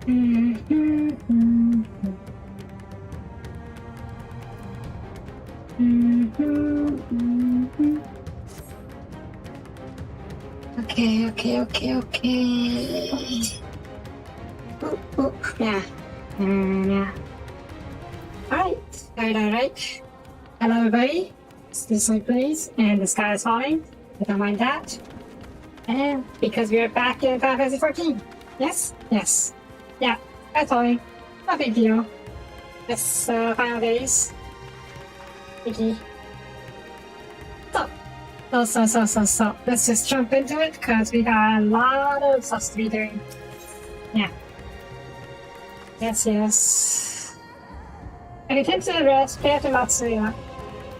Okay. Yeah. Yeah. Alright. Hello, everybody. It's this way, please. And the sky is falling. I don't mind that. And because we are back in Final Fantasy 14. Yes? Yeah, that's falling. No big deal. It's final days. Biggie. So. Let's just jump into it because we got a lot of stuff to be doing. Yeah. Yes. I tend to rest after Matsuya.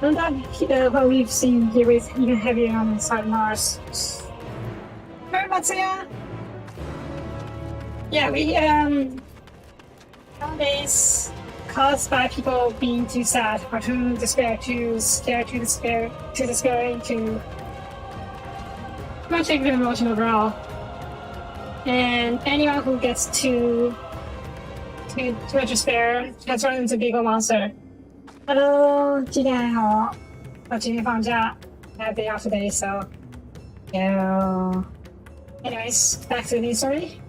And that what we've seen here is even heavier on the side of Mars. Remember Matsuya? Yeah, we nowadays caused by people being too sad or too despairing, to much emotion overall. And anyone who gets too much despair has turned into a big old monster. Hello, 今天还好，我今天放假 I have day off today, so yeah. Anyways, back to the news story.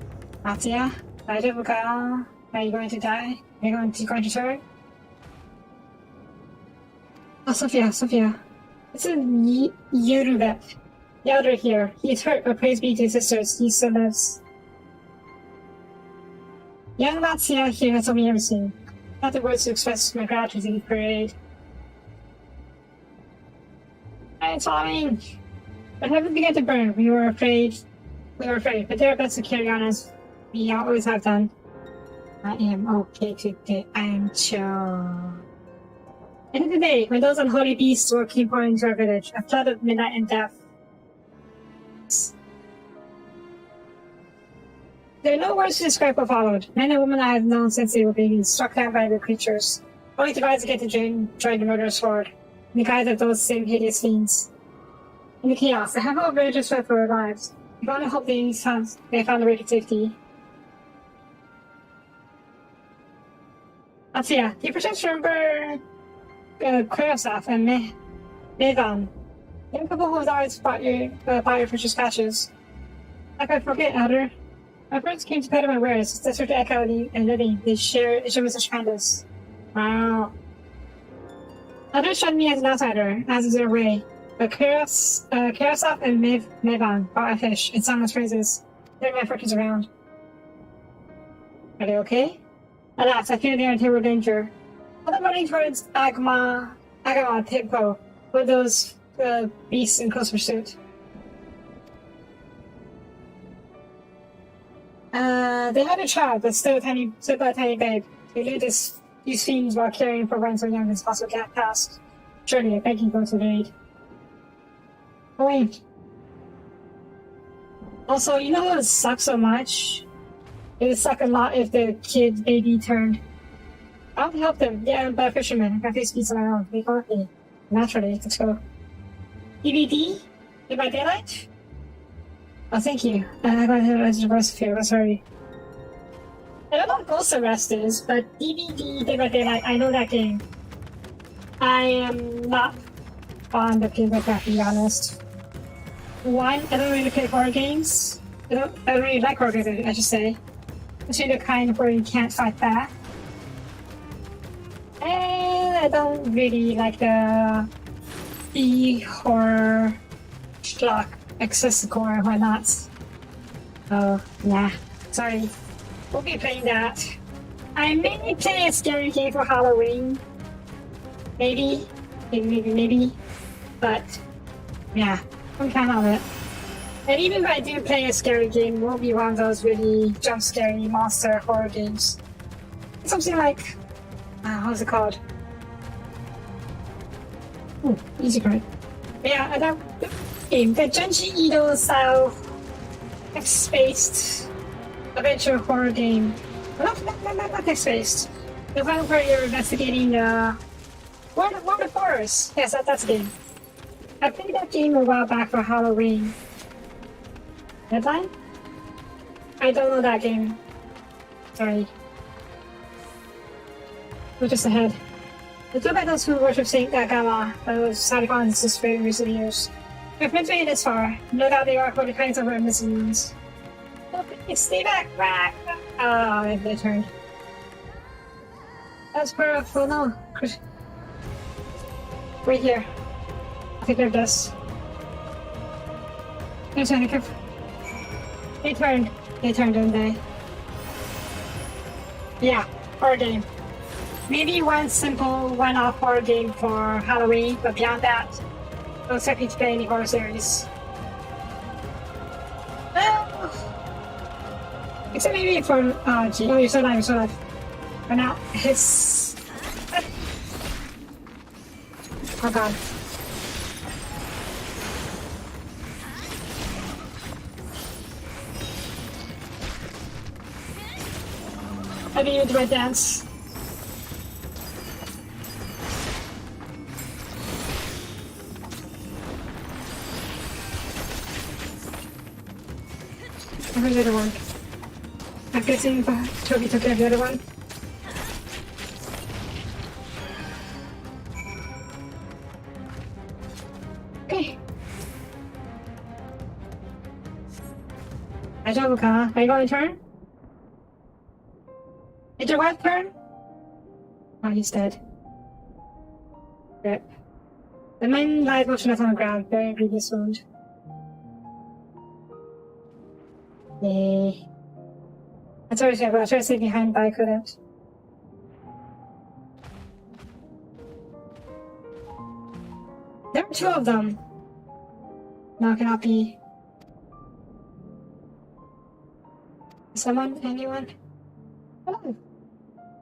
Matsuya, 大丈夫か? Are you going to die? Are you going to turn? Oh, Sophia. It's a Yerubep. Yelder here. He's hurt, but praise be to his sisters. He still lives. Young Matsuya here has told me everything. Not the words to express my gratitude in the parade. It's falling. But heaven began to burn. We were afraid, but they're best to carry on as we always have done. I am okay today. I am chill. End of the day, when those unholy beasts came pouring into our village, a flood of midnight and death. There are no words to describe what followed. Men and women I have known since they were babies, struck down by the creatures, only to rise again to join the murderous horde, in the guise of those same hideous fiends. In the chaos, the handful of villagers fled for their lives. We only hope they found the way to safety. Matsuya, do you perchance remember Kurosaf and Mevan? The couple who was always bought your precious patches. How could I forget, Elder? My friends came to pet my wares, desperate to echo and living. They share with such kindness. Wow. Others shunned me as an outsider, as is their way. But Kurosaf and Mevan brought a fish and sung us praises. They're my fortunes around. Are they okay? Alas, I fear they are in terrible danger. While they're running towards Agama Pigpo, with those beasts in close pursuit. They had a child, but still a tiny babe. They led these fiends while caring for one so young as possible cat past. Surely, I beg you go to the aid. Oh wait. Also, you know what would suck so much? It would suck a lot if the kid baby turned. I'll help them. Yeah, I'm a fisherman. I got these beats on my own. They call me. Naturally, let's go. DVD? Dead by Daylight? Oh, thank you. I got to reverse here. Let's hurry. I don't know what Ghost Arrest is, but DVD Dead by Daylight, I know that game. I am not fond of games like that, to be honest. One, I don't really play horror games. I don't really like horror games, I should say. Especially the kind where you can't fight back. And I don't really like the horror schlock, excessive gore, and whatnot. Oh, nah. Sorry. Won't be playing that. I may play a scary game for Halloween. Maybe. But, yeah. I'm kind of it. And even if I do play a scary game, it won't be one of those really jump-scary monster horror games. Something like... what's it called? Ooh, easy card. Yeah, that game, the Junji Ito style text-based adventure horror game. Not text-based. The one where you're investigating World of Horrors. Yes, that's a game. I played that game a while back for Halloween. Deadline? I don't know that game. Sorry. We're just ahead. The two battles who worship Saint Gama, those Saruman's just very recent years. We've been made this far. No doubt they are for the kinds of our missing ones. Stay back! Ah, they turned. That's perfect. Oh no. Right here. I'll take care of this. They turned, didn't they? Yeah, horror game. Maybe one simple one-off horror game for Halloween, but beyond that, don't expect me to play any horror series. Except maybe for, gee, oh, you're so alive. For now, it's... Oh god. I need to do my dance. Where's the other one? I'm guessing Toby took care of the other one. Okay. Are you going to turn? Is your wife turn? Oh, he's dead. Rip. The man lies motionless on the ground, bearing a grievous wound. Yay. I tried to stay behind, but I couldn't. There are two of them. No, it cannot be. Someone? Anyone? Oh.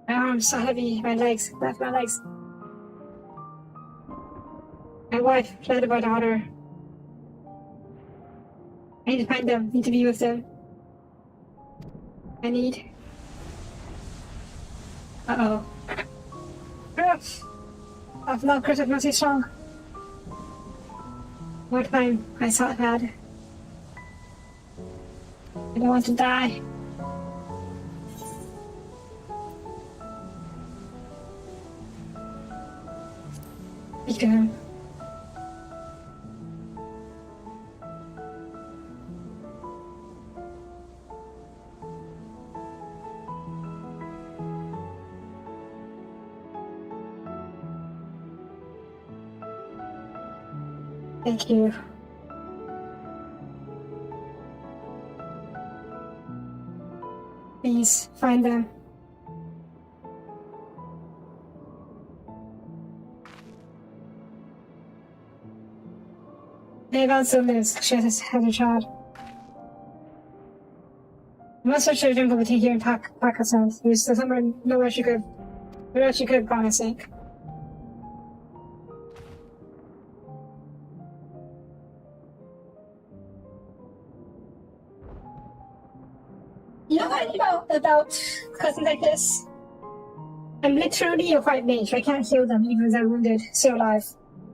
My arms so heavy, my legs. My wife fled with my daughter. I need to find them, need to be with them. Uh-oh. I've not cursed mercy strong. What time I saw it had. I don't want to die. Speak to him. Thank you. Please, find them. They also lives. She has a child. I must search the jungle between here and Pakistan. There's somewhere nowhere she could have gone, I think. You know what about cousins like this? I'm literally a white mage. I can't heal them even if they're wounded, still alive.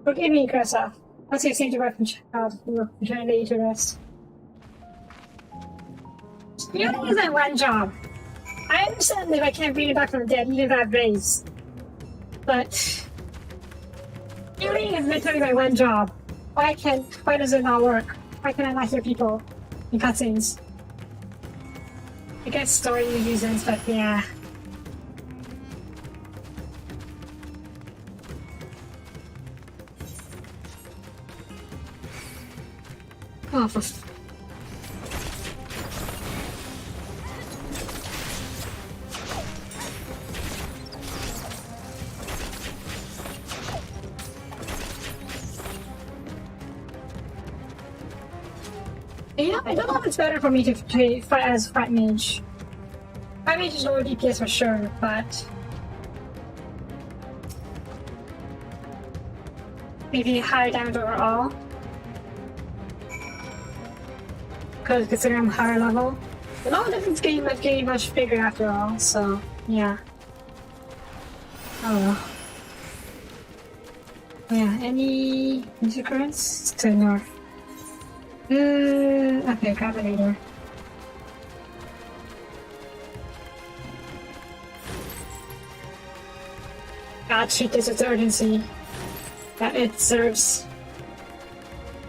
Forgive me, Kressa. Once you've saved your wife and child, we'll return to you to rest. Healing is my one job. I understand if I can't bring it back from the dead, even if I have raised. But healing is literally my one job. Why does it not work? Why can I not hear people in cutscenes? I guess story reasons, but yeah. Oh, yeah, I don't know if it's better for me to fight as Fight Mage. Fight Mage is lower DPS for sure, but maybe higher damage overall. Because considering I'm higher level, the level difference getting much bigger after all. So yeah. Oh well. Yeah. Any currents to the north? Okay, grab it later. God treat this with urgency that it deserves.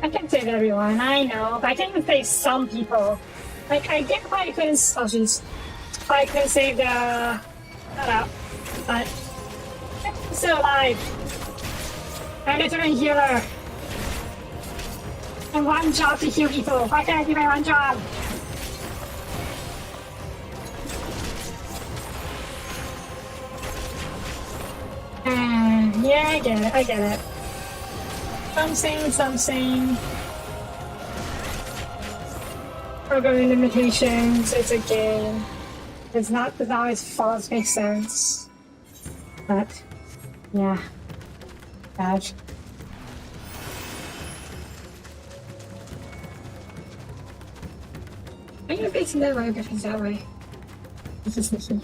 I can save everyone, I know, but I can even save some people. Like, I get why I couldn't. Oh, jeez. Why I couldn't save the. Not out. But. I'm still alive. I'm a veteran healer. And one job to heal people. Why can't I do my one job? Yeah, I get it, I get it. Something. Programming limitations, it's a game. It's not that always follows makes sense. But, yeah. Bad. Are you facing that way or facing that way? This is sneaky.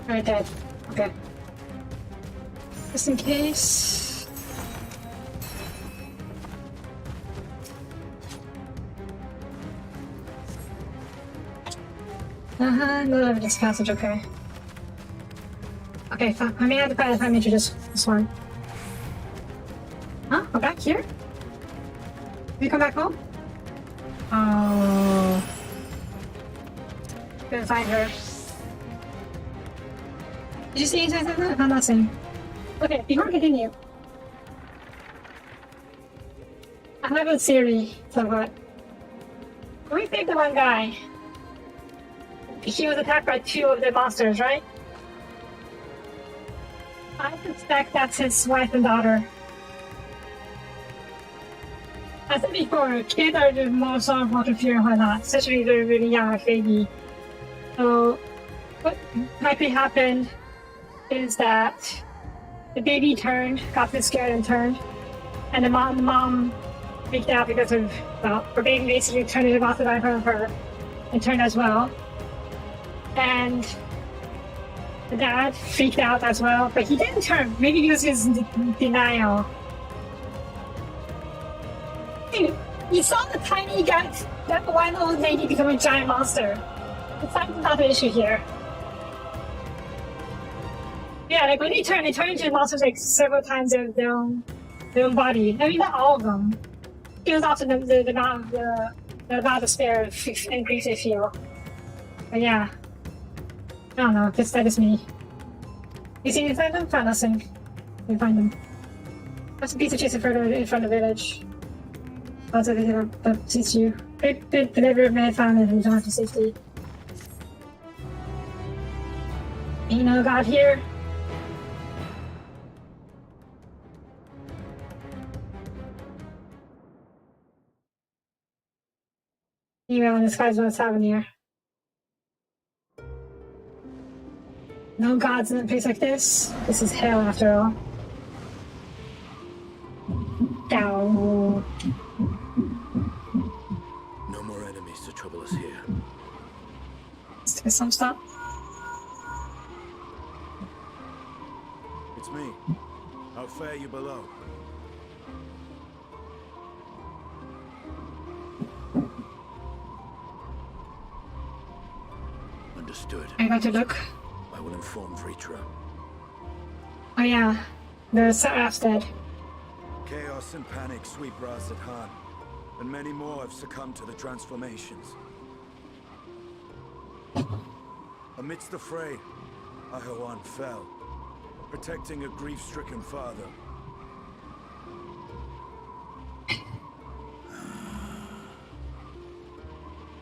Alright, dead. Okay. Just in case. No evidence passage, okay. Okay, fine. I may have to find me to this one. Huh? We're back here? Did we come back home? Oh. Gonna find her. Did you see anything? I'm not seeing. Okay, before we continue, I have a theory somewhat. We saved the one guy. He was attacked by two of the monsters, right? I suspect that's his wife and daughter. I said before, kids are the most vulnerable to fear and whatnot, especially if they're really young, like baby. So, what likely happened is that the baby got this scared and turned, and the mom freaked out because of, well, her baby basically turned into a monster in front of her and turned as well. And the dad freaked out as well, but he didn't turn, maybe because he was in denial. Dude, you saw the tiny guy, that one old lady become a giant monster. It's not the issue here. Yeah, like when they turn into monsters like several times of their own body. I mean, not all of them. It was also the amount of despair and grief they feel. But yeah, I don't know. That is me. You see any find them? Found nothing. We find them. There's a piece of chasing further in front of the village. Lots of it that sees you. Good delivery may have found it and return to safety. You know, God here. Email in disguise what's happening here. No gods in a place like this. This is hell after all. Down. No more enemies to trouble us here. Let's get some stuff. It's me. How fare you below? Understood. I got to look. I will inform Vritra. Oh yeah, the Seraph's dead. Chaos and panic sweep Ras Khan, and many more have succumbed to the transformations. Amidst the fray, Ahawan fell, protecting a grief-stricken father.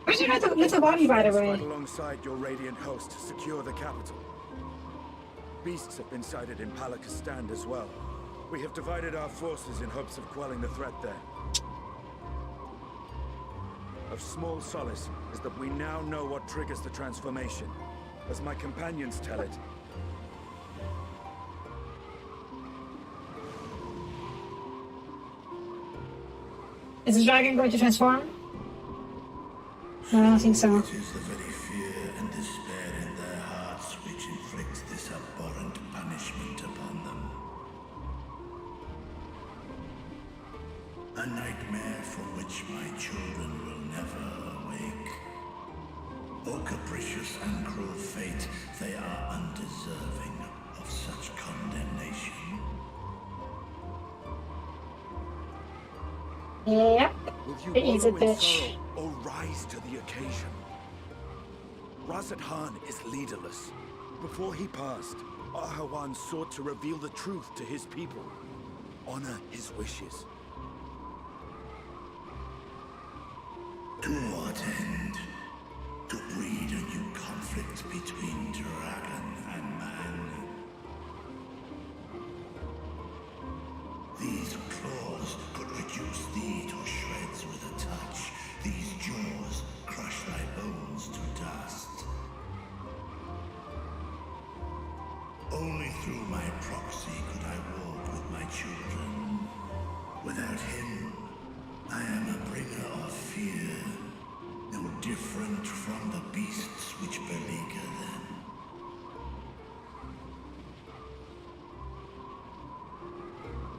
Where's your little body, by the way? Fight alongside your radiant host to secure the capital. Beasts have been sighted in Palakistan as well. We have divided our forces in hopes of quelling the threat there. Of small solace is that we now know what triggers the transformation. As my companions tell it, is the dragon going to transform? No, I don't think so. It is the very fear and despair in their hearts which inflicts this abhorrent punishment upon A nightmare from which my children will never awake. O capricious and cruel fate, they are undeserving of such condemnation. Yep. Will It you is a wallow in bitch. sorrow or rise to the occasion? Razat Khan is leaderless. Before he passed, Ahawan sought to reveal the truth to his people. Honor his wishes. To what end? To breed a new conflict between dragon and man. These claws could reduce thee to shreds with a touch. These jaws crush thy bones to dust. Only through my proxy could I walk with my children. Without him, I am a bringer of fear, no different from the beasts which beleaguer them.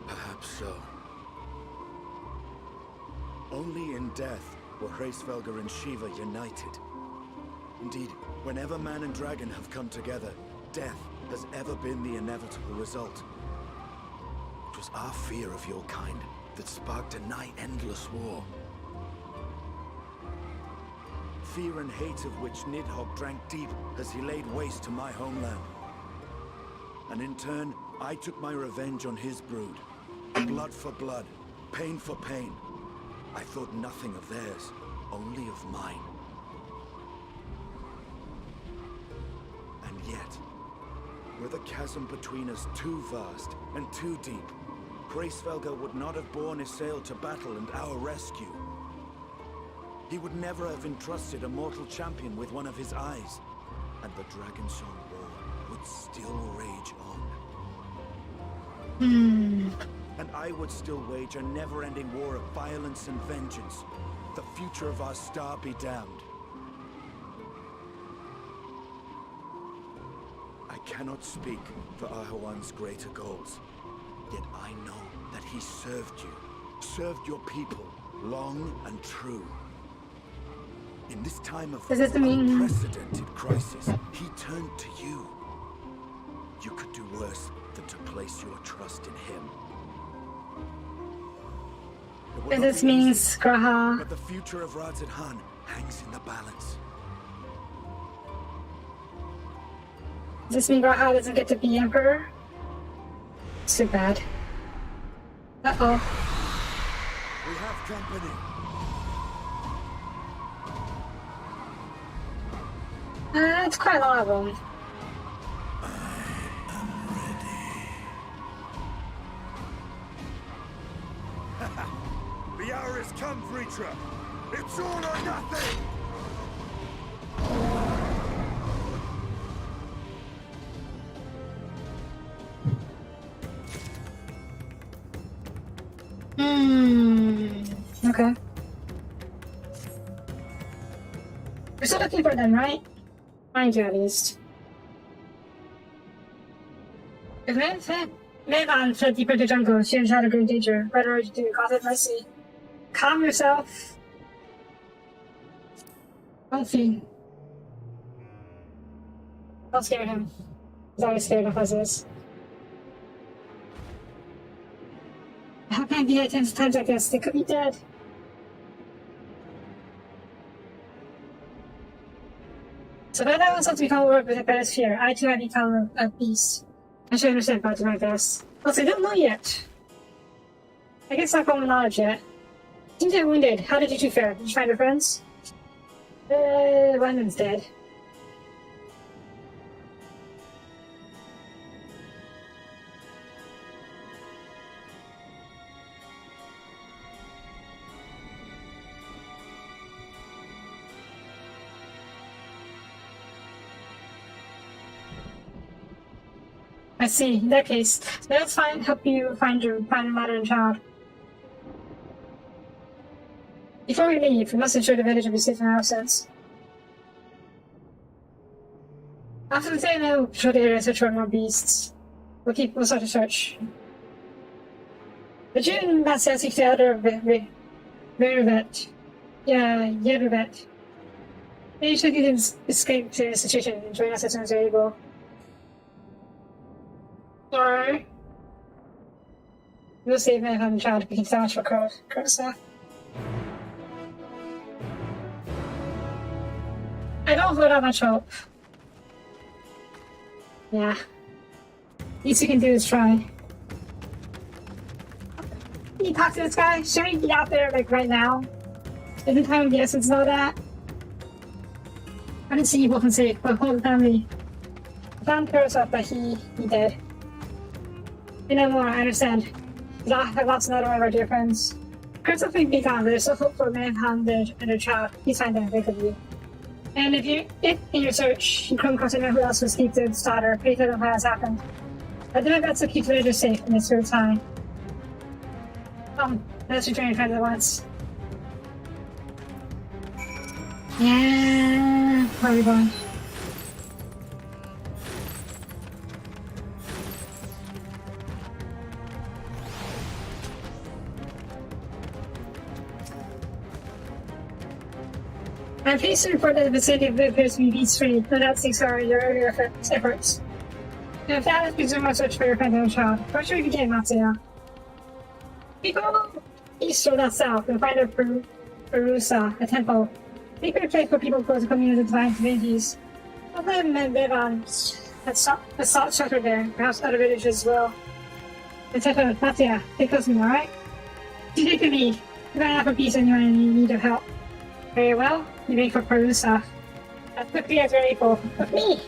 Perhaps so. Only in death were Hraesvelgr and Shiva united. Indeed, whenever man and dragon have come together, death has ever been the inevitable result. It was our fear of your kind that sparked a nigh-endless war. Fear and hate of which Nidhogg drank deep as he laid waste to my homeland. And in turn, I took my revenge on his brood. Blood for blood, pain for pain. I thought nothing of theirs, only of mine. And yet, were the chasm between us too vast and too deep, Hraesvelgr would not have borne Isael to battle and our rescue. He would never have entrusted a mortal champion with one of his eyes, and the Dragonsong War would still rage on. And I would still wage a never-ending war of violence and vengeance. The future of our star be damned. I cannot speak for Ahawan's greater goals. Yet I know that he served you, served your people, long and true. In this time of Does this mean- unprecedented crisis, he turned to you. You could do worse than to place your trust in him. It will Does not this be mean easy, Graha? but the future of Razat Khan hangs in the balance. Does this mean Graha doesn't get to be emperor? Too bad. Uh-oh. We have company. It's quite a lot of them. The hour has come, Vritra. It's all or nothing. Okay. We're still looking for them, right? Mind you, at least. If Mevan fled deeper into jungle, she had had a great danger. Better urge you to cause it mercy. Calm yourself. Don't flee. Don't scare him. He's always scared of us. How can I be at times like this? They could be dead. So that I was supposed to become aware of the better sphere. I too have become a beast. I should understand about my best. Also, I don't know yet. I guess not common knowledge yet. Seems you're wounded. How did you two fare? Did you find your friends? One of them's dead. I see. In that case, let's help you find your mother and child. Before we leave, we must ensure the village will be safe in our absence. After the day, we'll patrol the area, search for more beasts. We'll start a search. Legit, that says ich der Vervet. Yeah, Yervet. They should get escape to the situation and join us as soon as they're able. Sorry. We'll save me from the child because so much for current stuff. I don't hold out much hope. Yeah. Least you can do is try. Can you talk to this guy? Should we be out there like right now? Isn't time of the essence and all that? I didn't see evil and safe, but hold the family. I found Kurosov, but he dead. You know more, I understand. I have lost another one of our dear friends. Kurosov may be gone, but there's still hope for a man hounded and a child. He's fine then, both of you. And if in your search you come across anyone who else was steeped in his daughter, please let them know what has happened. I do my best to keep the villagers safe in this weird time. Let's return your friends at once. Yeah, where are we going? I'm pleased to report that the vicinity of the appears to be beast-free. No doubt thanks to your earlier efforts. And if that is resume our search for your friend and child, where should we begin, Matsuya? We go east or south and find a Perusa, a temple. A sacred place where people go to commune with the divine divinities. All the men live on a salt shelter there, perhaps other villages as well. The temple of Matsuya, stay close to me, alright? You take the lead. If I have for peace and you're in need of help. Very well, you make for Perusa. As quickly as you're able. With me!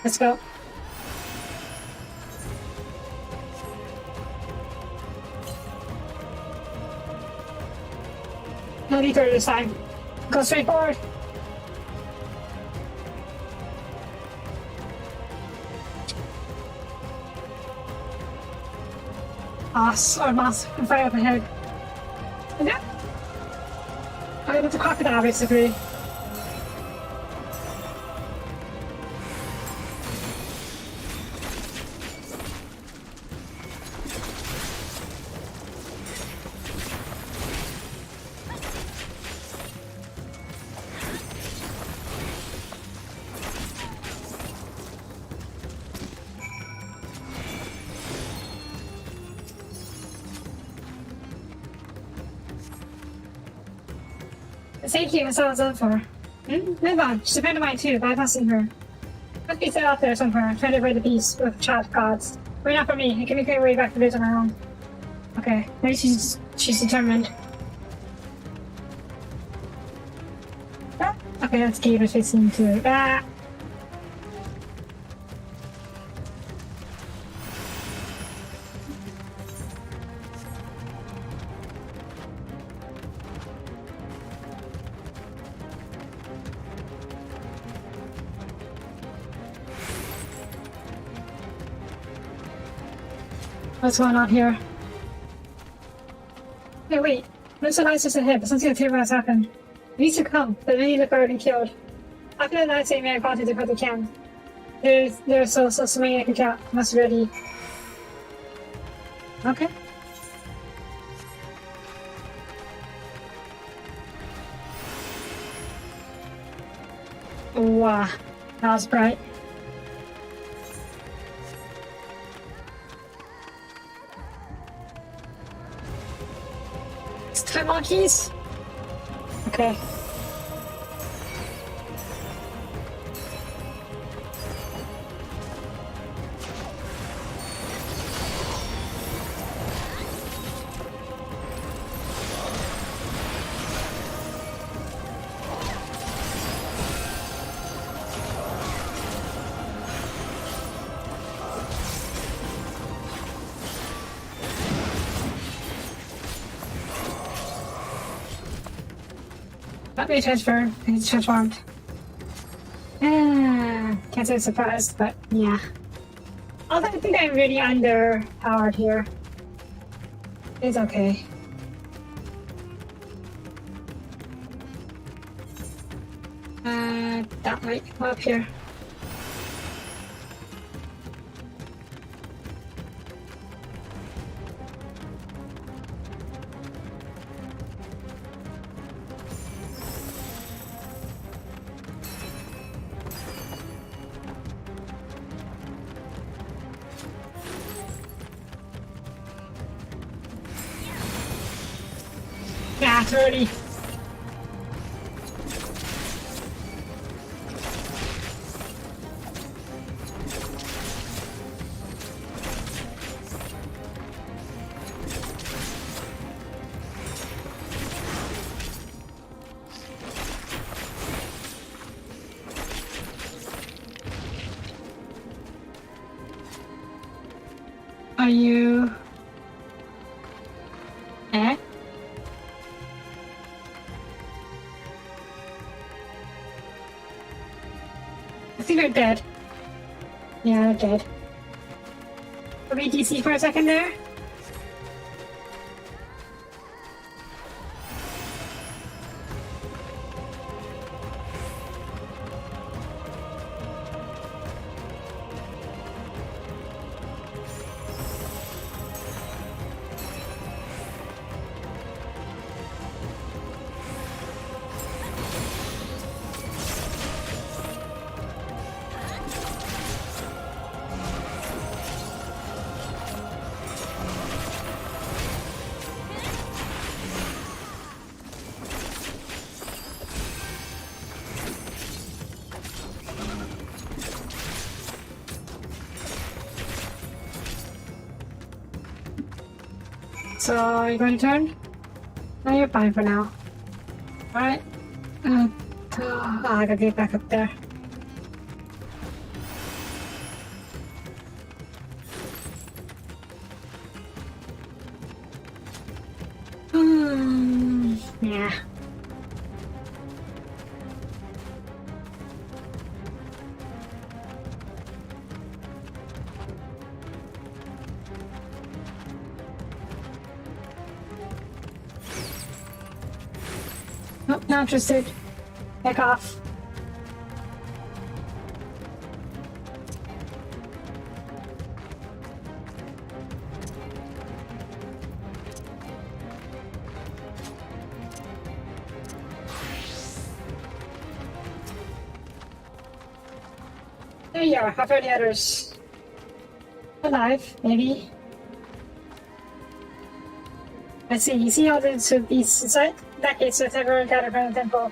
Let's go. No detour this time. Go straight forward. Moss right up ahead. Yeah. I'm with the crocodile basically. Thank you, that's all I was up for. Move on. She's a friend of mine too, but I've not seen her. Must be set out there somewhere, trying to avoid the beast with child gods. Wait not for me, I can make my way back to the village on my own. Okay, maybe she's determined. Ah, okay, that's Gator facing to it. Ah! What's going on here? Hey, wait. There's a lights just ahead, but something's gonna tell you what has happened. You need to come. The many look already killed. After the night saying I wanted to put the can. There's so many I can count. Must be ready. Okay. Wow. That was bright. Time monkeys? Okay. Not really transferred, it's transformed. Can't say surprised, but yeah. Although I think I'm really underpowered here. It's okay. That might come up here. Yeah, totally. Are you... Eh? I think they're dead. Yeah, they're dead. Were we DC for a second there? So, you going to turn? No, you're fine for now. Alright. I gotta get back up there. Yeah. Nope, not interested. Heck off. There you are. How about the others? Alive, maybe. Let's see. You see all the beasts inside? In that case, let's ever gather from the temple.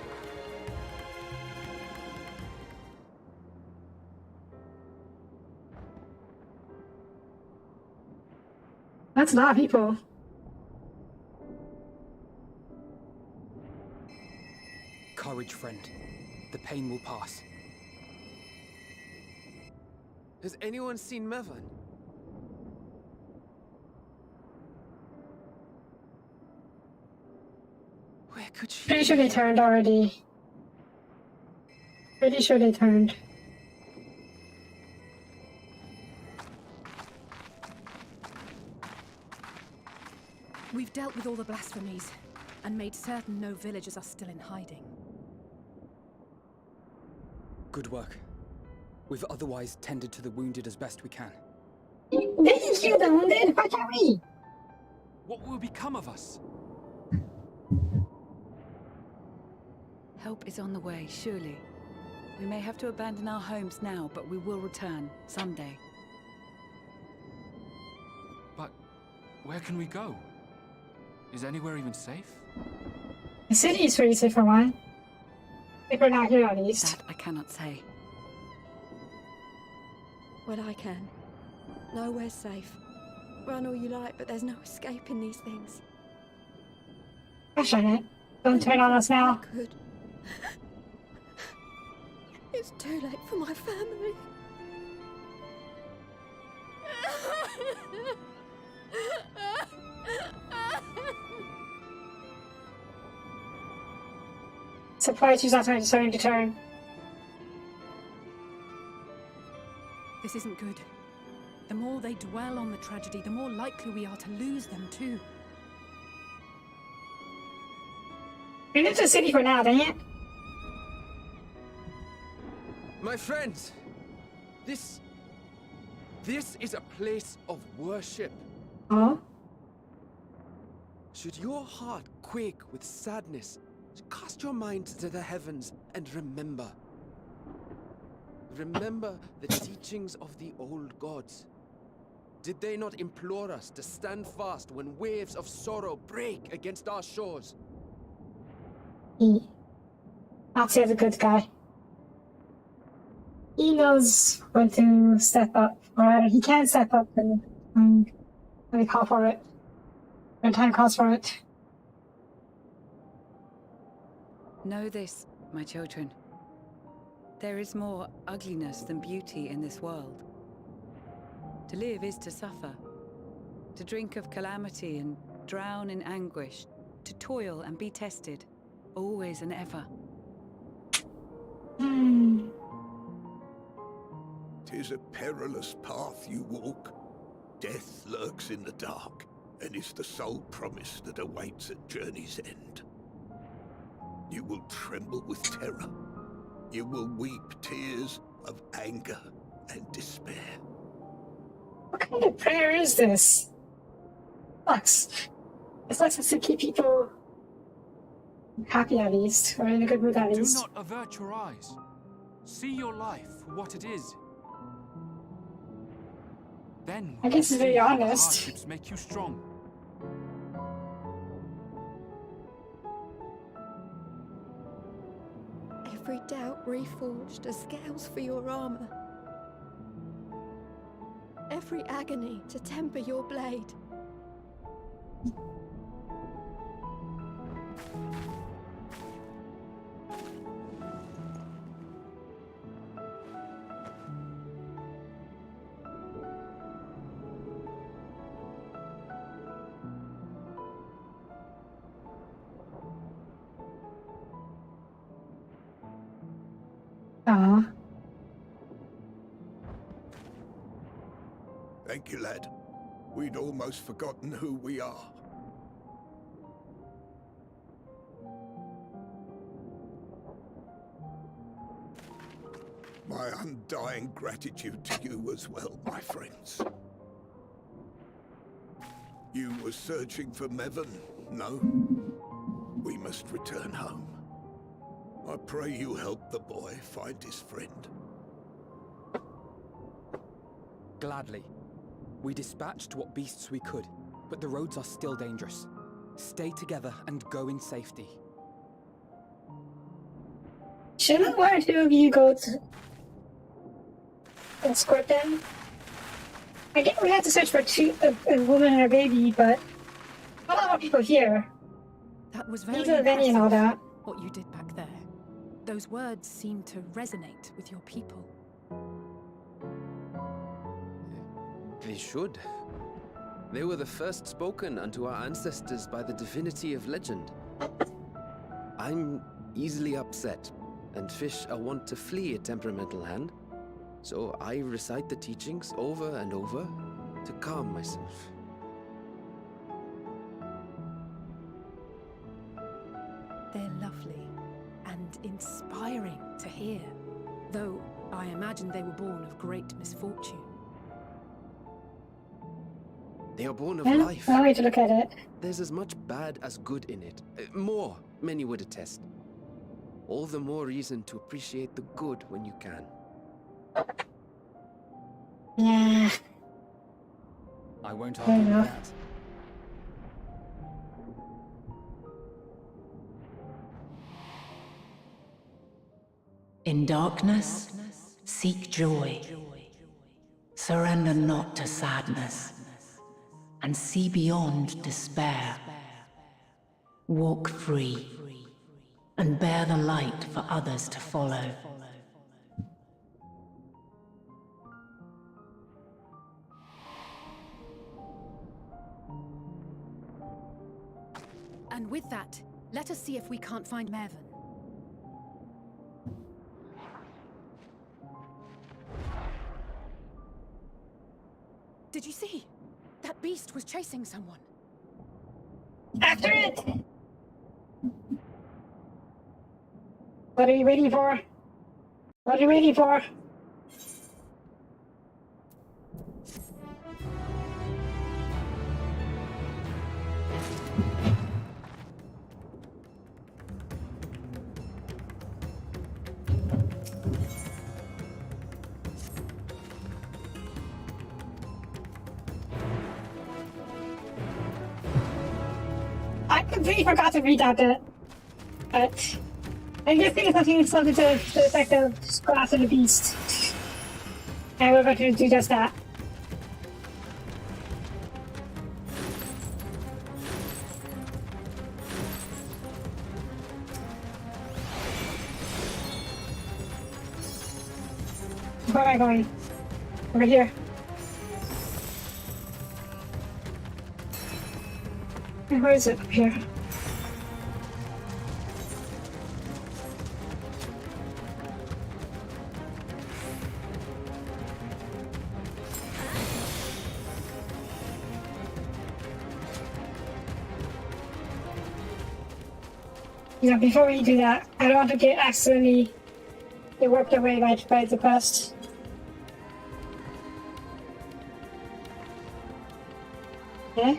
That's a lot of people. Courage, friend. The pain will pass. Has anyone seen Mevan? Where could she Pretty sure they turned already. Pretty sure they turned. We've dealt with all the blasphemies, and made certain no villagers are still in hiding. Good work. We've otherwise tended to the wounded as best we can. They didn't heal the wounded. Why can't we? What will become of us? Help is on the way, surely. We may have to abandon our homes now, but we will return, someday. But where can we go? Is anywhere even safe? The city is pretty safe for one. If we're not here, at least. That I cannot say. Well, I can. Nowhere's safe. Run all you like, but there's no escaping these things. Gosh darn it. Don't turn on us I now. could. It's too late for my family. Surprised she's not starting to turn. This isn't good. The more they dwell on the tragedy, the more likely we are to lose them too. We're into the city for now, dang it. My friends, this is a place of worship. Oh? Should your heart quake with sadness, cast your mind to the heavens and remember. Remember the teachings of the old gods. Did they not implore us to stand fast when waves of sorrow break against our shores? Nazi's a good guy. He knows when to step up, or rather, he can step up when they call for it. When time calls for it. Know this, my children. There is more ugliness than beauty in this world. To live is to suffer. To drink of calamity and drown in anguish. To toil and be tested, always and ever. 'Tis a perilous path you walk. Death lurks in the dark, and is the sole promise that awaits at journey's end. You will tremble with terror. You will weep tears of anger and despair. What kind of prayer is this? It's like to keep people happy at least, or in a good mood at Do least. not avert your eyes. See your life for what it is. Then I guess it's very how the honest. hardships make you strong. Every doubt reforged as scales for your armor. Every agony to temper your blade. Aww. Thank you, lad. We'd almost forgotten who we are. My undying gratitude to you as well, my friends. You were searching for Mevon, no? We must return home. I pray you help the boy find his friend. Gladly. We dispatched what beasts we could, but the roads are still dangerous. Stay together and go in safety. Shouldn't one or two of you go to escort them? I get we had to search for a woman and a baby, but not a lot of people here. That was very Even Vinny and all that. what you did back there. Those words seem to resonate with your people. They should. They were the first spoken unto our ancestors by the divinity of legend. I'm easily upset, and fish are wont to flee a temperamental hand, so I recite the teachings over and over to calm myself. They're lovely and inspiring to hear, though I imagine they were born of great misfortune. They are born of Yeah, life. one way to look at it. There's as much bad as good in it. More, many would attest. All the more reason to appreciate the good when you can. Yeah. I won't Fair argue with enough. that. In darkness, seek joy. Surrender not to sadness, and see beyond despair. Walk free, and bear the light for others to follow. And with that, let us see if we can't find Mervyn. Did you see? That beast was chasing someone. After it! What are you waiting for? What are you waiting for? I completely forgot to read that bit. But I'm guessing something to the effect of just go after the beast. And we're going to do just that. Where am I going? Over here. And where is it? Up here. Yeah, before we do that, I don't want to get accidentally get whipped away by the quest. Okay.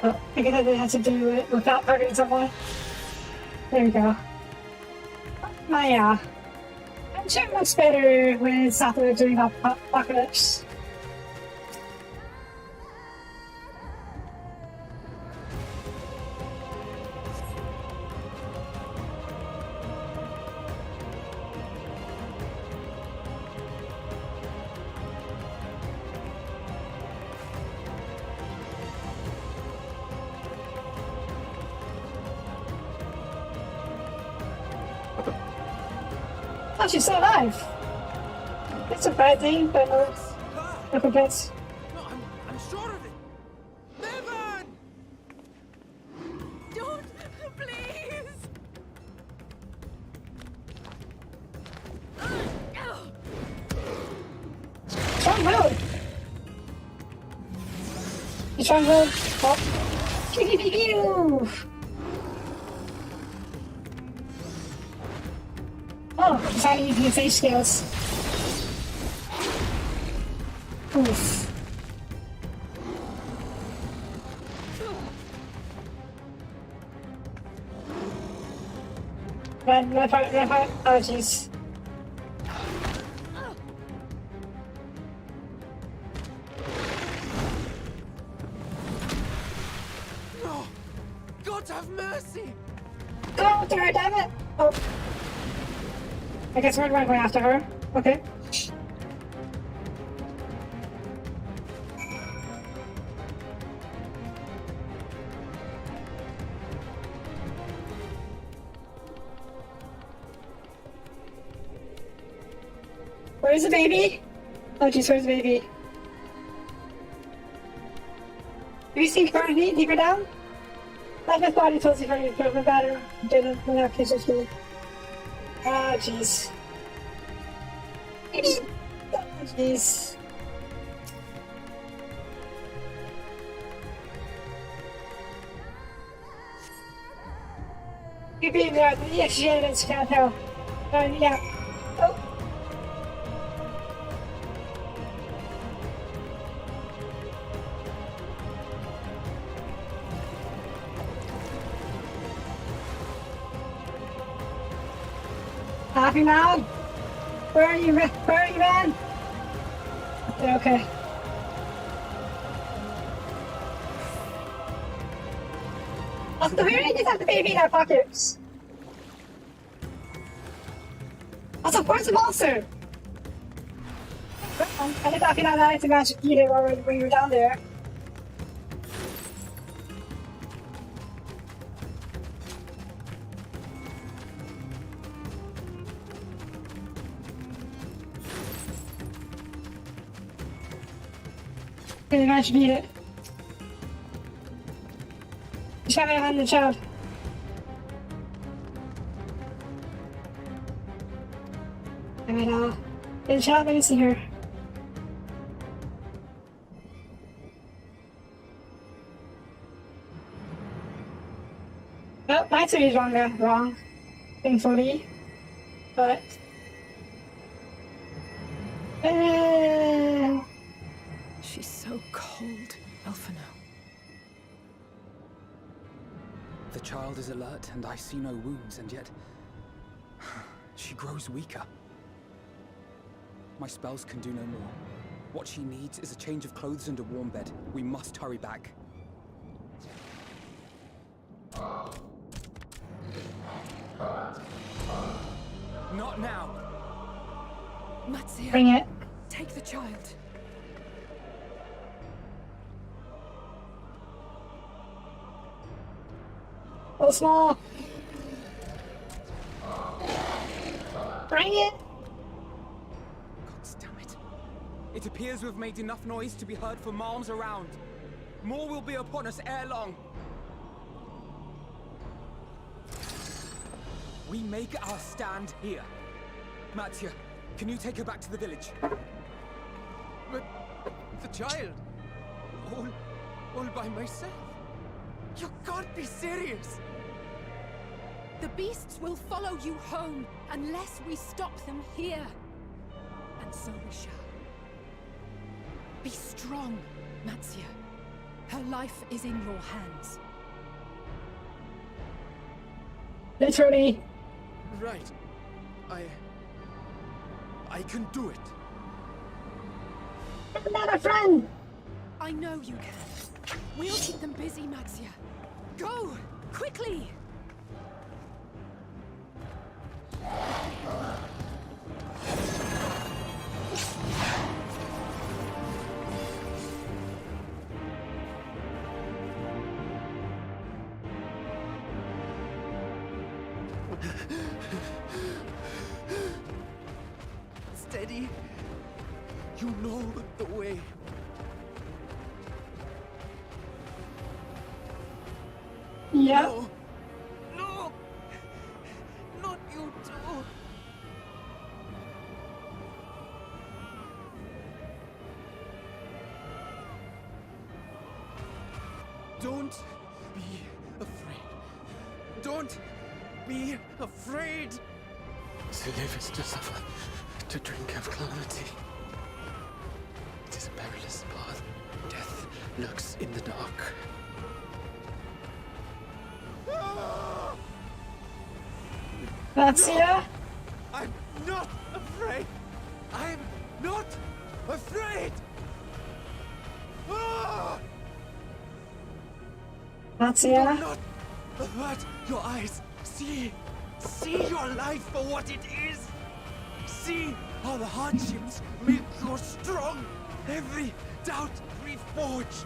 Oh, I guess I had to do it without hurting someone. There we go. My, I'm sure it looks better when it's after doing apocalypse. Oh, she's still alive. That's a bad thing, but no complaints. No, I'm sure of it. Bevan! Don't, please! Stronghold! Stronghold! Oh! Pew! Oh, I'm trying to use your face skills. Oof. Run, oh jeez. No! God have mercy! Go after her, damn it! Oh. I guess we're going after her. Okay. Where's the baby? Oh jeez, where's the baby? Have you seen her deeper down? Life is body totally for you, but better. Didn't have kisses for you. Ah, jeez. Baby! Oh, jeez. You being there, the shenanigans can't tell. Yeah. Oh. Happy now? Where are you, man? Yeah, okay. Also, we really just have the baby in our pockets. Also, where's the monster? I just thought you know that it's a magic eat it when you were down there. Okay, I should beat it. Just have it on the child. Alright, the child, let me see her. Oh, my theory is wrong. Thankfully. But... She's so cold, Elfino. The child is alert, and I see no wounds, and yet... she grows weaker. My spells can do no more. What she needs is a change of clothes and a warm bed. We must hurry back. now. Matsia, Bring it. take the child. Oh, small. Bring it. God damn it. It appears we've made enough noise to be heard for miles around. More will be upon us ere long. We make our stand here. Matsia, can you take her back to the village? But the child, all by myself. You can't be serious. The beasts will follow you home unless we stop them here. And so we shall. Be strong, Matsia. Her life is in your hands. Literally. Right. I can do it. Another friend. I know you can. We'll keep them busy, Matsia. Go! Quickly! Steady. You know the way. Yeah. No. No. Not you too. Don't be afraid. Don't be afraid. To live is to suffer, to drink of calamity. It is a perilous path. Death lurks in the dark. Matsia. I'm not afraid. I'm not afraid. Matsia. Do not avert your eyes. See your life for what it is. See how the hardships make you strong. Every doubt reforged.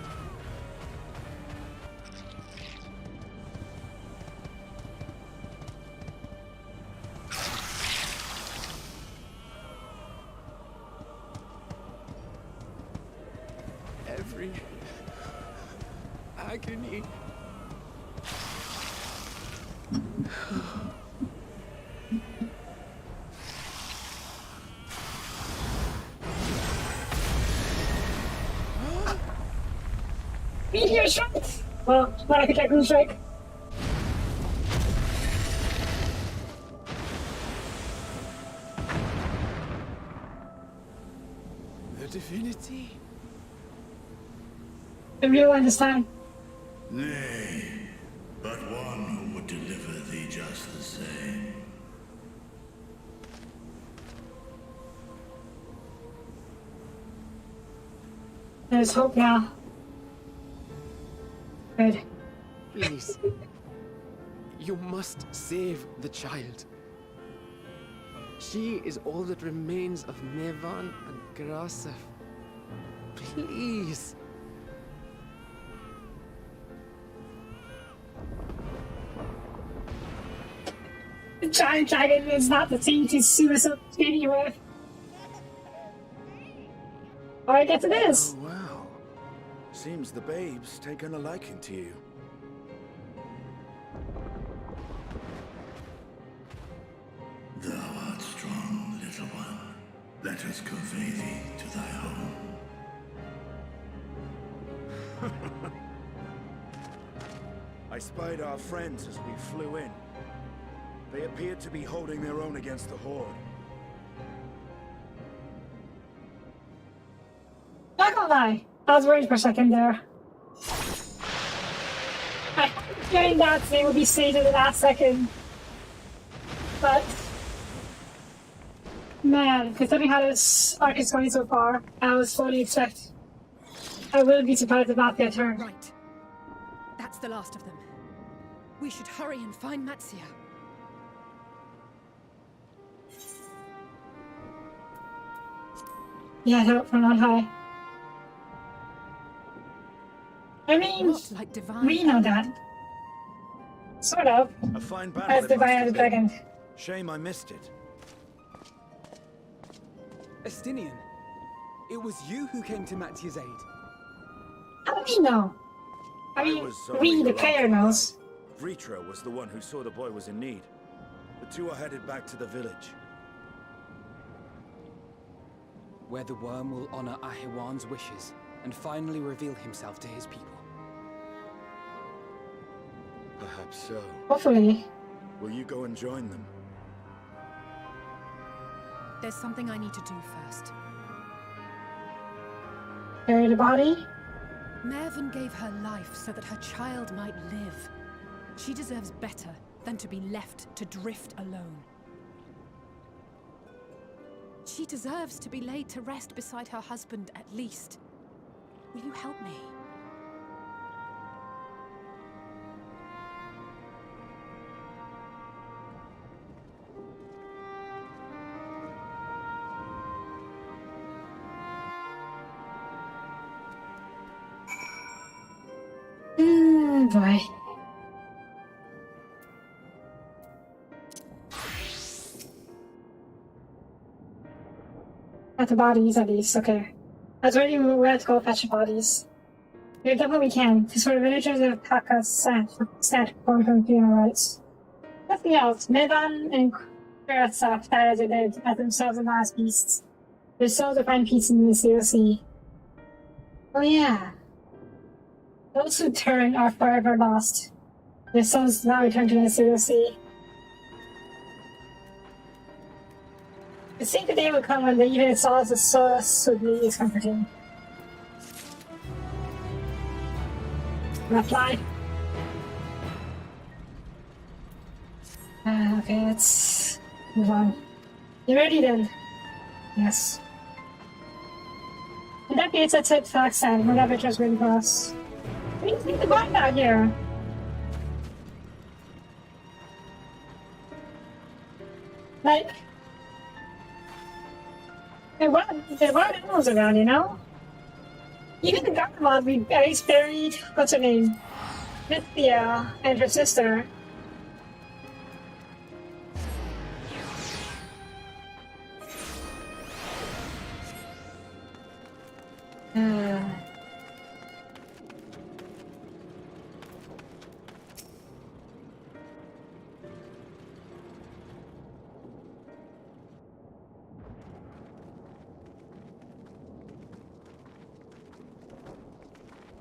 Every agony. Meteor strike. Well, when I could get Green Strike. The divinity? The real one this time. Nay, but one who would deliver thee just the same. There's hope now. Good. Please. You must save the child. She is all that remains of Nevan and Grasef. Please. The giant dragon is not the thing to suicide with. Or I guess it is. Oh, wow. Seems the babe's taken a liking to you. Thou art strong, little one. Let us convey thee to thy home. I spied our friends as we flew in. They appeared to be holding their own against the Horde. Not gonna lie, I was worried for a second there. I getting that they would be saved in the last second. But man, considering how this arc is going so far, I was fully expect I will be surprised if not get turned. Right. That's the last of them. We should hurry and find Matsia. Yeah, help from on high. I mean, What, like divine? we know that. Sort of. A fine battle As it the must Fire have of the been. Dragon. Shame I missed it. Estinian, it was you who came to Mattia's aid. How do we know? I mean, we, the player, knows. Vritra was the one who saw the boy was in need. The two are headed back to the village. Where the worm will honor Ahiwan's wishes and finally reveal himself to his people. Perhaps so. Hopefully. Will you go and join them? There's something I need to do first. Bury the body? Mervyn gave her life so that her child might live. She deserves better than to be left to drift alone. She deserves to be laid to rest beside her husband at least. Will you help me? Boy. Got the bodies at least, okay. I was ready, we have to go fetch the bodies. We've done what we can. The sort of villagers of Kaka's set formed from funeral rites. Nothing else. Mevan and Kuratsa died as they lived, as themselves and last beasts. Their souls will find peace in the sea. Oh yeah. Those who turn are forever lost. Their souls now return to the sea. I think the day will come when even its souls of solace would be discomforting. Reply. Okay, let's move on. You ready then? Yes. In that case, let's hit Faxan. We're never just waiting for us. What do you think about out here? Like, there were animals around, you know? Even the Garmod we at least buried, what's her name? Mithia and her sister.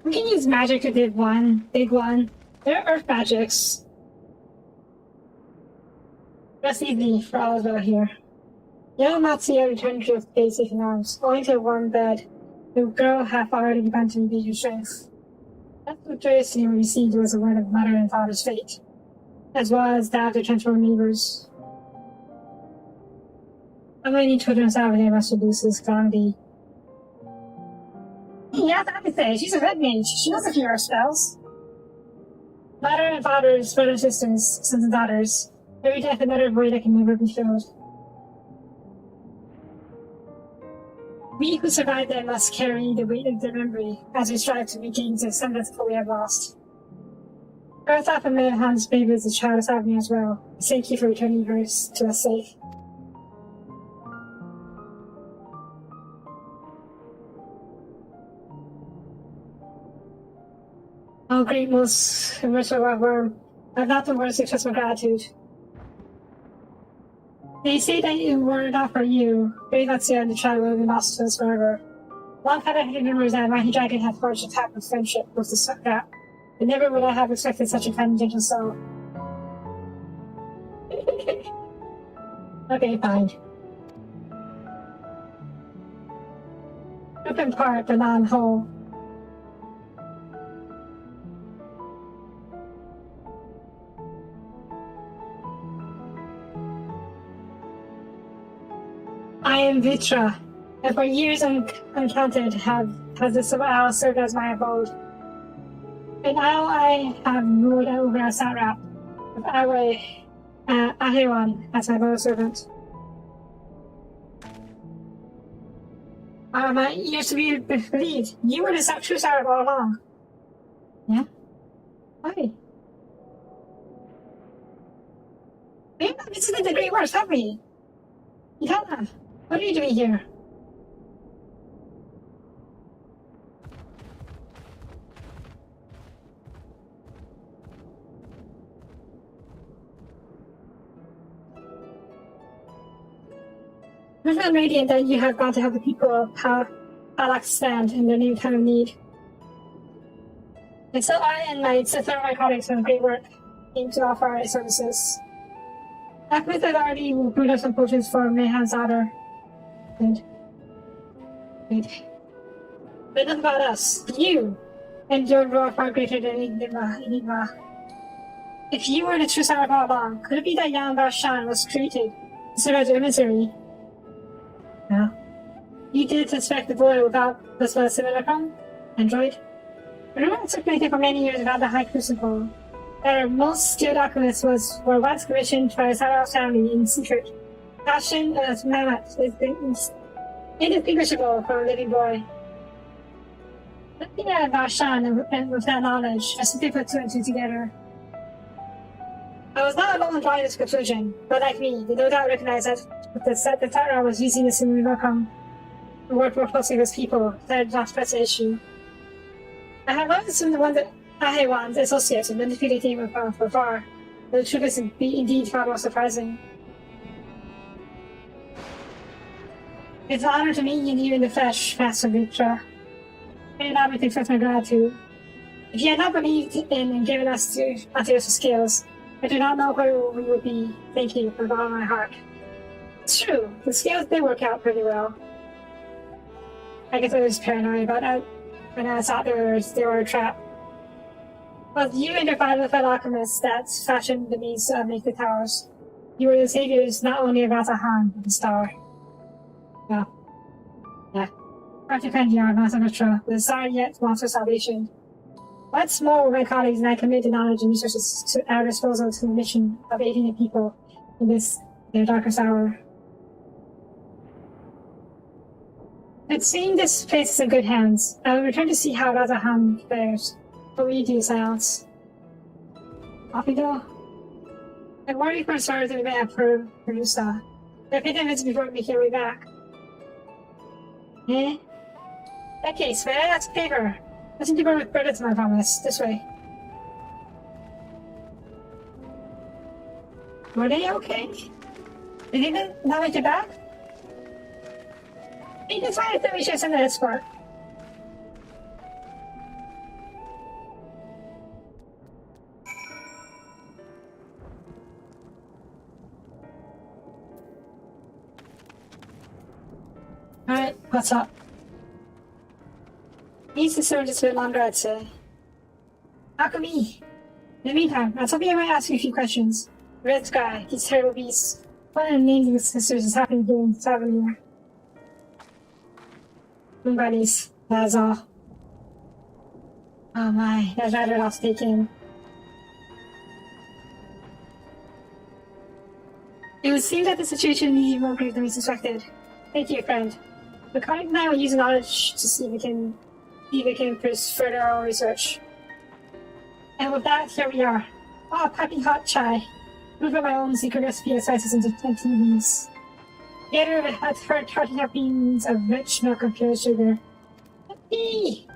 We can use magic to big one. They're earth magics. That's easy for all of us here. Young Matsuya returned to his base safe in arms, owing to a warm bed. The girl half already began to regain her strength. That's what joyously received was a word of mother and father's fate, as well as that of their transformed neighbors. How many children Saturday must reduce his calamity? Yeah, I have to say, she's a red mage. She knows a few of her spells. Mother and fathers, brothers and sisters, sons and daughters. Every death another void that can never be filled. We who survived them must carry the weight of their memory as we strive to regain the semblance of what we have lost. Earth often made Hans baby as a child of Avenue as well. Thank you for returning hers to us safe. Oh, great, most merciful worm. I've not the words to express my gratitude. They say that it were not for you, brave Matsuya and the child will be lost to us forever. Long had I heard rumors that Mighty Dragon had forged a pact of friendship with the Suckrat, but never would I have expected such a kind and gentle soul. Okay, fine. Up in part, but not in whole. I am Vitra, and for years uncounted has this owl served as my abode. And now I have ruled over a satrap, with Ahiwan as my loyal servant. My ears to be believed. You were the true Sarah all along. Yeah? Why? We have not visited the Great Wars, have we? Itana, what are you doing here? I'm not radiant that you have got to help the people of Palak stand in their new time of need. And so I and my my colleagues from great work came to offer our services. Ahmed authority will brewed up some potions for Mehan's daughter. And wait. But enough about us. You endured war far greater than Enigma. If you were the true Sarah all along, could it be that Yan Barshan was created to serve as your emissary? No. You did suspect the boy without the simulacrum? Android? Remember it took me for many years without the High Crucible. Their most skilled alchemist were once commissioned by Sarah's family in secret. Passion as Mamat is indistinguishable from a living boy. Looking at Varshan and with that knowledge, I simply put two and two together. I was not alone in drawing this conclusion, but like me, they no doubt recognized that the Tara was using the simulacrum to work more closely with people that did not press the issue. I have always assumed the one that Ahewan's associates and manipulated him from far, but the truth is indeed far more surprising. It's an honor to meet you in the flesh, Master Victra. May it not express my gratitude. If you had not believed in and given us materials skills, I do not know where we would be. Thank you from the bottom of my heart. It's true, the scales did work out pretty well. I guess I was paranoid about that when I thought they were a trap. Well, you and your fellow alchemists that fashioned the means to make the towers. You were the saviors not only of Atahan, but the star. Well, yeah. Dr. Pendiar, Master Mitra, the star yet wants for salvation. Once more, my colleagues and I commit the knowledge and resources to our disposal to the mission of aiding the people in this, their darkest hour. It seems this place is in good hands. I will return to see how Razaham fares. What will you do, Silence? Off we go. I'm worried for stars that we may have Perusa. There are 15 minutes before we make our way back. Eh? That case, man, that's a paper. Listen to burn with credits, my promise. This way. Were they okay? Did they not make it back? We decided that we should send an escort. Alright, what's up? Needs to serve just a bit longer, I'd say. How come me? In the meantime, I was hoping I might ask you a few questions. Red Sky, these terrible beasts. What in the names of the sisters is happening here in Savalier? Moon bunnies, that is all. Oh my, that's rather not taken. It would seem that the situation is more grave than we suspected. Thank you, friend. The colleague and I will use the knowledge to see if we can further our research. And with that, here we are. Ah, piping hot chai. Move my own secret recipe of spices into TVs. Together with her hearty beans of rich milk and pure sugar. Yippee!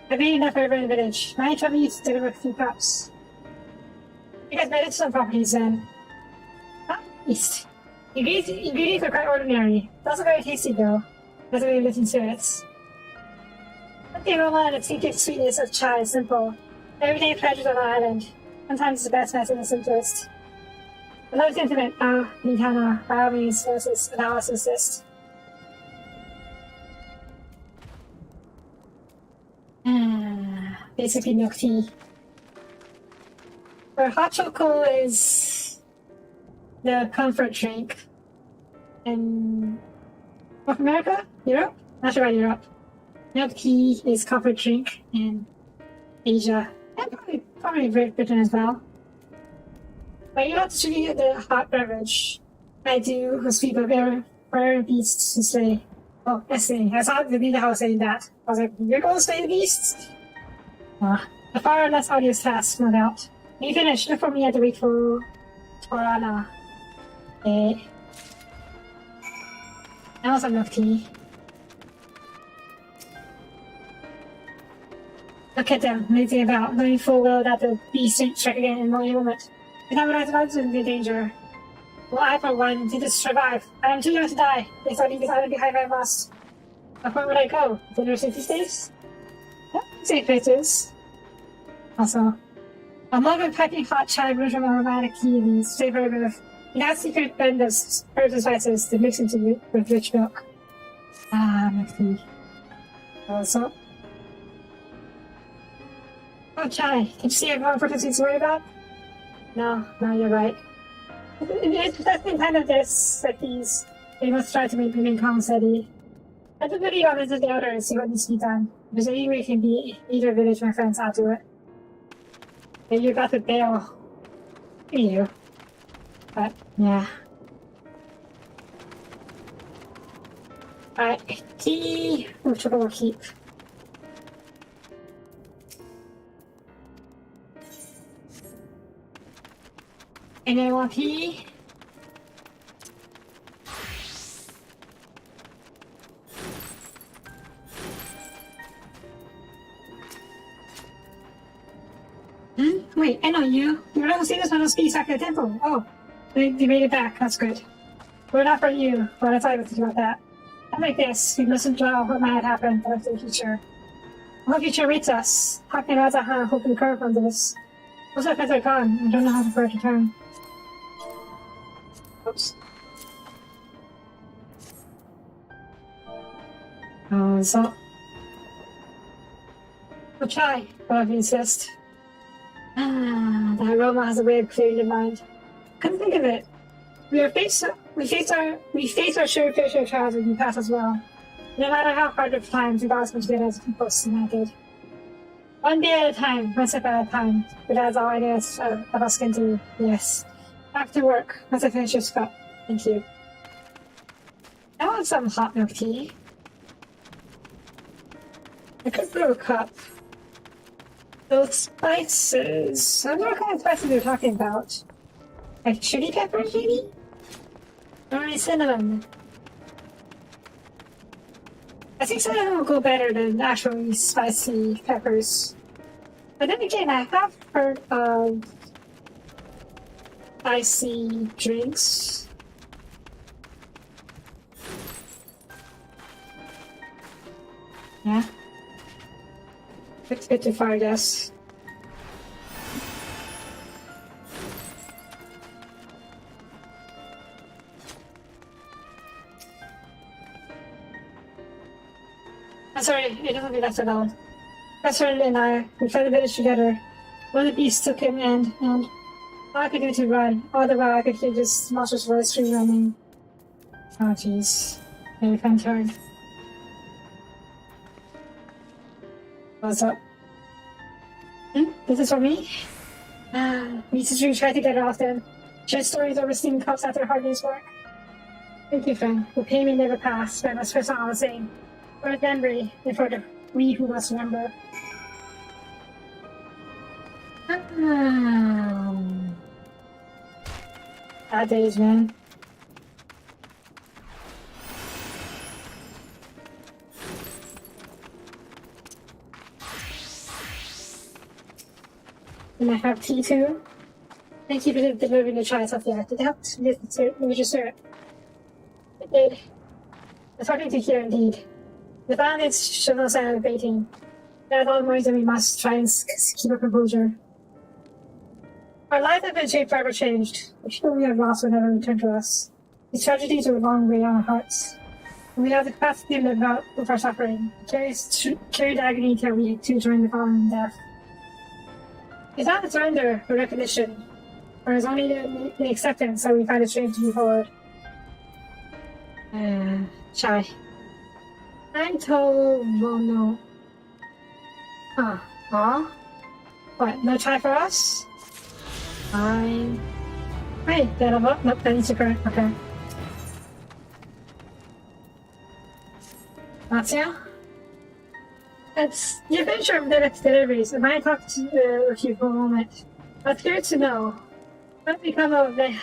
I've made enough for everyone in the village. My trouble you to deliver a few cups. You guys made it to some properties then. Ah, East. Ingredients are quite ordinary. It's also very tasty though. That's the way we listen to it. But the aroma and distinctive sweetness of chai is simple. Everyday pleasures on our island. Sometimes it's the best medicine and the simplest. The love is intimate, Nitana, by all means, allow us to assist. Basically milk tea. Where hot chocolate is the comfort drink in North America? Europe? Not sure about Europe. Milk tea is comfort drink in Asia. And probably Great Britain as well. But you're not distributing the hot beverage. I do with people rare beasts to slay. Oh, I see. I saw the leader was saying that. I was like, you're going to slay the beasts? The far and less obvious task, no doubt. When you finish, look for me at the wait for Torana. That was enough tea. Look at them, lazing about, knowing full well that the beast won't strike again in one moment. If I would have advised in the danger. Well, I, for one, did this survive. I am too young to die. They thought he decided behind my must. But where would I go? The university states? Yeah, safe places. Also, a mug of piping hot chai brewed from a romantic tea leaves flavored with that secret blend of herbs and spices to mix into with rich milk. Ah, milk tea. Also, oh, chai. Can you see everyone for things to worry about? No, you're right. It's interesting kind of this, like these. They must try to make living calm steady. I took a video of the elder and see what needs to be done. If there's any way it can be either village, my friends, I'll do it. Maybe you got the bail. You. But, yeah. Alright, tea. Which one will keep? Anyone pee? Wait, I know you. You're not the same as one of those back at the temple. Oh, they made it back. That's good. We're not for you, but I thought I would think about that. I like this. We mustn't dwell what might have happened, but for the future. I hope future rates us. How can I hope we recover from this? Most of our friends are gone. I don't know how to prepare to return. Oops. So. We'll try, but if you insist. The aroma has a way of clearing your mind. Couldn't think of it. We face our share of trials in the past as well. No matter how hard of times we got as much together as people did. One day at a time, one step at a time. But that's all I guess of us can do. Yes. Back to work. Once I finish this cup. Thank you. I want some hot milk tea. I could brew a cup. Those spices. I don't know what kind of spices they're talking about. Like chili peppers, maybe? Or maybe cinnamon. I think cinnamon will go better than actually spicy peppers. But then again, I have heard of spicy drinks. Yeah. It's a bit too far, I guess. I'm sorry, it doesn't be left alone. Professor and I, we fled the village together. One of the beasts took him and all I could do to run. All the while I could hear this monstrous voice screaming. Oh jeez. Maybe can turn. What's up? This is for me? We try to get it off them. Share stories over steaming cups after hard day's work. Thank you, friend. The pain may never pass, but I must press on all the same. For the memory, and for the we who must remember. Bad days, man. And I have tea too. Thank you for delivering the chai, Sophia. Did it help with your syrup? It did. It's heartening to hear indeed. The bandits show no sign of abating. There are all the reason we must try and keep our composure. Our lives have been shaped, forever changed. The people we have lost will never return to us. These tragedies are a long way on our hearts. And we have the capacity to live out with our suffering. Carry the agony till we too join the following death. Is that a surrender or recognition? Or is only the acceptance that we find it strange to move forward? Shy. I'm told, well, no. Huh? What, no chai for us? Fine. Wait, that level up? Nope, that needs to correct. Okay. Matsuya? It's the adventure of the next deliveries. I might talk to with you for a moment. But curious to know what become of the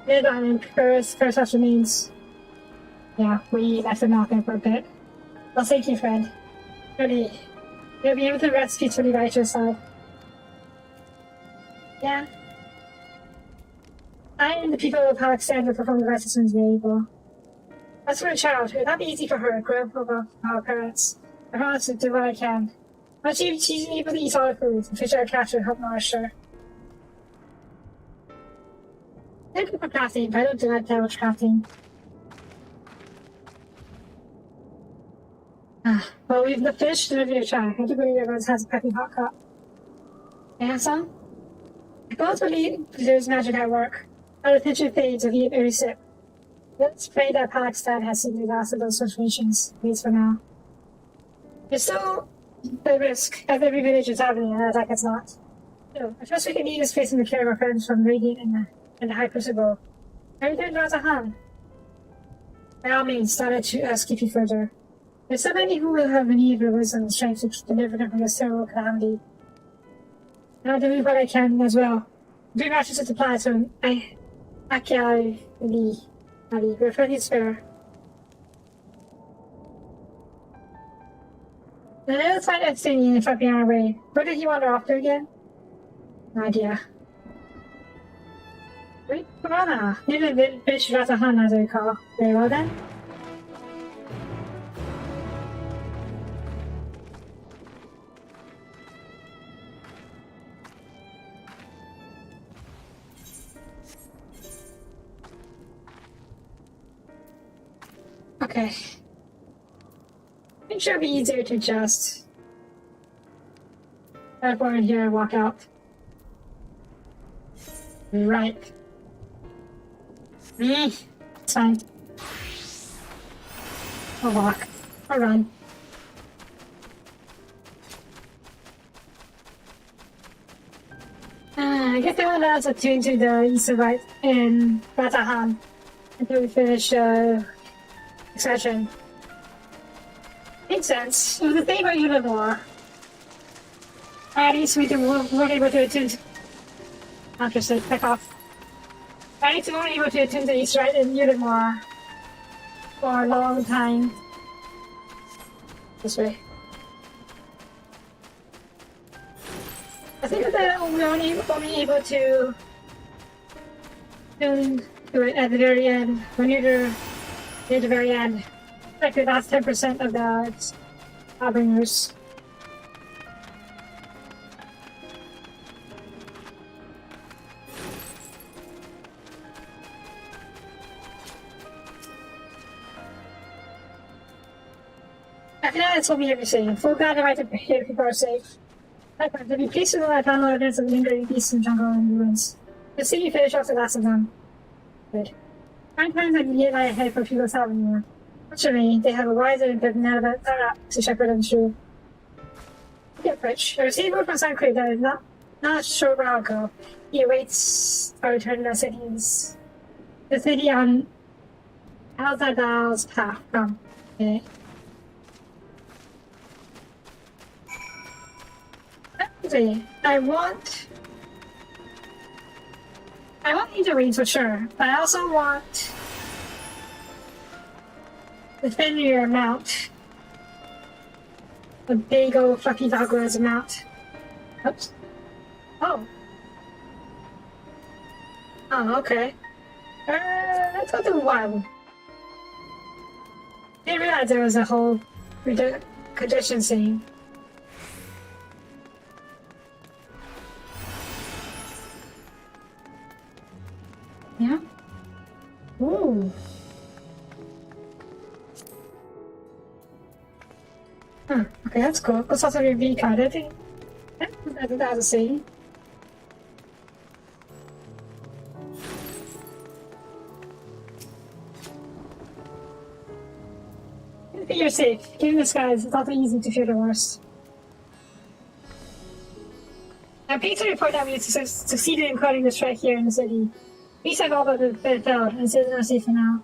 Nidon and Kurosaki remains. Yeah, we left them out there for a bit. Well, thank you, friend. Really, you'll be able to rest peacefully by your side. Yeah. I and the people of Alexander perform the rest as soon as we're able. As for a child, it would not be easy for her to grow up above our parents. I promise to do what I can. But she's able to eat solid food and fish or catch to help nourish her. Thank you for crafting, but I don't do that much crafting. Well, we've finished the review try. I do believe everyone has a piping hot cup. May I have some? I both believe there's magic at work. Our attention fades if you eat every sip. Let's pray that Palakstad has seen the last of those situations, at least for now. There's still the risk, as every village is happening, and attack it's not. So, I trust we can use this face in the care of our friends from Radiant and the High Crucible. I return to Razahan. By all means, started to keep you further. There's so many who will have need of wisdom and strength to deliver them from this terrible calamity. And I'll do what I can as well. Bring matches of supplies from Akai Ali. We're plenty spare. Let's find Epstein if I'd be on our way. Where did he wander off to again? No idea. Wait, Piranha! Near the village Ratahan, as I recall. Very well then. Okay. I'm sure it'll be easier to just teleport in here and walk out. Right. It's fine. I'll walk. I'll run. I guess they won't let us attune to the Eastern in Ratahan until we finish extraction. Makes sense. It was the thing about Univore. At least we weren't able to attune to... Interested, pick off. At least we weren't able to attune to East Right in Univore for a long time. This way. I think that we're only able to tune to it at the very end. We're near the very end. Like the last 10% of the Harbingers. After that, it's what we have to say. Full guide right to hear people are safe. Likewise, to be pleased to know I found no evidence of lingering beasts in the jungle and ruins. Let's see you finish off the last of them. Good. 9 times I can get my head for people solving you. Fortunately, they have a wiser and benevolent to shepherd them through. Get rich. I received word from Suncreek that is not a short while ago. He awaits our return to the city on Alzadal's path. Come. Okay. Actually, I want these reads for sure, but I also want the Fenrir mount. The big old fluffy dogger's mount. Oops. Oh. Oh, okay. Let's go to one. Didn't realize there was a whole condition scene. Yeah? Ooh. Huh, okay, that's cool. That's also your V card, I think. Yeah, I think that was a scene. I think you're safe. Given the skies, it's not easy to fear the worst. I'm pleased to report that we succeeded in quoting the strike here in the city. Beasts have all but been felled, and citizens are safe for now.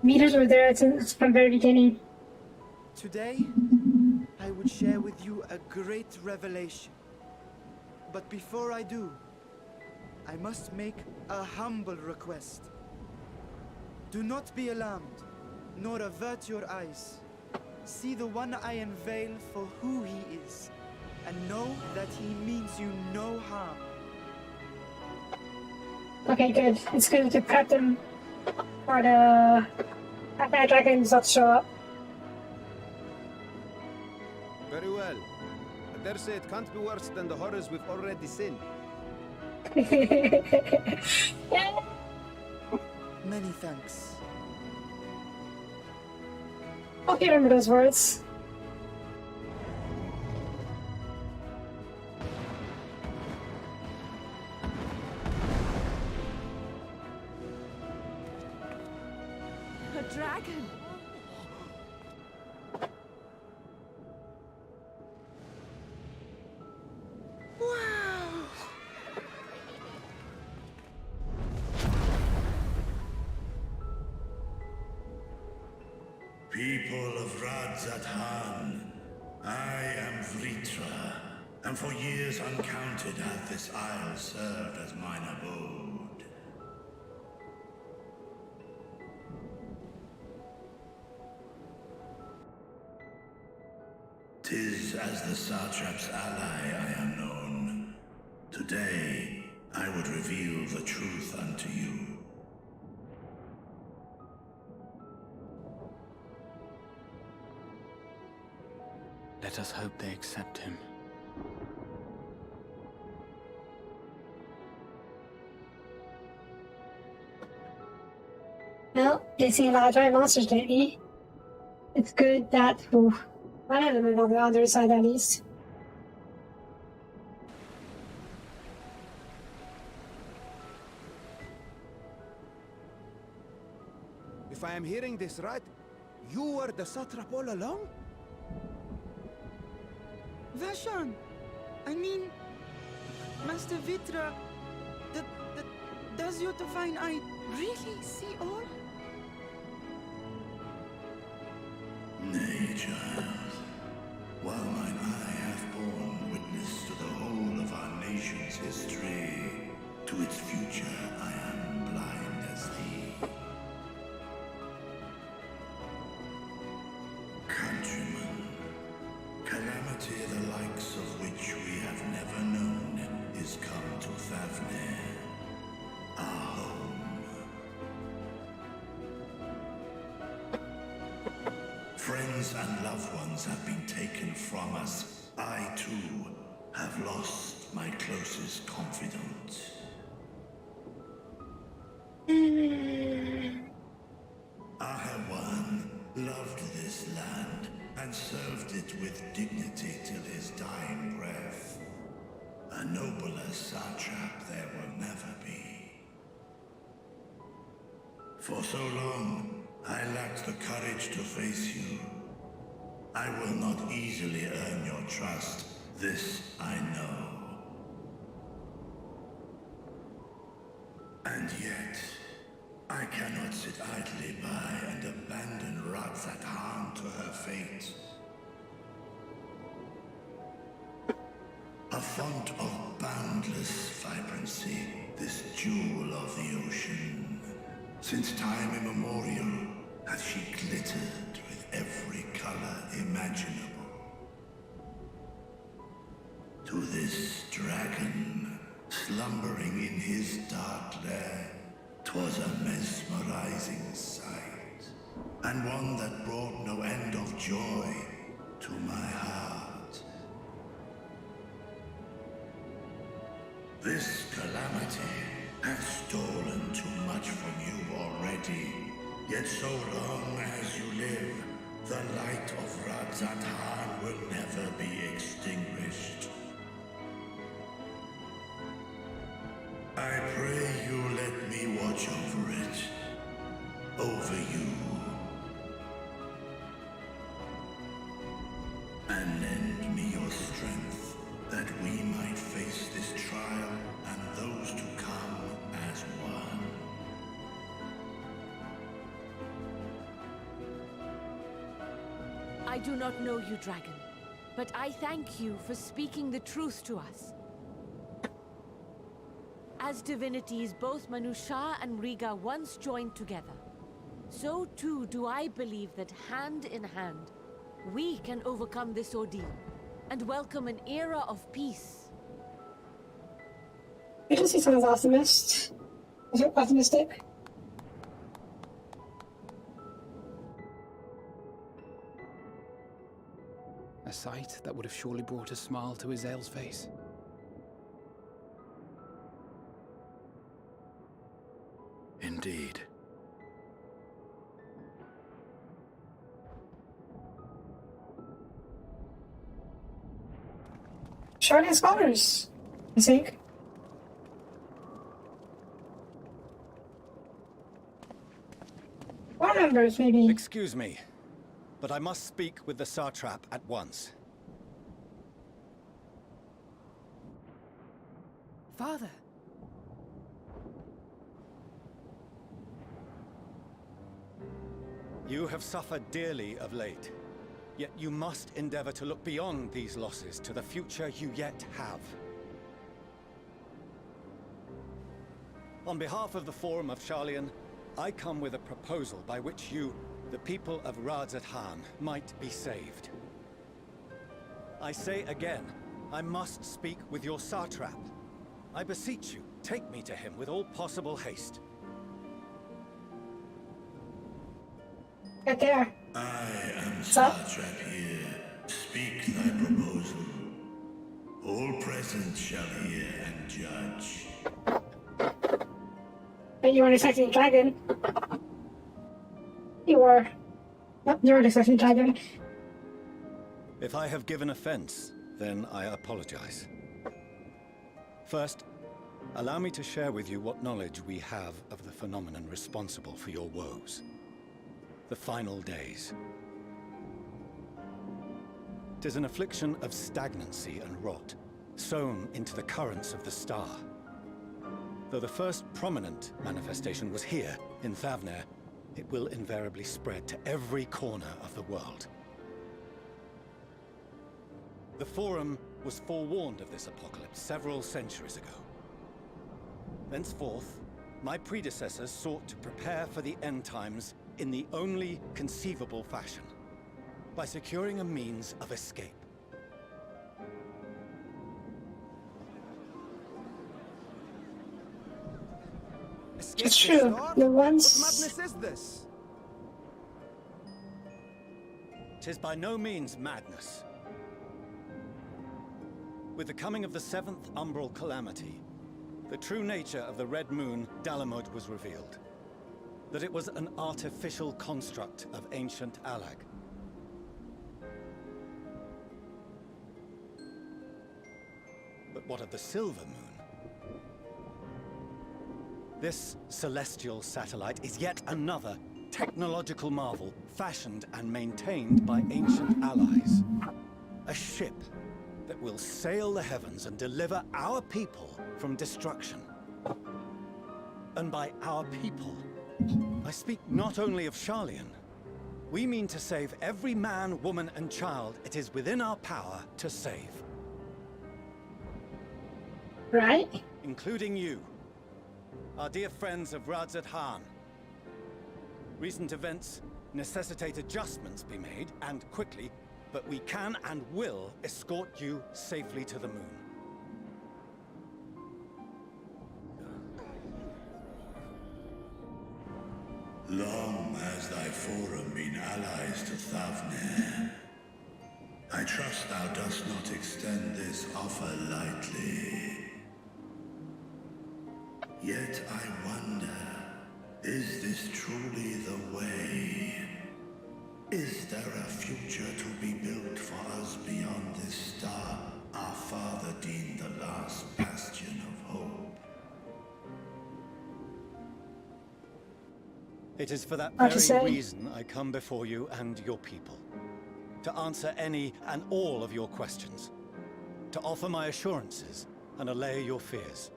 Meters were there since from the very beginning. Today, I would share with you a great revelation. But before I do, I must make a humble request. Do not be alarmed, nor avert your eyes. See the one I unveil for who he is, and know that he means you no harm. Okay, good. It's good to prep them for the bad dragons not show up. Very well. I dare say it can't be worse than the horrors we've already seen. Many thanks. Hope you remember those words. A dragon! Wow! People of Radzathan, I am Vritra, and for years uncounted hath this isle served as mine abode. 'Tis as the Satrap's ally I am known. Today, I would reveal the truth unto you. Let us hope they accept him. Well, they seen a lot of giant monsters, didn't he? It's good that one of them is on the other side at least. If I am hearing this right, you were the satrap all along? Vashan! I mean, Master Vitra, does your divine eye really see all? Nay, child. While mine eye hath borne witness to the whole of our nation's history, to its future I am blind as thee. Countrymen, calamity the likes of which we have never known is come to Thavne, our home. Friends and loved ones have been taken from us. I, too, have lost my closest confidant. Ahawan loved this land and served it with dignity till his dying breath. A nobler satrap there will never be. For so long, I lacked the courage to face you. I will not easily earn your trust, this I know. And yet, I cannot sit idly by and abandon Radzathan to her fate. A font of boundless vibrancy, this jewel of the ocean. Since time immemorial, hath she glittered with every color imaginable. To this dragon, slumbering in his dark lair, 'twas a mesmerizing sight, and one that brought no end of joy to my heart. This calamity hath stolen too much from you already, yet so long as you live, the light of Radzathan will never be extinguished. I pray you let me watch over it, over you, and lend me your strength, that we might face this trial and those to come as one. do not know you, dragon, but I thank you for speaking the truth to us. As divinities, both Manusha and Riga once joined together. So too do I believe that hand in hand, we can overcome this ordeal and welcome an era of peace. Because he sounds optimistic. A sight that would have surely brought a smile to Azael's face. Indeed. Shining scholars, I think. Board members, maybe. Excuse me, but I must speak with the Satrap at once. Father. You have suffered dearly of late, yet you must endeavor to look beyond these losses to the future you yet have. On behalf of the Forum of Sharlayan, I come with a proposal by which you, the people of Radzat-Han, might be saved. I say again, I must speak with your Satrap. I beseech you, take me to him with all possible haste. Right there. I am Satrap here. Speak thy proposal. All present shall hear and judge. But you weren't expecting a dragon. You were. Nope, you weren't expecting a dragon. If I have given offense, then I apologize. First, allow me to share with you what knowledge we have of the phenomenon responsible for your woes. The final days. 'Tis an affliction of stagnancy and rot, sown into the currents of the star. Though the first prominent manifestation was here, in Thavnair, it will invariably spread to every corner of the world. The Forum was forewarned of this apocalypse several centuries ago. Thenceforth, my predecessors sought to prepare for the end times in the only conceivable fashion, by securing a means of escape. It's true. The ones. What madness is this? 'Tis by no means madness. With the coming of the 7th umbral calamity, the true nature of the Red Moon, Dalamud, was revealed. That it was an artificial construct of ancient Alag. But what of the Silver Moon? This celestial satellite is yet another technological marvel fashioned and maintained by ancient allies. A ship that will sail the heavens and deliver our people from destruction. And by our people, I speak not only of Sharlayan. We mean to save every man, woman, and child it is within our power to save. Right? Including you, our dear friends of Radzat-Han. Recent events necessitate adjustments be made, and quickly, but we can and will escort you safely to the moon. Long has thy Forum been allies to Thavnair. I trust thou dost not extend this offer lightly. Yet I wonder, is this truly the way? Is there a future to be built for us beyond this star our father deemed the last bastion of hope? It is for that Hard to very say. reason I come before you and your people. To answer any and all of your questions. To offer my assurances and allay your fears.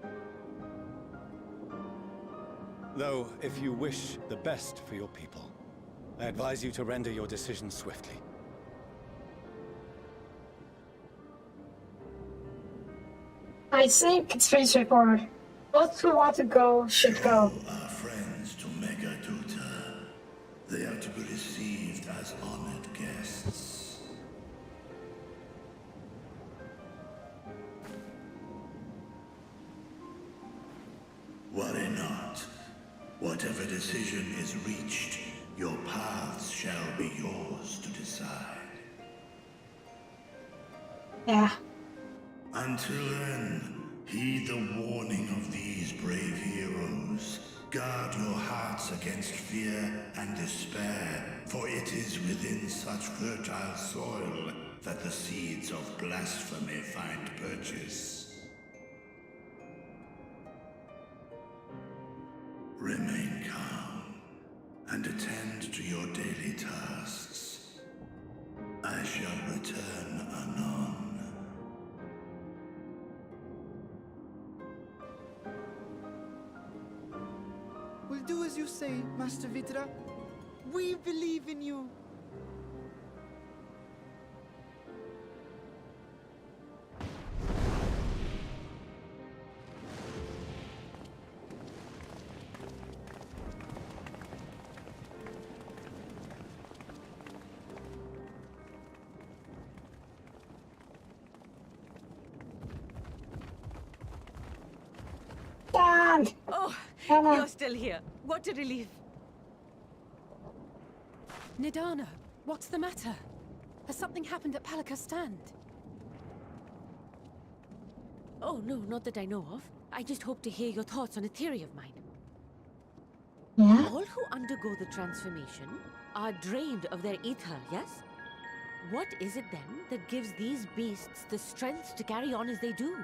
Though, if you wish the best for your people, I advise you to render your decision swiftly. I think it's pretty straightforward. Those who want to go should go. Our friends to Megaduta. They are to be received as honored guests. Worry not. Whatever decision is reached, your paths shall be yours to decide. Yeah. Until then, heed the warning of these brave heroes. Guard your hearts against fear and despair, for it is within such fertile soil that the seeds of blasphemy find purchase. Remain calm and attend to your daily tasks. I shall return anon. We'll do as you say, Master Vidra. We believe in you. Dan! Oh, Anna. you're still here. What a relief. Nidana, what's the matter? Has something happened at Palaka's stand? Oh, no, not that I know of. I just hope to hear your thoughts on a theory of mine. Yeah? All who undergo the transformation are drained of their ether, yes? What is it then that gives these beasts the strength to carry on as they do?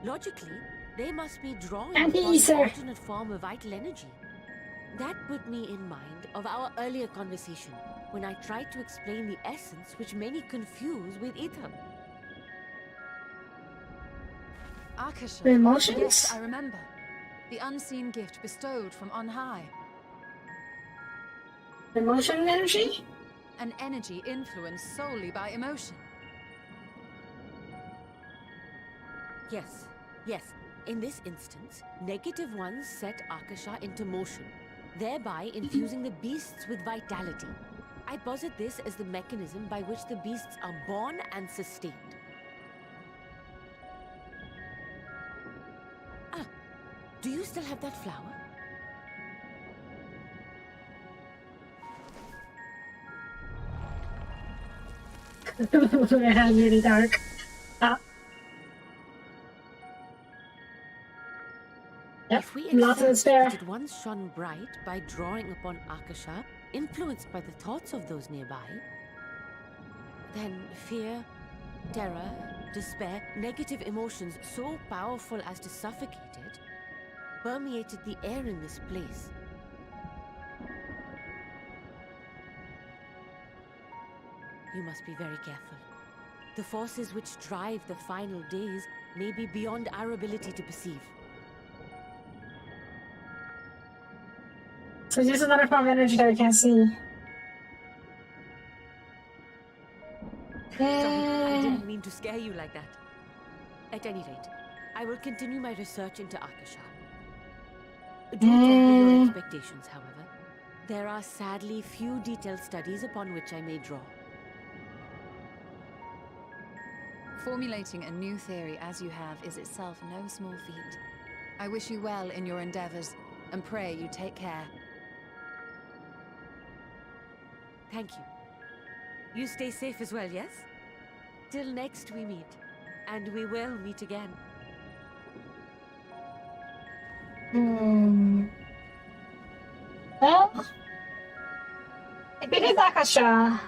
Logically, they must be drawing upon an alternate form of vital energy. That put me in mind of our earlier conversation, when I tried to explain the essence which many confuse with ether. Akasha. The emotions? Yes, I remember. The unseen gift bestowed from on high. Emotion energy? An energy influenced solely by emotion. Yes, yes. In this instance, negative ones set Akasha into motion, thereby infusing the beasts with vitality. I posit this as the mechanism by which the beasts are born and sustained. Ah, do you still have that flower? My hand's really dark. Yep, If we lots of accept despair. that it once shone bright by drawing upon Akasha, influenced by the thoughts of those nearby, then fear, terror, despair, negative emotions so powerful as to suffocate it, permeated the air in this place. You must be very careful. The forces which drive the final days may be beyond our ability to perceive. So there's another form of energy that we can't see. Sorry, I didn't mean to scare you like that. At any rate, I will continue my research into Akasha. Do temper your expectations, however. There are sadly few detailed studies upon which I may draw. Formulating a new theory as you have is itself no small feat. I wish you well in your endeavors, and pray you take care. Thank you. You stay safe as well, yes? Till next we meet. And we will meet again. Well, if it is Akasha,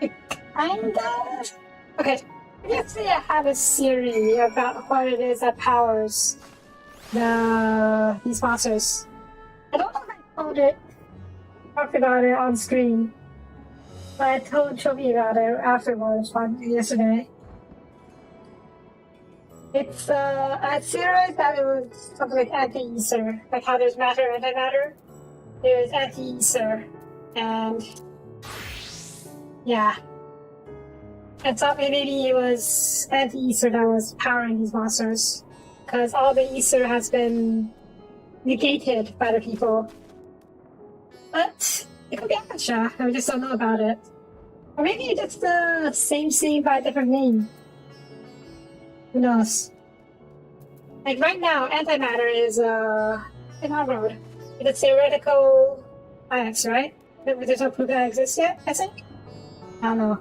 it kind of... Okay, let's say I have a theory about what it is that powers these monsters. I don't know if I told it, talked about it on screen, but I told Soapie about it afterwards, yesterday. It's I theorized that it was something like anti-ether, like how there's matter and antimatter. There's anti-ether, and yeah. I thought maybe it was anti-Easter that was powering these monsters. Because all the Easter has been negated by the people. But it could be Akasha, and we just don't know about it. Or maybe it's the same scene by a different name. Who knows? Like right now, antimatter is in our road. It's a theoretical IX, right? There's no proof that exists yet, I think? I don't know.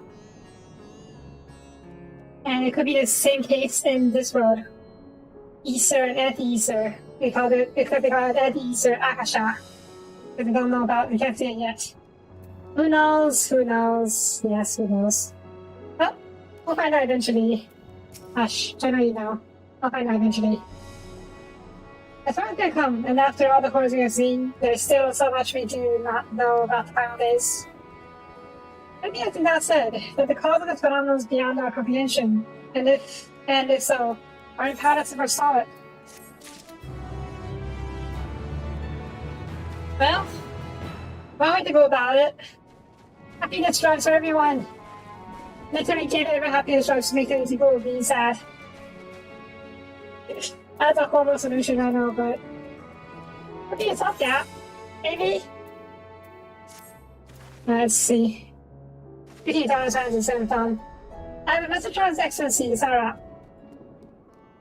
And it could be the same case in this world. Easter and anti-Easter. It could be called anti-Easter Akasha. But we don't know about, we can't see it yet. Who knows? Who knows? Yes, who knows? Well, we'll find out eventually. Hush, generally no. I'll find out eventually. As far as they come, and after all the horrors we have seen, there's still so much we do not know about the final days. Maybe I think that said, that the cause of this phenomenon is beyond our comprehension, and if so, our impotence to forestall it. Well, one way to go about it. Happiness drugs for everyone. Literally give everyone happiness drugs to make things people being sad. That's a horrible solution, I know, but maybe it's up that. Maybe. Let's see. $50 instead of done. I have a message from His Excellency, Sarah.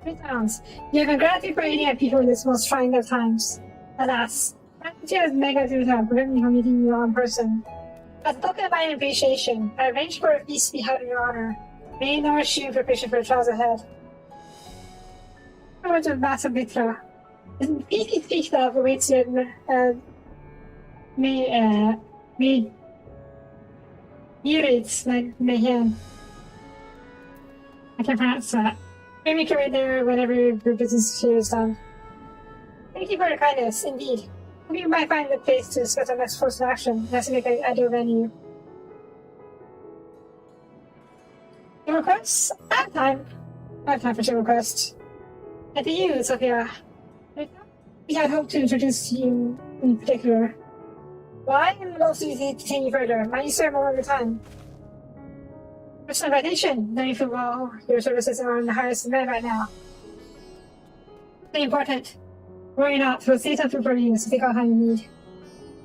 £3. You have been gratitude for aiding our people in this most trying of times. Alas, gratitude has mega to have prevented me from meeting you in person. As a token of my appreciation, I arranged for a feast to be held in your honor. May you nourish you in preparation for the trials ahead. Words of Master Mitra. The peace he speaks of awaits you me Murates Mayhem. I can't pronounce that. Maybe you can read there whenever your business here is done. Thank you for your kindness, indeed. Hope you might find a place to discuss our next course of action. That's to make an ideal venue. Your requests? I have time. I have time for your requests. And to you, Sophia. We had hoped to introduce you in particular. Why? And also you to continue further. Might you serve more of your time? Personal invitation. Knowing full well your services are on the highest demand right now. Very important. Worry not, we'll save some food for you, so take all the time you need.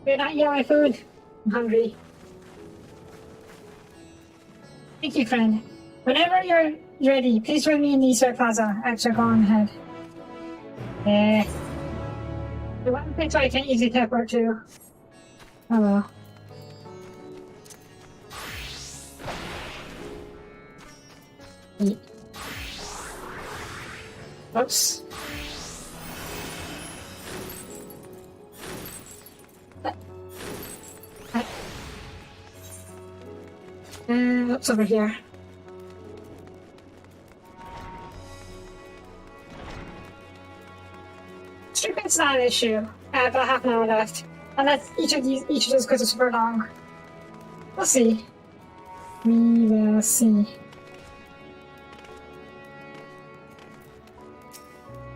We're not eating my food. I'm hungry. Thank you, friend. Whenever you're ready, please join me in the Easter Plaza. Actually, go on ahead. The one place where I can't easily teleport to. Oh well. Eat. Oops. What's over here? Street's not an issue. I have about half an hour left. Unless each of those quests is super long. We'll see. We will see.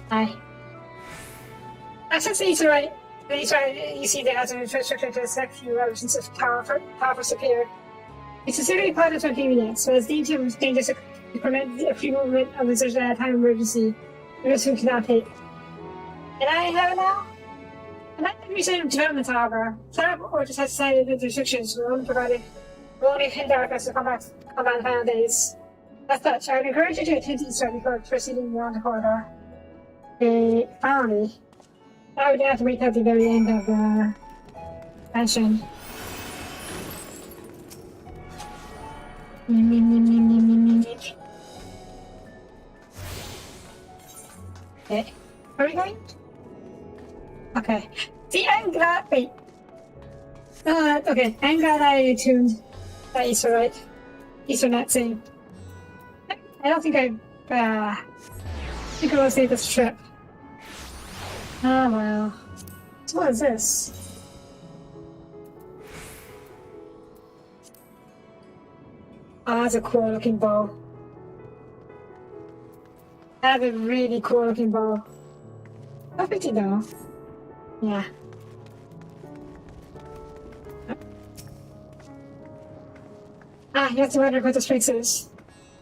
Hi. Since the Easter right, you see that as an restricted to a select few represents of powerful superior. It's sincerely part of its convenience, but it's deemed too dangerous to permit a free movement of visitors at a time of emergency. The risk we cannot take. Can I have it now? And I think recent developments, however, or just has decided that the restrictions will only hinder our quest to combat the final days. As such, I would encourage you to attend Easter before proceeding beyond the corridor. Finally, I would have to wait at the very end of the mansion. Okay, where are we going? Okay. See, I'm glad. Wait. Okay, I'm glad I tuned that Easter right. Easter net thing. I don't think I will save this trip. Oh well. So what is this? Oh, that's a cool looking bow. That's a really cool looking bow. How pretty though. Yeah. Ah, you have to wonder what this place is.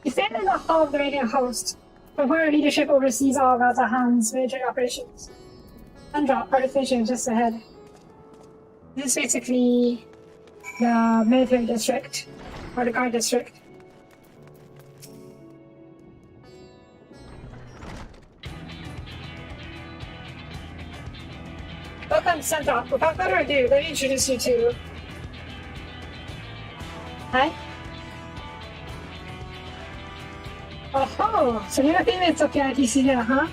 You stand in the hall of the Radiant Host, from where leadership oversees all of Altahan's military operations. Undrop part of Fission just ahead. This is basically the military district, or the guard district. Welcome, Sentop. Without further ado, let me introduce you to... Hi. Oh, so you're the favorites of the ITC here, huh?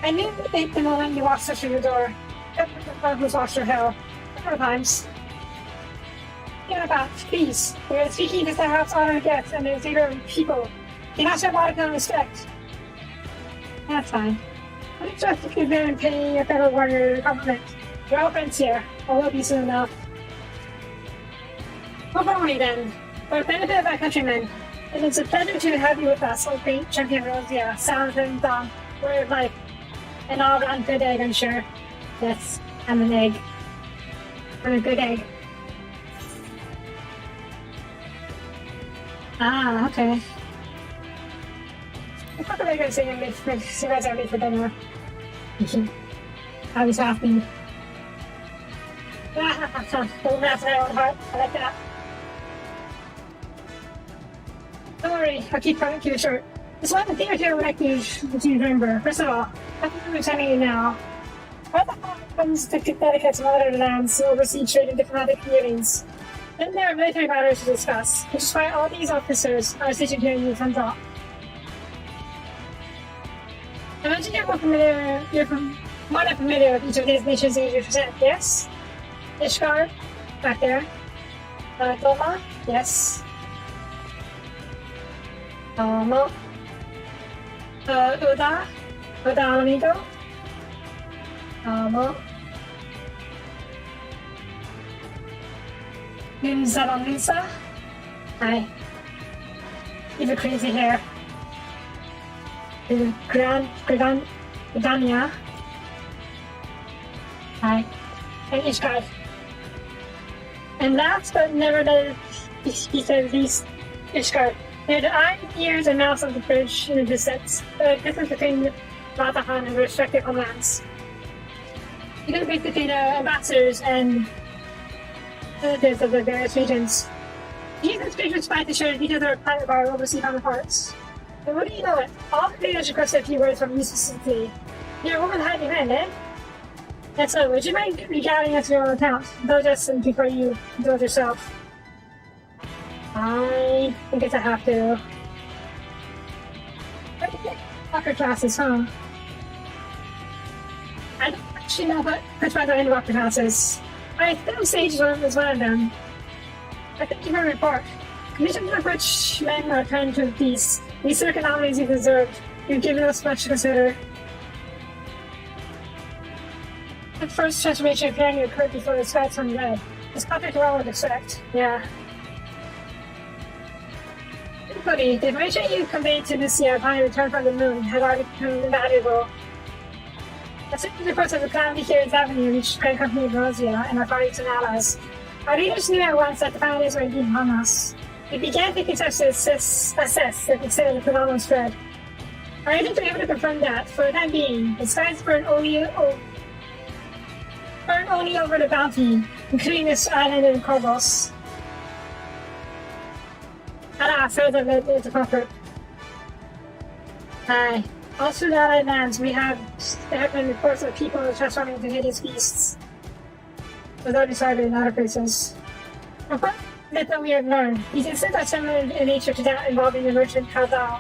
I knew that the moment you walked through the door. Who's lost your hell. Several times. Give it back, please. We're speaking to the house honor guests and their zero people. You not show modicum of respect. That's fine. I'm just to give them and pay your fellow warrior a compliment. You're all friends here. I will be soon enough. Well, formally then, for the benefit of our countrymen, it is a pleasure to have you with us, O great champion Rosia, sound and dawn, word of life, and all round good egg, I'm sure. Yes, I'm an egg. I'm a good egg. Ah, okay. I thought they were going to say you guys are late for dinner. I was happy. Don't laugh at my own heart. I like that. Don't worry, I'll keep it short. Just one thing or two I would like to remember. First of all, I'm telling you now. What the hell happens to Connecticut and other lands to oversee trade and diplomatic dealings? Then there are military matters to discuss, which is why all these officers are stationed here in the front hall. I imagine you're more familiar with each of these nations that you represent, yes? Ishgard, back there. Doma, yes. Uda Alamigo. Nunzalonisa. Hi. You have crazy hair. Gridania. Hi. And Ishgard. And last but never least, Ishgard. They're the eyes, ears, and mouths of the bridge in the distance. The difference between Ratahan and the respective homelands. You can basically the ambassadors and senators of the various regions. These inspectors fight to share the details of our planet of our overseas counterparts. And what do you know it? All the leaders requested a few words from you specifically. You're a woman hiding behind, eh? And so, would you mind regaling us your own account? Though just before you do it yourself. I guess I have to. Walker classes, huh? I don't actually know which ones are Endwalker classes. I think Sage is one of them. I thank you for the report. Conditions of which men are trying to peace. These are economies you deserved. You've given us much to consider. The first transformation apparently occurred before the sky turned red. It's contrary to what I would expect. Yeah. Cody, the information you conveyed to Lucia upon your return from the moon had already become invaluable. As soon as reports of the calamity here in Avenue reached the great company of Rosia and our colleagues and allies, our leaders knew at once that the calamities were indeed upon us. We began taking steps to assess the extent of the phenomenon spread. Our agents were able to confirm that, for the time being, the skies burn only over the Bounty, including this island in Corvos. Further to comfort. Aye. All through the Allied lands, there have been reports of people transforming into hideous beasts. Without decided in other places. From what little we have learned, these incidents are similar in nature to that involving the merchant Kaldal.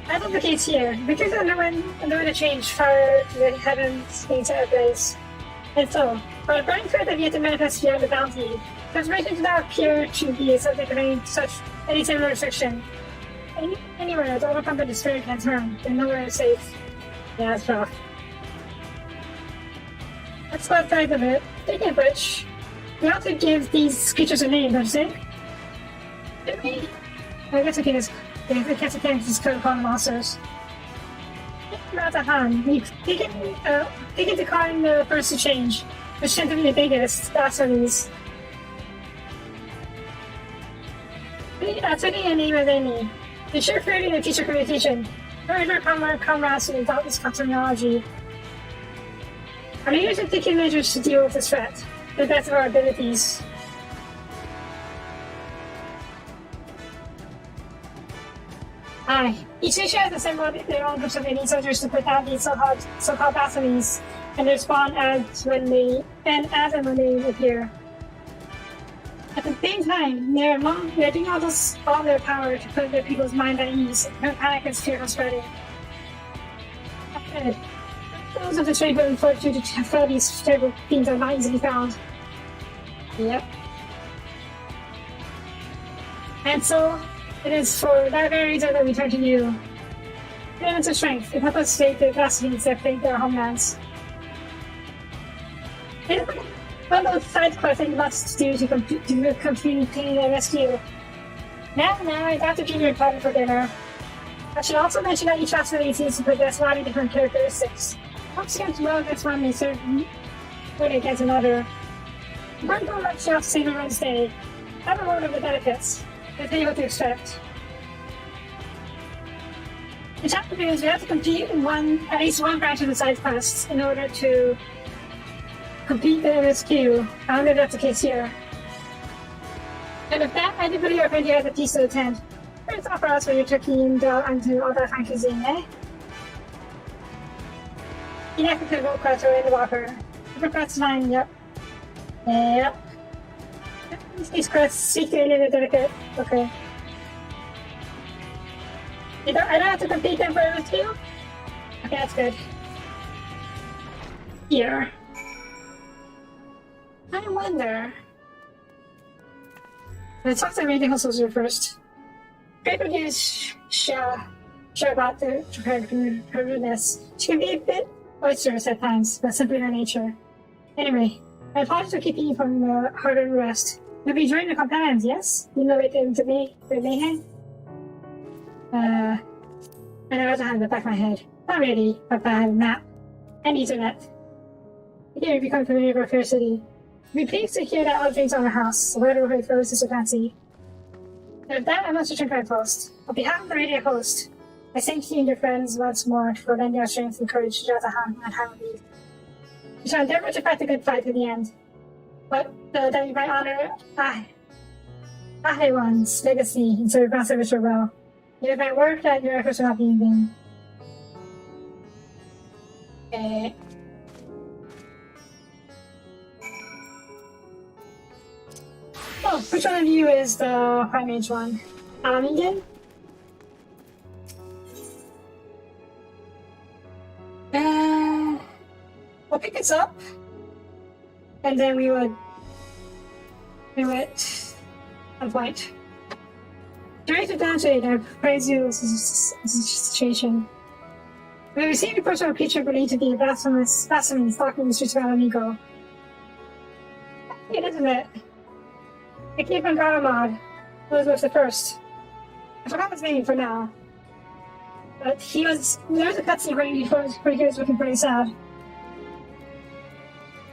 As is the case here, because underwent a change prior to the heavens being set ablaze. And so, while the burning threat have yet to manifest beyond the Bounty, transformation does not appear to be a subject of any similar restriction. Anywhere to overcome the despair can turn, and nowhere is safe. Yeah, it's rough. Let's go outside of it. Speaking of which, we have to give these creatures a name, don't you think? Maybe. I guess we can just call them monsters. Ratahan, we've taken to calling the first to change, which tend to be the biggest. That's what it is. That's really a name of any. Ensure creating and future communication. Encourage our comrades to adopt this terminology. Our leaders are taking measures to deal with this threat to the best of our abilities. Aye. Each nation has assembled their own groups of elite soldiers to put down these so-called battles and respond as and when they appear. At the same time, they're doing all their power to put their people's mind at ease and prevent panic and fear from spreading. Good. Those of the trade and fortitude to fill these terrible things are not easily found. Yep. And so, it is for that very reason that we turn to you. Elements of strength, it helps us save the bastards that plague their homelands. One of those side quests that you must do to complete cleaning and rescue. Now, I got to junior party for dinner. I should also mention that each facility seems to possess a lot of different characteristics. Helps against well against one may serve good against another. One goal like shelf save everyone's day. Have a word of the benefits. And tell you what to expect. The chapter begins, we have to complete at least one branch of the side quests in order to complete the MSQ. I don't know if that's the case here. And with that, anybody or friend here has a piece to attend. It's all for us for your turkey and all that fine cuisine, eh? Inactive Whelp quest or Endwalker. Different quests line, yep. Yep. These quests seek to end in a delicate. Okay. I don't have to complete them for MSQ? Okay, that's good. Here. I wonder. Let's talk to the soldier first. Great reviews share about her rudeness. She can be a bit boisterous at times, but simply her nature. Anyway, I apologize for keeping you from hard-earned rest. You'll be joining the companions, yes? You know it to me, the mayhem? I never have in the back of my head. Not really, but I have a map. And internet. Here, you become familiar with our fair city. We'd be pleased to hear that all things on our house, whatever way flows to your fancy. And with that, I must return to my post. On behalf of the radio host, I thank you and your friends once more for lending our strength and courage to draw the hand and hand lead. We shall endeavor to fight the good fight to the end. But that you might honor Ahewan's legacy and serve Master Richard well. You have my word that your efforts will not be in vain. Okay. Oh, which one of you is the High Mage one? Again? We'll pick this up. And then we would do it on point. During the downtrade, I praise you as a situation. We received a personal creature believed to be a blasphemy stalking the streets of Alamigo. It isn't it? It came from Garamad, who was the first. I forgot his name for now. But there was a cutscene where he was looking pretty sad.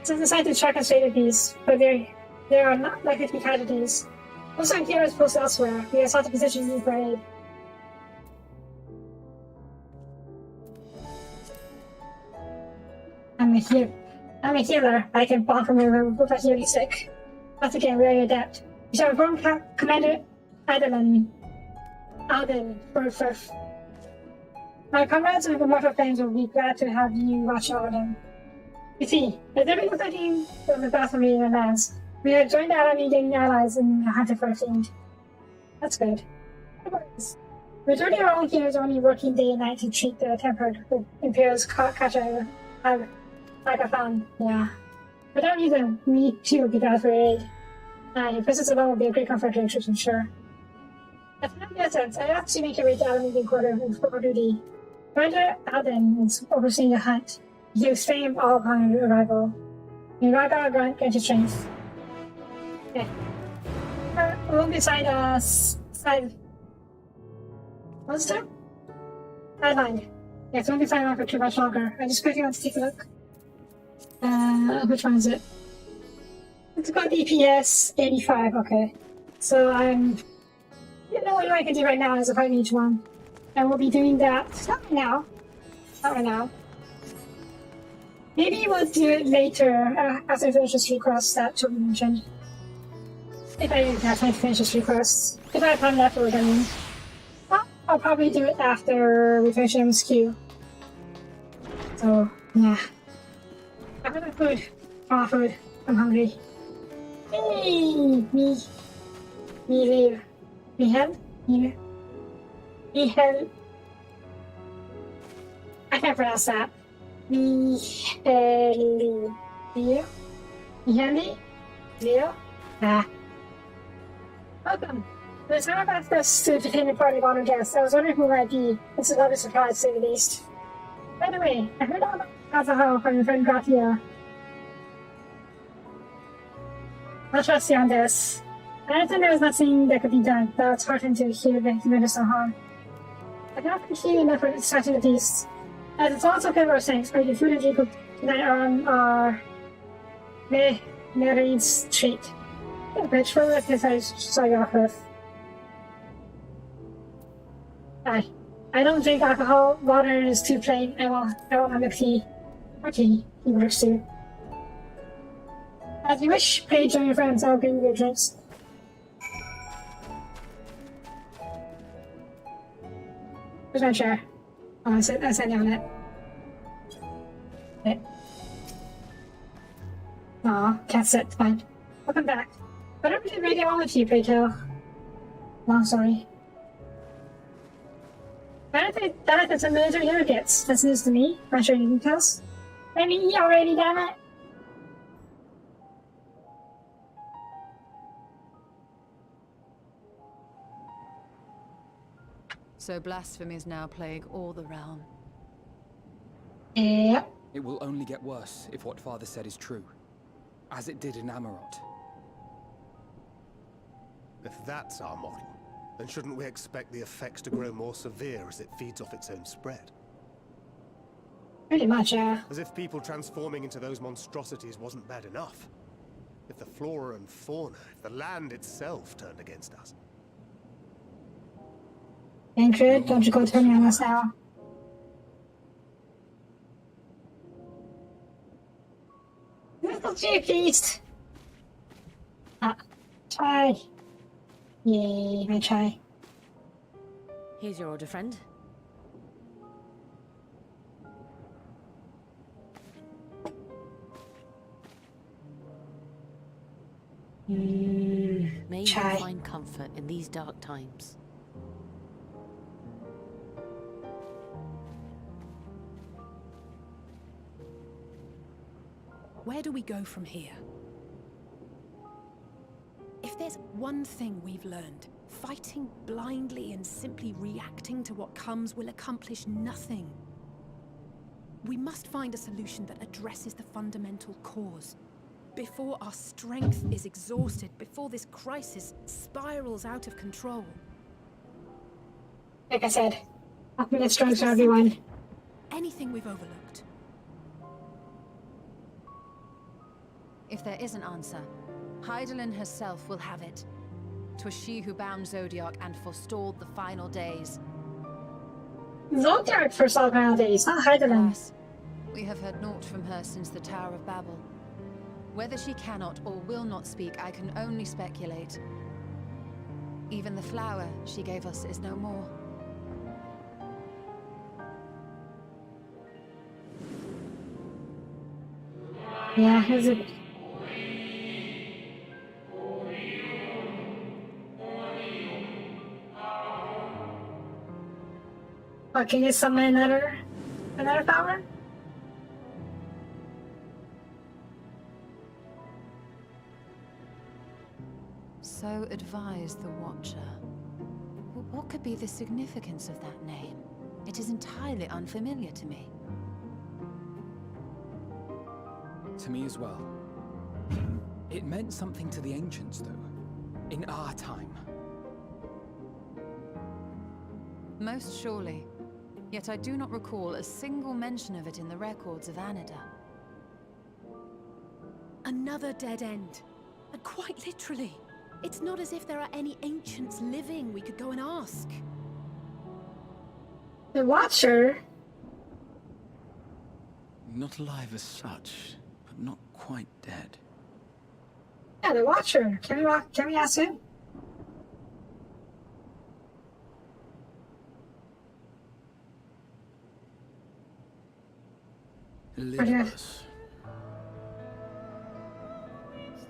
So I decided to track and straight at these, but there are not likely to be casualties. Most of our gear is posted elsewhere. We have sought to position you for aid. I'm a healer. I can bonk from a professionally sick. Once again, we are adept. We shall inform Commander Alden for Firth. My comrades of the Immortal Flames will be glad to have you watch over them. You see, as every team of the Blasphemy in the lands, we have joined the Alamigan allies in the hunt for a fiend. That's good. Majority of our own healers are only working day and night to treat the tempered with Imperial's catcher like I found. Yeah. For that reason, we too will be glad for aid. Your presence alone will be a great comfort to your troops, I'm sure. At the essence, I have to make your way to Alamigan quarter for duty. Commander Alden is overseeing the hunt. He was famed all upon your arrival. You ride our grunt, grant your strength. Okay. We'll beside what's that? Sidelined. Yes, we'll be sidelined for too much longer. I just quickly want to take a look. Which one is it? It's got DPS 85, okay. So You know what I can do right now is if I need one. And we'll be doing that. Not right now. Not right now. Maybe we'll do it later after I finish this request that Toby mentioned. If I have time to finish this request. If I have time afterward, I mean. Well, I'll probably do it after we finish MSQ. So, yeah. I have food. Oh, food. I'm hungry. Hey! Me live. Me help? Me help. I can't pronounce that. Leo? Leo? Ah. Welcome. The time I've asked us to entertain a party of honored guests. I was wondering who might be. This is not a surprise, to say the least. By the way, I heard all about alcohol from your friend Gratia. I'll trust you on this. I understand there was nothing that could be done, but it's heartening to hear that you meant us no harm. I cannot continue enough for distracting the beast. As it's also kind of our thanks, but your food and drink tonight are on our Mary's treat. Which for what this I saw you off with. I don't drink alcohol. Water is too plain. I want my milk tea. Or tea. He works too. As you wish, Paige and your friends, I'll bring you your drinks. Where's my chair? Oh, I sat down on it. Okay. Aw, can't sit, fine. Welcome back. Whatever did radio on with you, pray tell? Long story. Benefits and military delegates. That's news to me. Am I sure you details? Let me eat already, damn it! So blasphemies now plague all the realm. Yep. It will only get worse if what Father said is true. As it did in Amarot. If that's our model, then shouldn't we expect the effects to grow more severe as it feeds off its own spread? Pretty much, yeah. As if people transforming into those monstrosities wasn't bad enough. If the flora and fauna, if the land itself turned against us. Ingrid, don't you go turn me on us now. Little cheap beast! Ah, try. Yay, I try. Here's your order, friend. May you find comfort in these dark times. Where do we go from here? If there's one thing we've learned, fighting blindly and simply reacting to what comes will accomplish nothing. We must find a solution that addresses the fundamental cause. Before our strength is exhausted, before this crisis spirals out of control. Like I said, happiness strikes for everyone. Anything we've overlooked. If there is an answer, Hydaelyn herself will have it. 'Twas she who bound Zodiac and forestalled the final days. Zodiac foresaw the final days, not Hydaelyn. We have heard naught from her since the Tower of Babel. Whether she cannot or will not speak, I can only speculate. Even the flower she gave us is no more. Yeah, is it? What, can you summon another power? So advised the Watcher. What could be the significance of that name? It is entirely unfamiliar to me. To me as well. It meant something to the ancients, though. In our time. Most surely. Yet I do not recall a single mention of it in the records of Anida. Another dead end. And quite literally. It's not as if there are any ancients living we could go and ask. The Watcher? Not alive as such, but not quite dead. Yeah, the Watcher. Can we ask him? Elizabeth.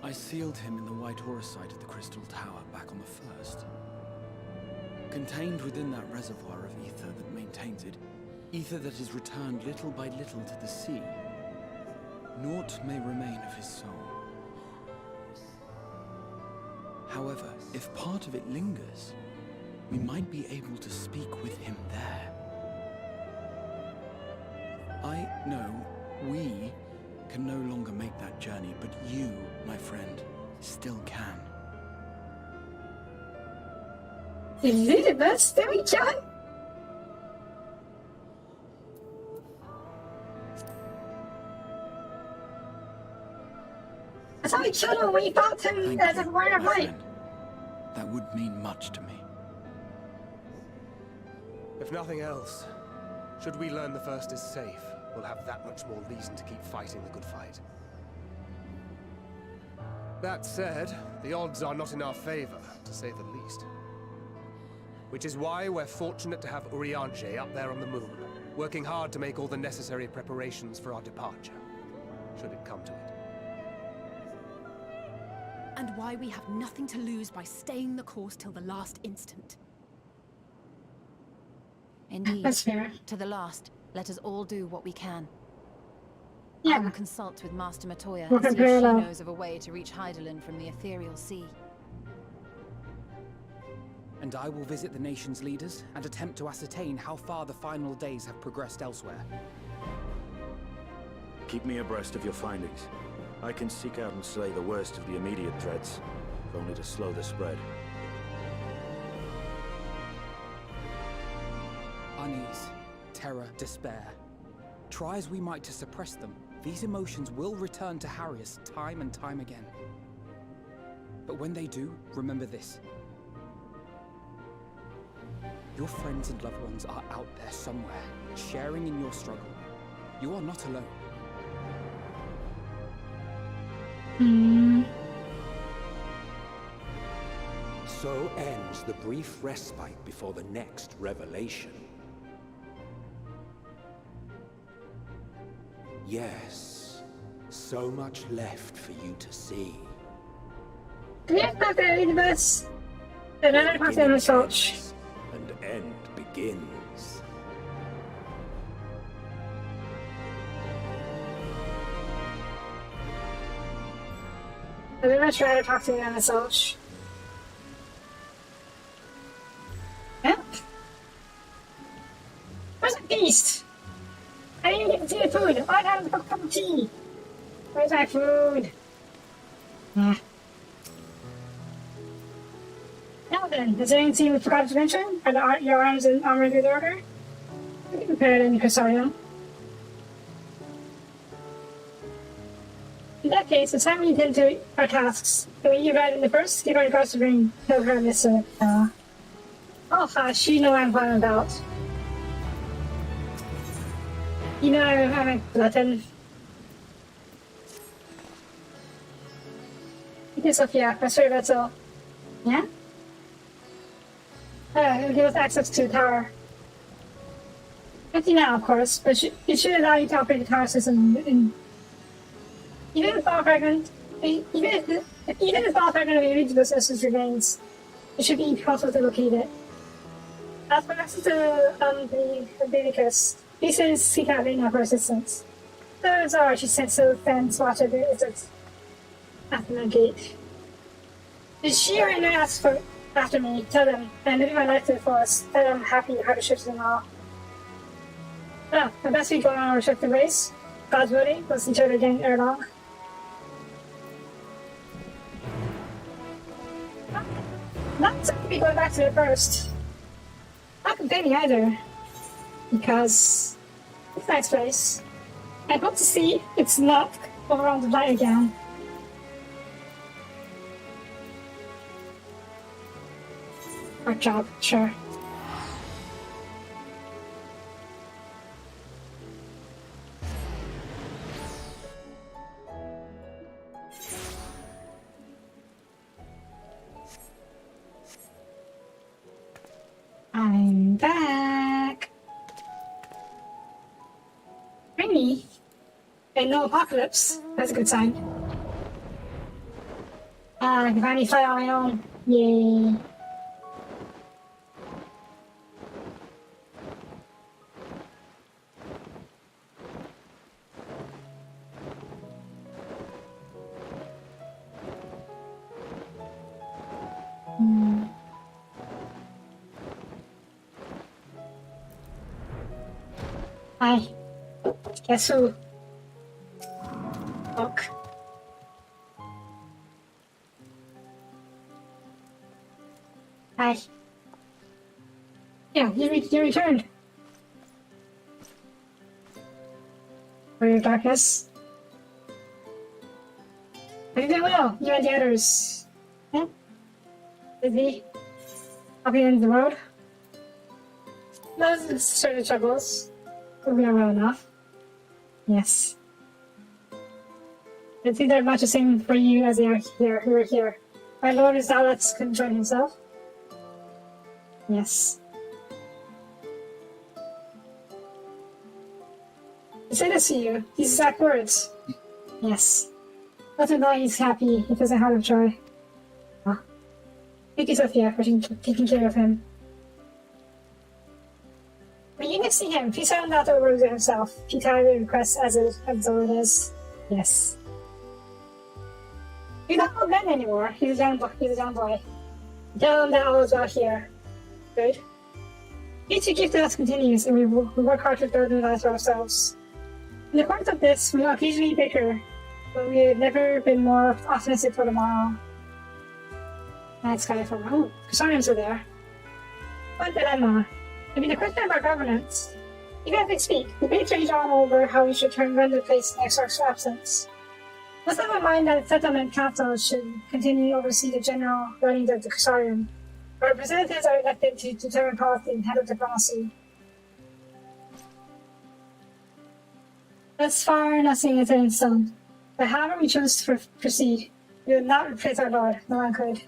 I sealed him in the white auricite of the Crystal Tower back on the first. Contained within that reservoir of ether that maintains it, ether that is returned little by little to the sea, naught may remain of his soul. However, if part of it lingers, we might be able to speak with him there. I know we can no longer make that journey, but you, my friend, still can. Elizabeth, there we go. I thought we killed him when we fought him as a warrior of light. That would mean much to me. If nothing else, should we learn the first is safe, we'll have that much more reason to keep fighting the good fight. That said, the odds are not in our favor, to say the least. Which is why we're fortunate to have Urianger up there on the moon, working hard to make all the necessary preparations for our departure, should it come to it. And why we have nothing to lose by staying the course till the last instant. Indeed. That's fair. To the last, let us all do what we can. Yeah. I will consult with Master Matoya Work and in see if she parallel. knows of a way to reach Hydaelyn from the ethereal sea. And I will visit the nation's leaders and attempt to ascertain how far the final days have progressed elsewhere. Keep me abreast of your findings. I can seek out and slay the worst of the immediate threats, if only to slow the spread. Unease, terror, despair. Try as we might to suppress them, these emotions will return to harry us time and time again. But when they do, remember this. Your friends and loved ones are out there somewhere, sharing in your struggle. You are not alone. So ends the brief respite before the next revelation. Yes, so much left for you to see. Yes, Dr. Elizabeth. Another part of the research. And end begins. I very much rather talk to you on the search. Yeah. Where's the beast? I didn't get to see the food. I had a cup of tea. Where's my food? Yeah. Now then, is there anything we forgot to mention? Are your arms and armor in good order? We can prepare it in the custodian. In that case, it's time we attend to our tasks. So you guys in the first, you're going across the ring. Tell her this, oh hush, you know what I'm talking about. You know I'm a glutton. Okay, Sophia, that's right, that's all. Yeah? It'll give us access to the tower. Empty now, of course, but it should allow you to operate the tower system in... Even if all fragment, even if all fragment of individual systems remains, it should be possible to locate it. As for access to the Leviticus, he says seek out Lena for assistance. So it's alright, she sent so fans watch it at the gate. If she or anyone asks for after me, tell them, and living my life to the fullest, that I'm happy hardships and all. Oh, the best week going on a restricted race. God's willing, we'll see each other again ere long. Not something to be going back to it first. Not complaining either. Because it's a nice place. I hope to see it's not over on the light again. Work job, sure. I'm back. Rainy. And no apocalypse. That's a good sign. I can finally fly on my own. Yay. Hi. Guess who? Look. Hi. Yeah, you returned. For your darkness. I did well. You and the others. Yeah? Busy. Happy in the road. Those certain troubles. But we are well enough. Yes. It seems they're much the same for you as they are here. Who are here. My lord is Alex couldn't join himself. Yes. He said this to you. These exact words. Yes. Let him know he's happy. He doesn't have a joy. Oh. Thank you, Sophia, for taking care of him. When you can see him, please tell him not to overdo himself. If he kindly requests as it is. Yes. He's not a man anymore. He's a young boy. Tell him that all is well here. Good. Each gift to us continues, and we work hard to build new lives for ourselves. In the course of this, we occasionally bicker, but we have never been more optimistic for tomorrow. Night sky for home. Custodians are there. One dilemma. I mean, the question about governance. Even as they speak, debates rage on over how we should run the place in Exarch's absence. Most have in mind that the settlement council should continue to oversee the general running of the Custodian. Representatives are elected to determine policy and handle diplomacy. Thus far, nothing is in stone. But however we choose to proceed, we will not replace our lord. No one could.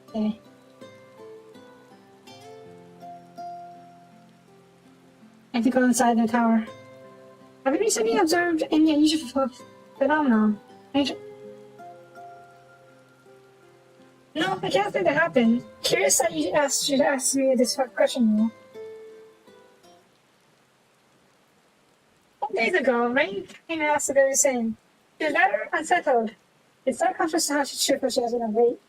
Okay. I have to go inside the tower. Have you recently observed any unusual phenomenon? No, I can't think that happened. Curious that you should ask me this question, though. 10 days ago, Rain came and asked the very same. She was rather unsettled. It's not conscious how she should she has been of late.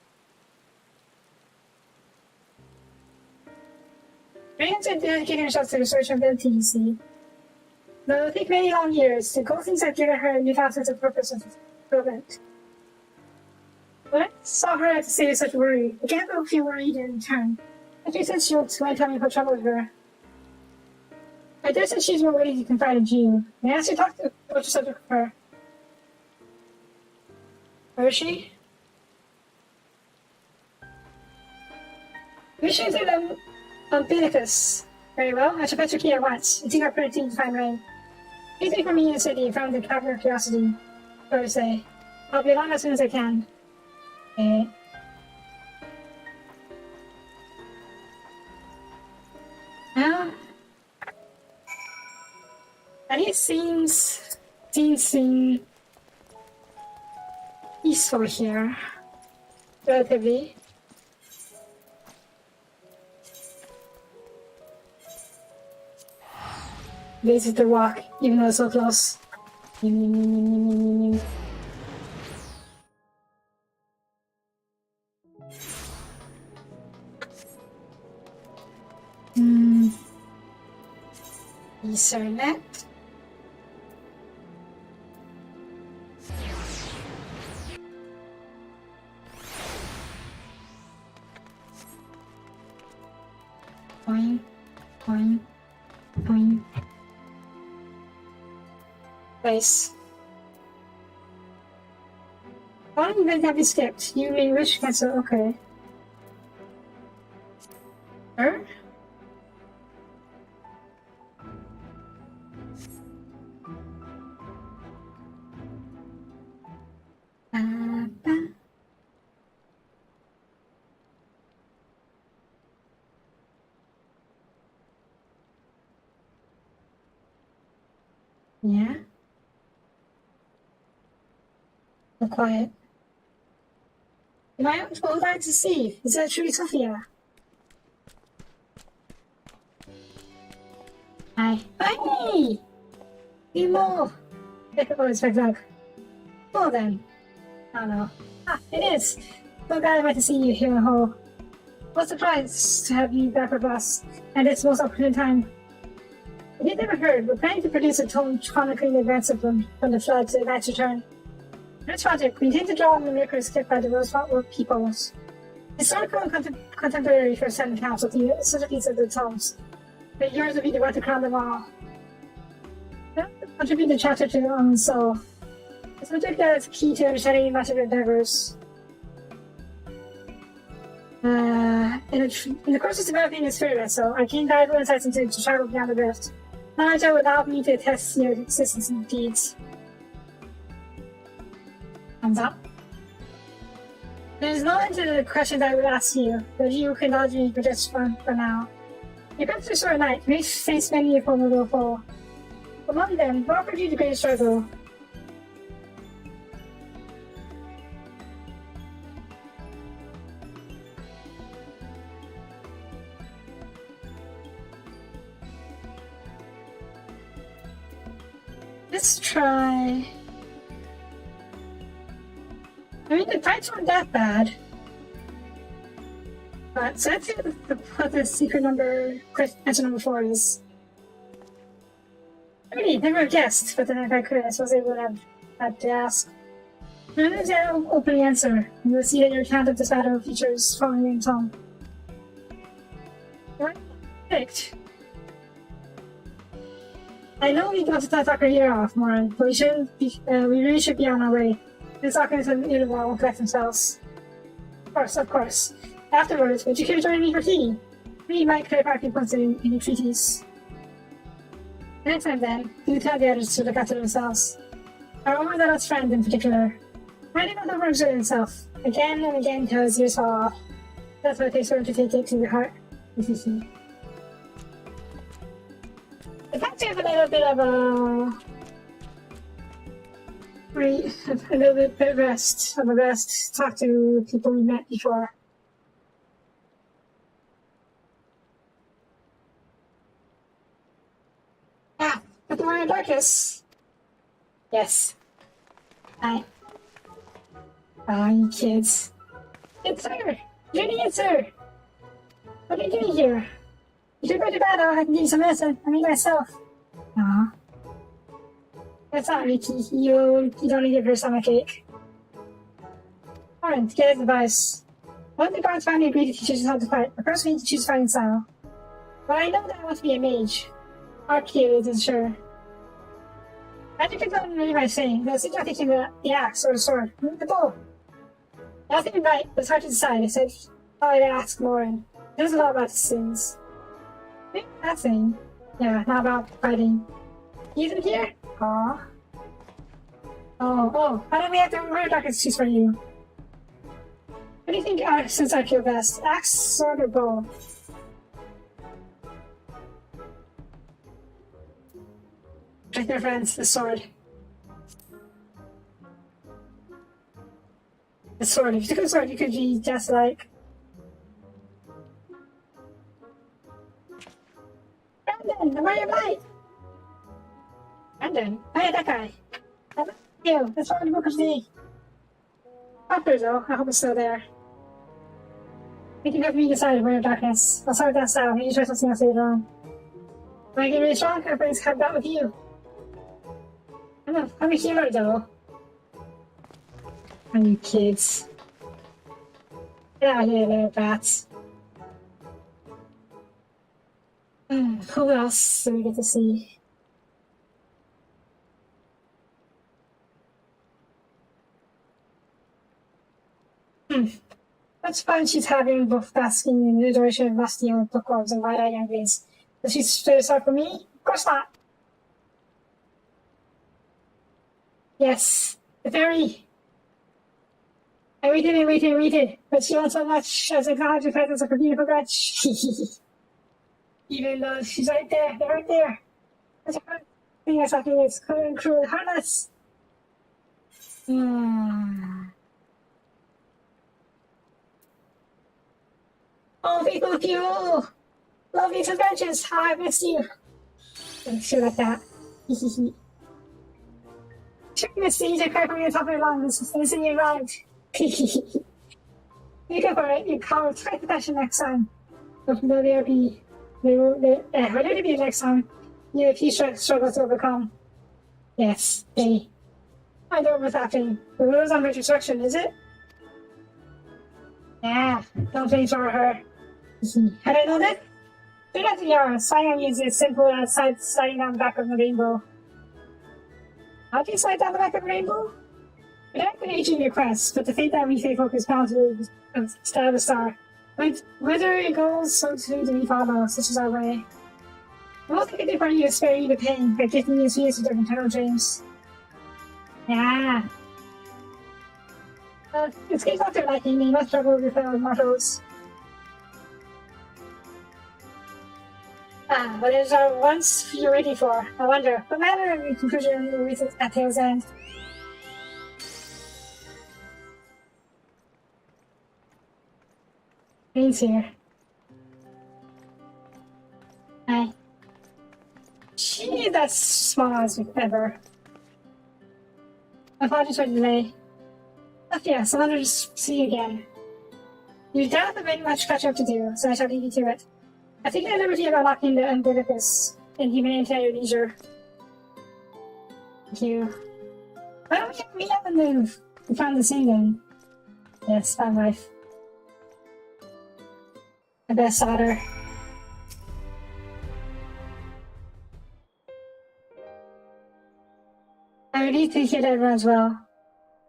Rain has been dedicating herself to research and ability, you see. Though it will take many long years, the gold things have given her a newfound sense of purpose and fulfillment. When I saw her have to say such worry, I can't help but feel worried in turn. Especially since she won't tell me what trouble with her. I dare say she's more ready to confide in you. May I ask you to talk about your subject with her? Where is she? Mission to them Umbilicus. Very well, I shall fetch your key at once. You take our pretty team to find Rain. Please wait for me in the city and found the captain of curiosity. So to say. I'll be along as soon as I can. Okay. Now, and it seems peaceful here, relatively. This is the walk, even though it's so close. Ethernet. Boing, boing, boing. Nice. One event have you skipped. You may wish cancel. Okay. Yeah? So quiet. Am I all that to see? Is that truly Sophia? Hi. Hi! You more! Oh, it's my dog. Well then. I don't know. Ah, it is! So glad I went to see you here in the hall. What surprise to have you back with us, and it's most opportune time. If you've never heard, we're planning to produce a tome chronicling the events of from the flood to the Knight's return. In this project, we intend to draw on the miracles kept by the Rosewater peoples. Historical and contemporary first-hand accounts of the atrocities of the tomes. But yours will be the right to crown them all. Contribute the chapter to on soul. A subject that is key to understanding massive endeavors. In the course of developing this spirit vessel, I gained valuable insights into to travel beyond the rift. Knowledge that would allow me to test your existence and deeds. Thumbs up. There's no end to the questions I would ask you, but you can dodge me for just fun for now. Your past is short night, may face many a formidable foe. Among them, what offered you the greatest struggle? Let's try... I mean, the fights weren't that bad. But, so let's see what the secret number, answer number 4 is. I really never guessed, but then if I could, I suppose I would have had to ask. When there's an open answer, you will see that your account of this battle features following in tone. Right? Picked. I know we got to talk our ear off, Moran, but we really should be on our way. This Oculus and Illival won't collect themselves. Of course. Afterwards, would you care to join me for tea? We might clarify a few points in the treaties. Next time then, do tell the others to look after themselves. Our overzealous friend in particular. I did not overexert himself. Again and again till his ears fall off. That's why it takes for him to take it to the heart. The fact we have a little bit of a rest, talk to people we met before. Ah, but the Warrior of Darkness. Yes. Hi. Ah, you kids. It's sir! You're the answer! What are you doing here? You should go to battle, I can give you some medicine. I mean myself. Aw. That's not Ricky. You don't need to give her a stomachache. Alright, get his advice. One of the guards finally agreed to teach us how to fight, but first we need to choose fighting style. But I know that I want to be a mage. Archie isn't sure. Magic is not really my thing, but I was thinking the axe or the sword. The bow. I was thinking right, but it's hard to decide. I said, I'd ask Lauren. He knows a lot about these things. Maybe that thing. Yeah, not about fighting. He's in here? Aww. Oh, how do we have the Warrior Darkness choose for you? What do you think since I feel best? Axe, sword, or bow? Right there, friends, the sword. The sword. If you took a sword, you could be just like... Brandon, the Warrior Light! Brandon? Hey, that guy! I love you! That's all the book of the... After though, I hope it's still there. We can go for me decide Warrior of Darkness. I'll start with that style, maybe try something else later on. When I get really strong, everybody's have that with you. I'm a healer though. Are you kids? Get out of here, little bats. Who else do we get to see? That's fine, she's having both basking in the adoration of musty old bookworms and wide-eyed younglings. Does she straight aside for me? Of course not! Yes, the fairy! I waited, but she wants so much as acknowledge the presence of her beautiful grudge. Even though she's right there, they're right there. That's her. Being exactly is cruel and heartless. Oh, people of you! Love these adventures! How I miss you! Shit like that. Checking the stage and cry from the top of your lungs as soon you arrived. You go for it, you call it twice the fashion next time. But will there be next time? You have a few struggles to overcome. Yes, they. I know what's happening. The rules on reconstruction, is it? Yeah, don't blame for her. Had I known it? Do not be yours. Scion uses as simple as sliding down the back of the rainbow. How do you slide down the back of the rainbow? It had been ancient request, but the fate that we say focus bound to star the star. Whether it goes, so too do we follow, such is our way. I won't take it for you to spare you the pain by gifting you spheres with their internal dreams. Yeah. It's good not to liking me, must struggle with your fellow mortals. But it is our once you're ready for. I wonder, what matter of your conclusion will reach at tail's end? Green's here. Hi. Gee, that's small as ever. Apologies for the delay. Oh yes, I wanted to see you again. You doubt there may be much catch up to do, so I shall leave you to it. I think I never think about locking the Umbilicus in humanitarian leisure. Thank you. Why don't we meet up and move? We found the scene then. Yes, found life. My best daughter. I really appreciate everyone as well.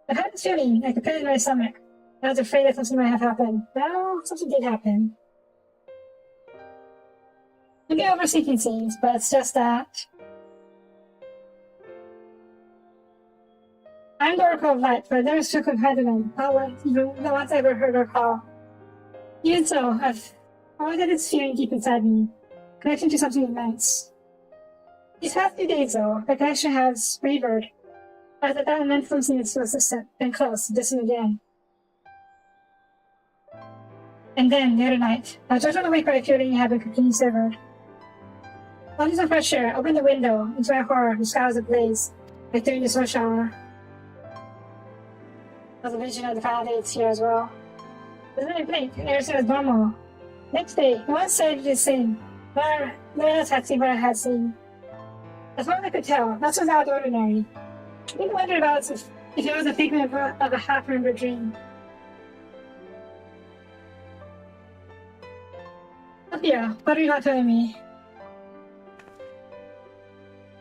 I've had this feeling, I could feel it in my stomach. I was afraid that something might have happened. Well, something did happen. Maybe overthinking things, but it's just that. I'm the Oracle of Light, but I never spoke with Hedron. No one's ever heard her call. Even so, I've always had this feeling deep inside me, connection to something immense. These past few days, though, the connection has wavered. I thought that meant something that's so distant, then close, distant again. And then, the other night, I was just awake by a feeling I had been completely severed. Wanting some fresh air, opened the window, and to my horror, the sky was ablaze, like during the snow shower. There was a vision of the final dates here as well. But then I blinked, and everything was normal. Next day, no one said the same. No one else had seen what I had seen. As far as I could tell, nothing was out of the ordinary. I didn't wonder about if it was a figment of a half-remembered dream. Sophia, what are you not telling me?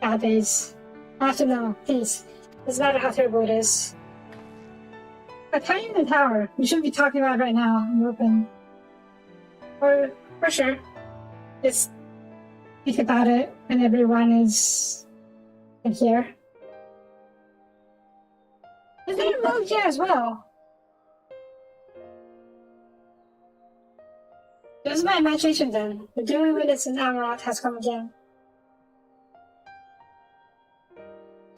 Bad days. I have to know, please. It doesn't matter how terrible it is. I'm telling you in the tower. We shouldn't be talking about it right now in the open. Or, for sure. Just think about it when everyone is in here. Is there a rogue here as well? It was my imagination then. The doing witness in Amaranth has come again.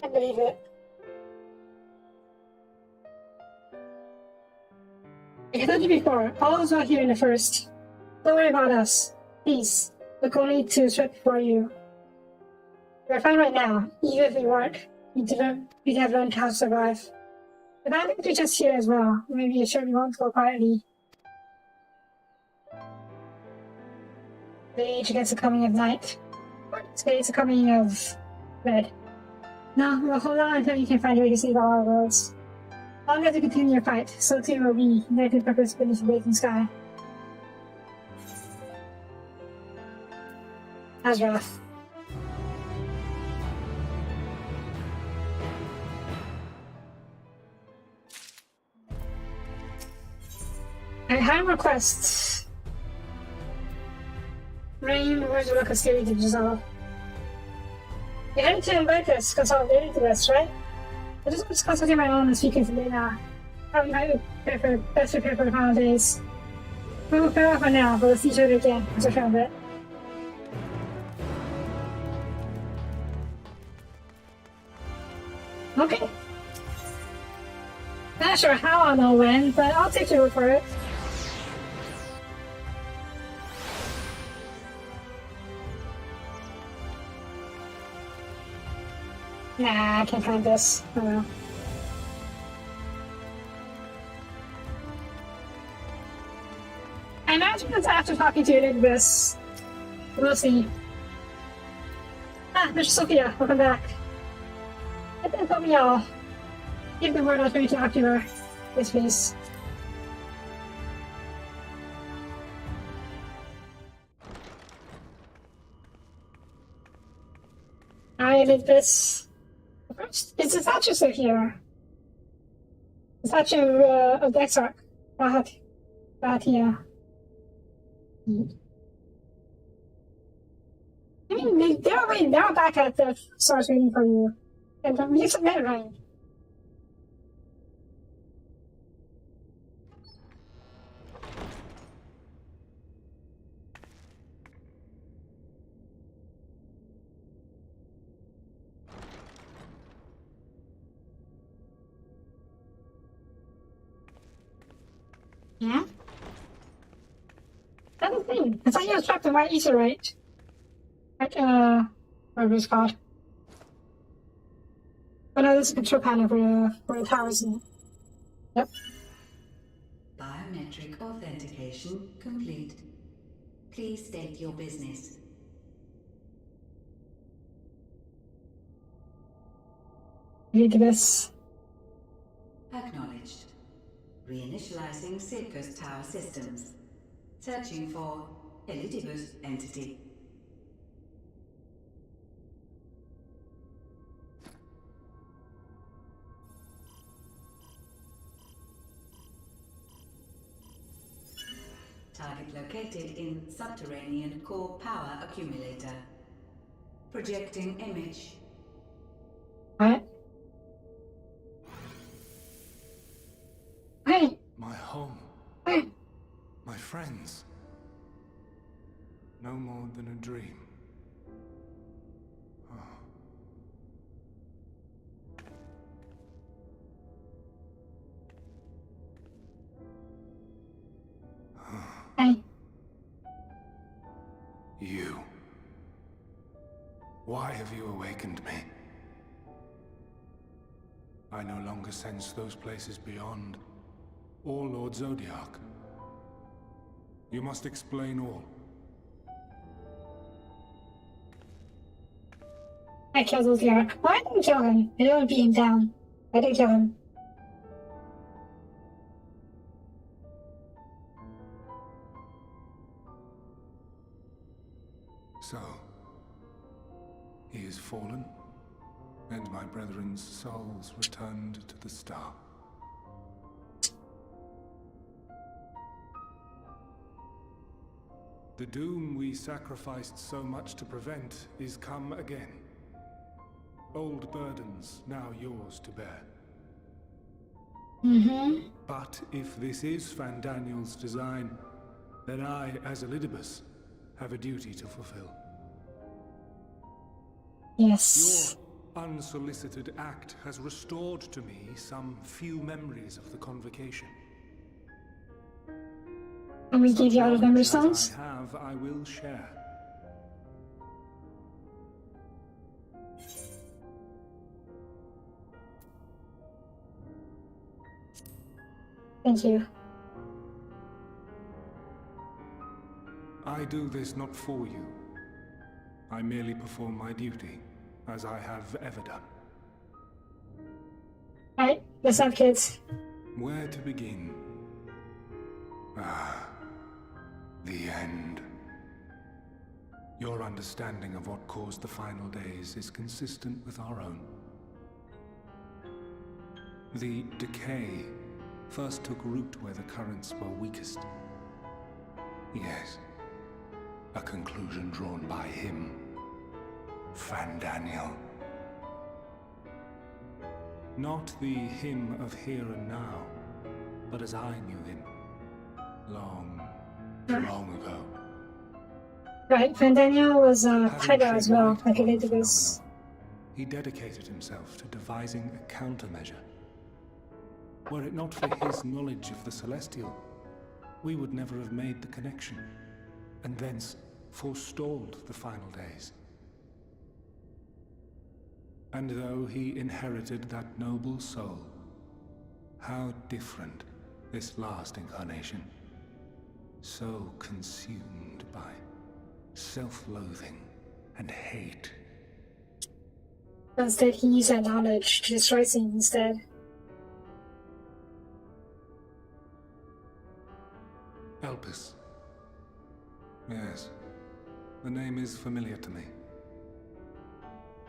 I believe it. Like I told you before, all was well here in the first. Don't worry about us. Please, look only to the threat before you. We're fine right now. Even if we weren't, we'd have learned how to survive. The bandits are just here as well. Maybe sure we won't go quietly. The age against the coming of night. Or against the coming of red. No, we'll hold on until you can find a way to save all our worlds. Long as you continue your fight, so too will we, united purpose beneath the blazing sky. Azroth. I have requests. Rain, where's the look of theory to dissolve? You had to invite us, consolidated to this, right? I just was consulting my own and speaking to Lena. Probably might best prepare for the final days. We will fair off for now, but we'll see each other again, once I found it. Okay. Not sure how I'll know when, but I'll take your word for it. Nah, I can't find this. I don't know. I imagine it's after talking to Elizabeth. We'll see. Ah, there's Sophia. Welcome back. Get that from y'all. Give the word I was going to talk to her. Yes, please. Hi, Elizabeth. First, it's a statue still here. The statue of Dexark. Right here. I mean, they're back at the source waiting for you. And you submit, right? Yeah? That's the thing. I thought you was trapped in White Ether, right? Like, whatever it's called. Oh no, this is a control panel for the towers. Yep. Biometric authentication complete. Please state your business. Read this. Acknowledged. Reinitializing Circus Tower systems. Searching for Elidibus entity. Target located in subterranean core power accumulator. Projecting image. What? Hey! My home. Hey! My friends. No more than a dream. Hey. You. Why have you awakened me? I no longer sense those places beyond, or Lord Zodiac. You must explain all. I killed Zodiac. Why didn't kill him? I didn't beat him down. I didn't kill him. So, he is fallen, and my brethren's souls returned to the star. The doom we sacrificed so much to prevent is come again. Old burdens now yours to bear. But if this is Fandaniel's design, then I, as Elidibus, have a duty to fulfill. Yes. Your unsolicited act has restored to me some few memories of the convocation. And we gave you all of memory stones? I will share. Thank you. I do this not for you. I merely perform my duty, as I have ever done. Alright, let's have kids. Where to begin? The end. Your understanding of what caused the final days is consistent with our own. The decay first took root where the currents were weakest. Yes. A conclusion drawn by him, Fandaniel. Not the him of here and now, but as I knew him, long ago. Right, Fandaniel was a tiger as well, like Elidibus. he dedicated himself to devising a countermeasure. Were it not for his knowledge of the Celestial, we would never have made the connection, and thence forestalled the final days. And though he inherited that noble soul, how different this last incarnation, so consumed by self-loathing and hate. Instead, he used that knowledge to destroy things instead. Elpis. Yes, the name is familiar to me.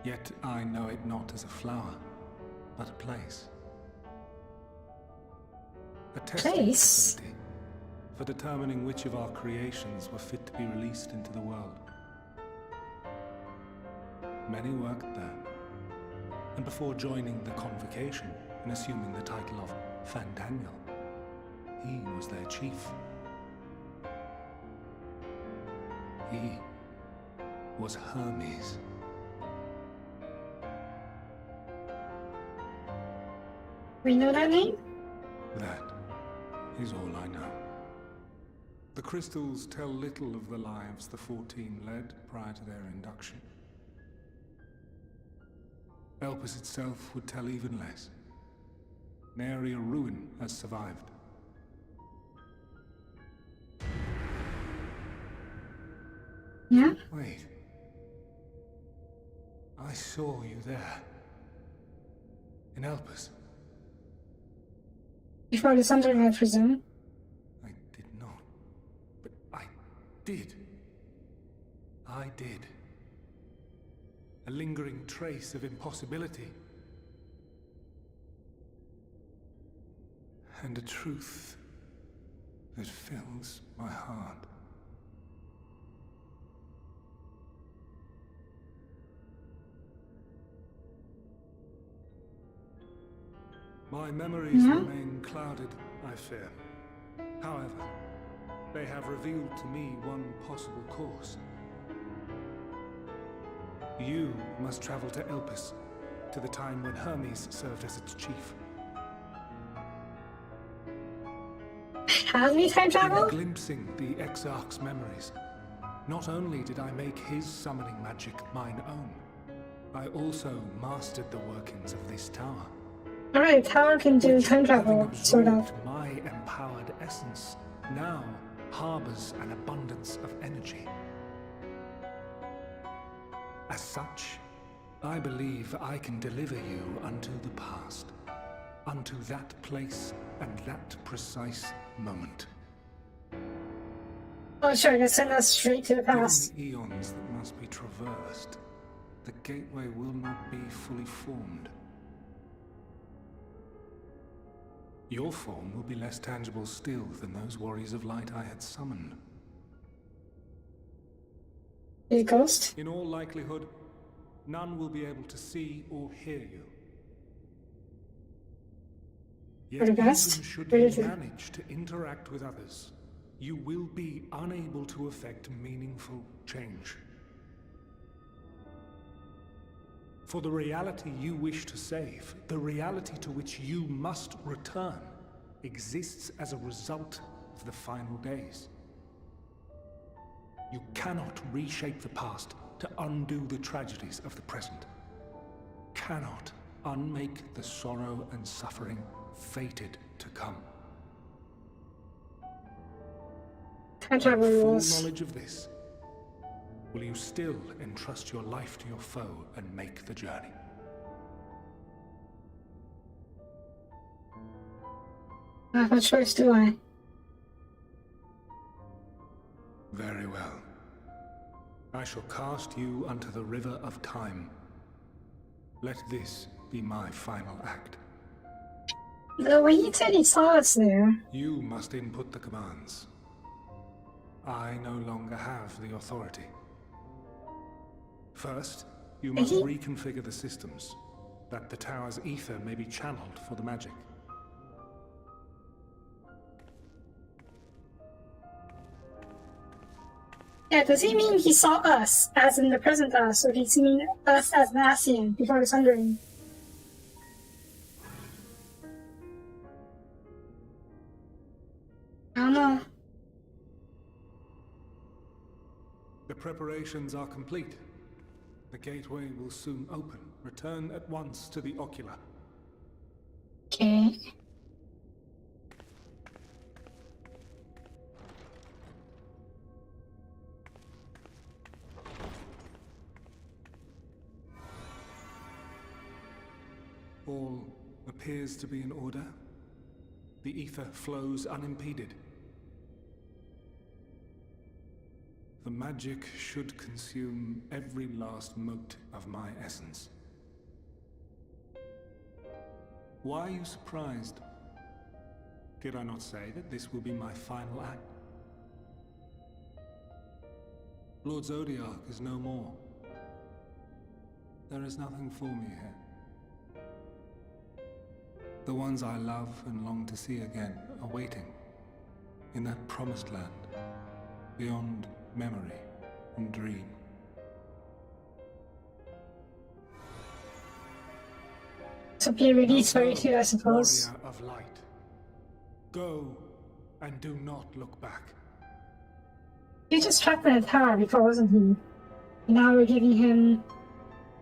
Yet I know it not as a flower, but a place. A testing facility for determining which of our creations were fit to be released into the world. Many worked there, and before joining the convocation and assuming the title of Fandaniel, he was their chief. He was Hermes. We know that name? That is all I know. The crystals tell little of the lives the 14 led prior to their induction. Elpis itself would tell even less. Nary a ruin has survived. Yeah? Wait. I saw you there. In Elpis. Before the Sundering, I presume. I did not. But I did. I did. A lingering trace of impossibility. And a truth that fills my heart. My memories remain clouded, I fear. However, they have revealed to me one possible course. You must travel to Elpis, to the time when Hermes served as its chief. Has he time travel? In glimpsing the Exarch's memories, not only did I make his summoning magic mine own, I also mastered the workings of this tower. Alright, tower can do time travel, sort of. My empowered essence now harbors an abundance of energy. As such, I believe I can deliver you unto the past, unto that place and that precise moment. Oh sure, just send us straight to the past. Given the eons that must be traversed, the gateway will not be fully formed. Your form will be less tangible still than those warriors of light I had summoned. A ghost? In all likelihood, none will be able to see or hear you. Yet even should you manage to interact with others, you will be unable to effect meaningful change. For the reality you wish to save, the reality to which you must return, exists as a result of the final days. You cannot reshape the past to undo the tragedies of the present. Cannot unmake the sorrow and suffering fated to come. Time travel With full knowledge of this, will you still entrust your life to your foe and make the journey? What choice do I? Very well. I shall cast you unto the river of time. Let this be my final act. The way you said he saw us there. You must input the commands. I no longer have the authority. First, you must reconfigure the systems, that the tower's ether may be channeled for the magic. Yeah, does he mean he saw us, as in the present us, or does he mean us as the Ascian before the Sundering? I don't know. The preparations are complete. The gateway will soon open. Return at once to the Ocular. Okay. All appears to be in order. The ether flows unimpeded. The magic should consume every last mote of my essence. Why are you surprised? Did I not say that this will be my final act? Lord Zodiac is no more. There is nothing for me here. The ones I love and long to see again are waiting in that promised land, beyond memory and dream. To be released very too, I suppose. Warrior of light, go and do not look back. He just trapped in a tower before, wasn't he? Now we're giving him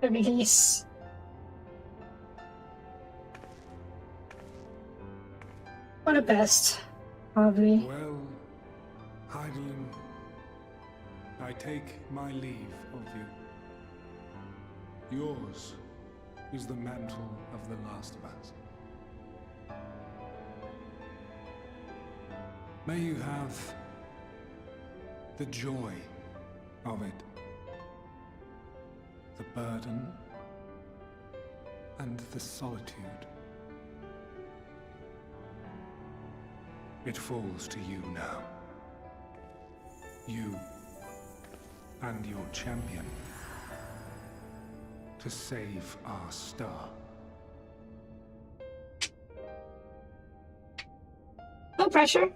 a release. For the best, probably. Well, Heidelin, I take my leave of you. Yours is the mantle of the last of us. May you have the joy of it, the burden, and the solitude. It falls to you now. You and your champion to save our star. No pressure.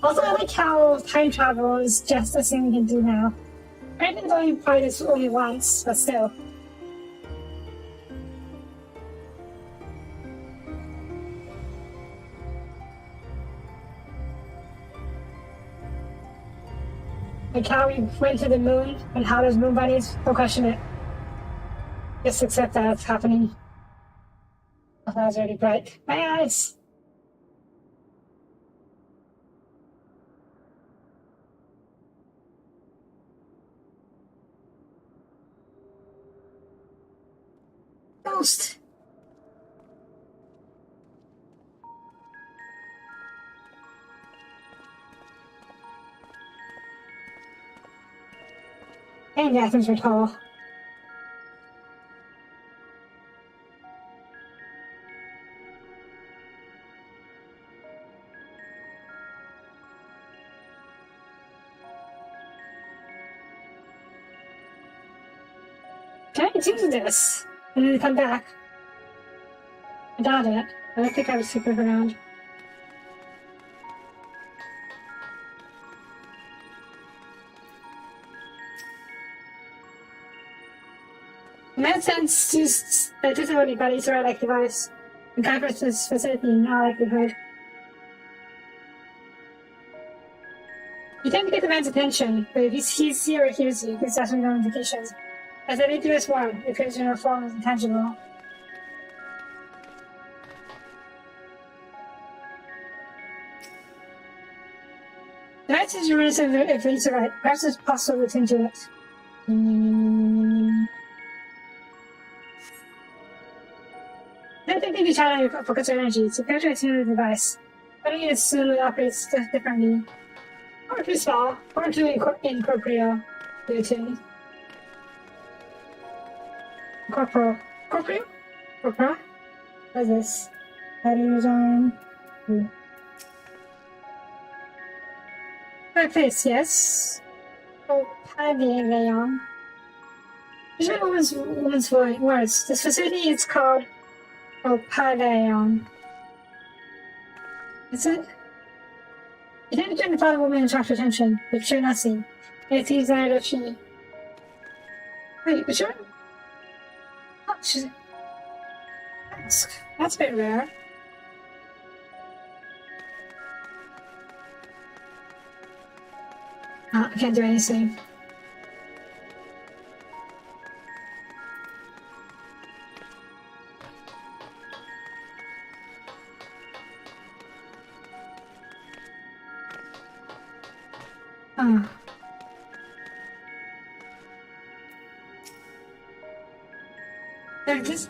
Also, I like how time travel is just a thing we can do now. I didn't know you played this only once, but still. Like how we went to the moon, and how there's moon bunnies, don't question it. Just accept that it's happening. Oh, that was really bright. My eyes! Ghost! And Athens were tall. Can I do this? And then come back? I doubt it. I don't think I was super around. In that sense, disability buddies are like device. And conferences facility in all likelihood. You tend to get the man's attention, but if he's here or hears you, he's definitely no indications. As an intuitive one, it appears your form is intangible. The right is your reason if it's right. Perhaps it's possible to into it. I don't think they be trying to focus your energy, so compare to a tuner device. Putting it soon operates differently. Or too small, or too incorporeal to the tune. Corporal. Corporal? Corporal? What is this? Batteries on. My place, yes. Oh, Pavilion. These are woman's words. This facility is called Pavilion. Is it? You didn't identify the woman and attract attention, but sure nothing. It is either she. Wait, but sure? Oh, she's. That's a bit rare. I can't do anything.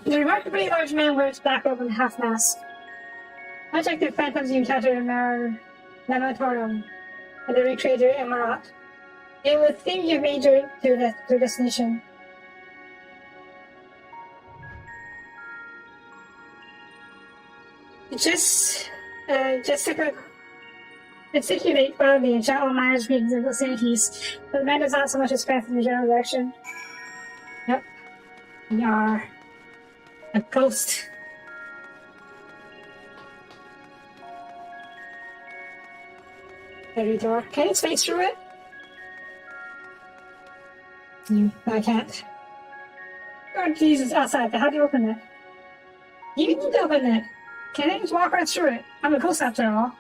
The remarkably large man wears black robe and half mask. Much like the phantoms you encountered in our Lamatorium and the recreator Emarat. It would think you've made your destination. Just gesticulate wildly and shout all Myers greetings and vicinities, but the man does not so much as pass in the general direction. Yep. We are a ghost. Every door. Can you space through it? I can't. Oh Jesus, outside. How do you open it? You need to open it. Can I just walk right through it? I'm a ghost after all.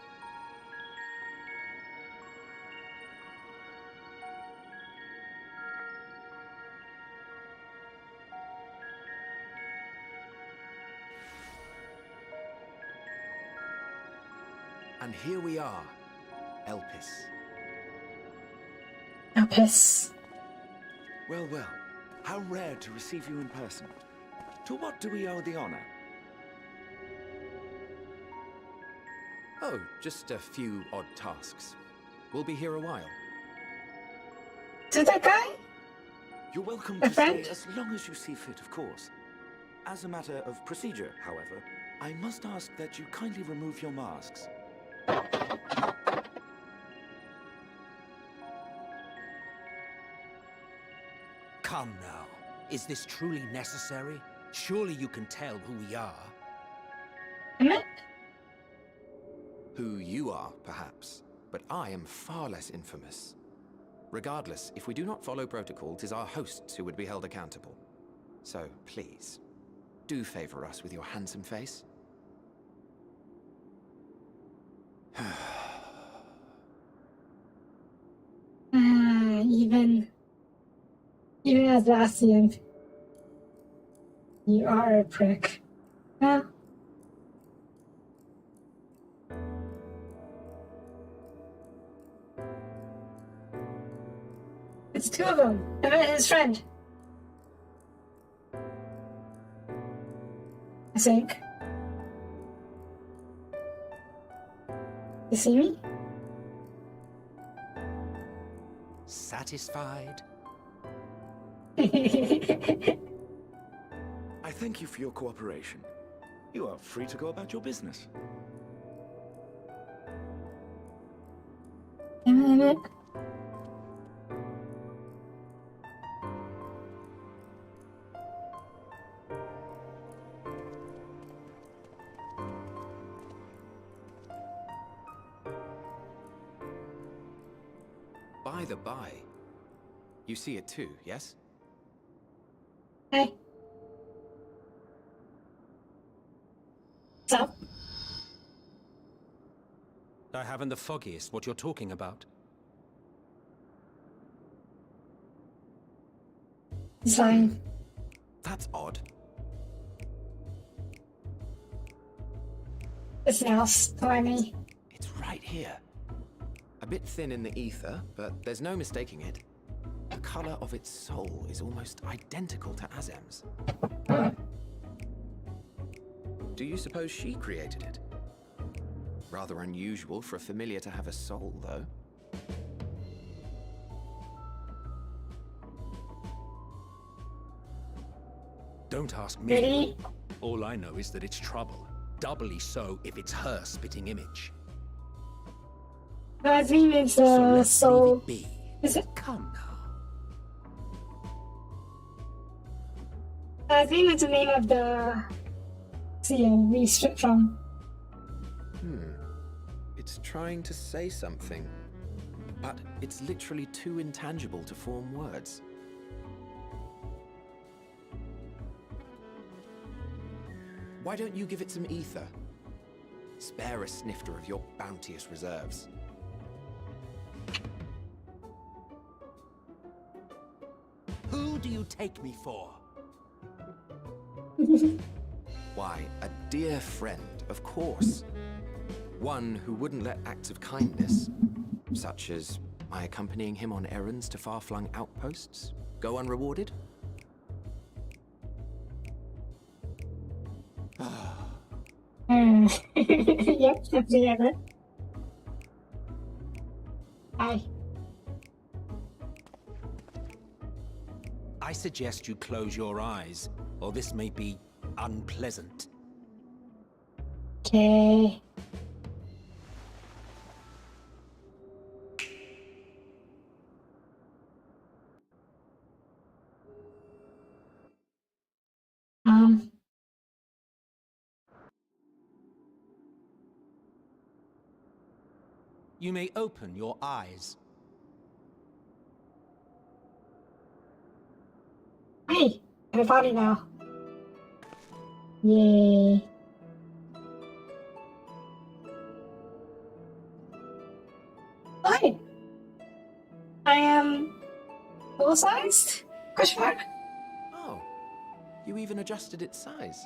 And here we are, Elpis. Elpis. Well, well, how rare to receive you in person. To what do we owe the honor? Oh, just a few odd tasks. We'll be here a while. To that guy? You're welcome to stay as long as you see fit, of course. As a matter of procedure, however, I must ask that you kindly remove your masks. Come now. Is this truly necessary? Surely you can tell who we are. Who you are, perhaps, but I am far less infamous. Regardless, if we do not follow protocol, 'tis our hosts who would be held accountable. So, please, do favor us with your handsome face. Even as Lassian, you are a prick. Huh? It's two of them, him and his friend. I think. You see me? Satisfied? I thank you for your cooperation. You are free to go about your business. By the by, you see it too, yes? Hey. So? I haven't the foggiest what you're talking about. It's fine. That's odd. It's now slimy. It's right here. A bit thin in the ether, but there's no mistaking it. The color of its soul is almost identical to Azem's. Do you suppose she created it? Rather unusual for a familiar to have a soul, though. Don't ask me. Really? All I know is that it's trouble. Doubly so if it's her spitting image. I think it's So let's so. leave it be. Is it? Come now. I think it's the name of the seal we stripped from. It's trying to say something, but it's literally too intangible to form words. Why don't you give it some ether? Spare a snifter of your bounteous reserves. Who do you take me for? Why, a dear friend, of course. One who wouldn't let acts of kindness, such as my accompanying him on errands to far-flung outposts, go unrewarded? Yep, definitely have it. Hi. I suggest you close your eyes, or this may be unpleasant. Okay. You may open your eyes. Hey, I have a body now. Yay. Hi. I am full-sized? Question mark? Oh, you even adjusted its size.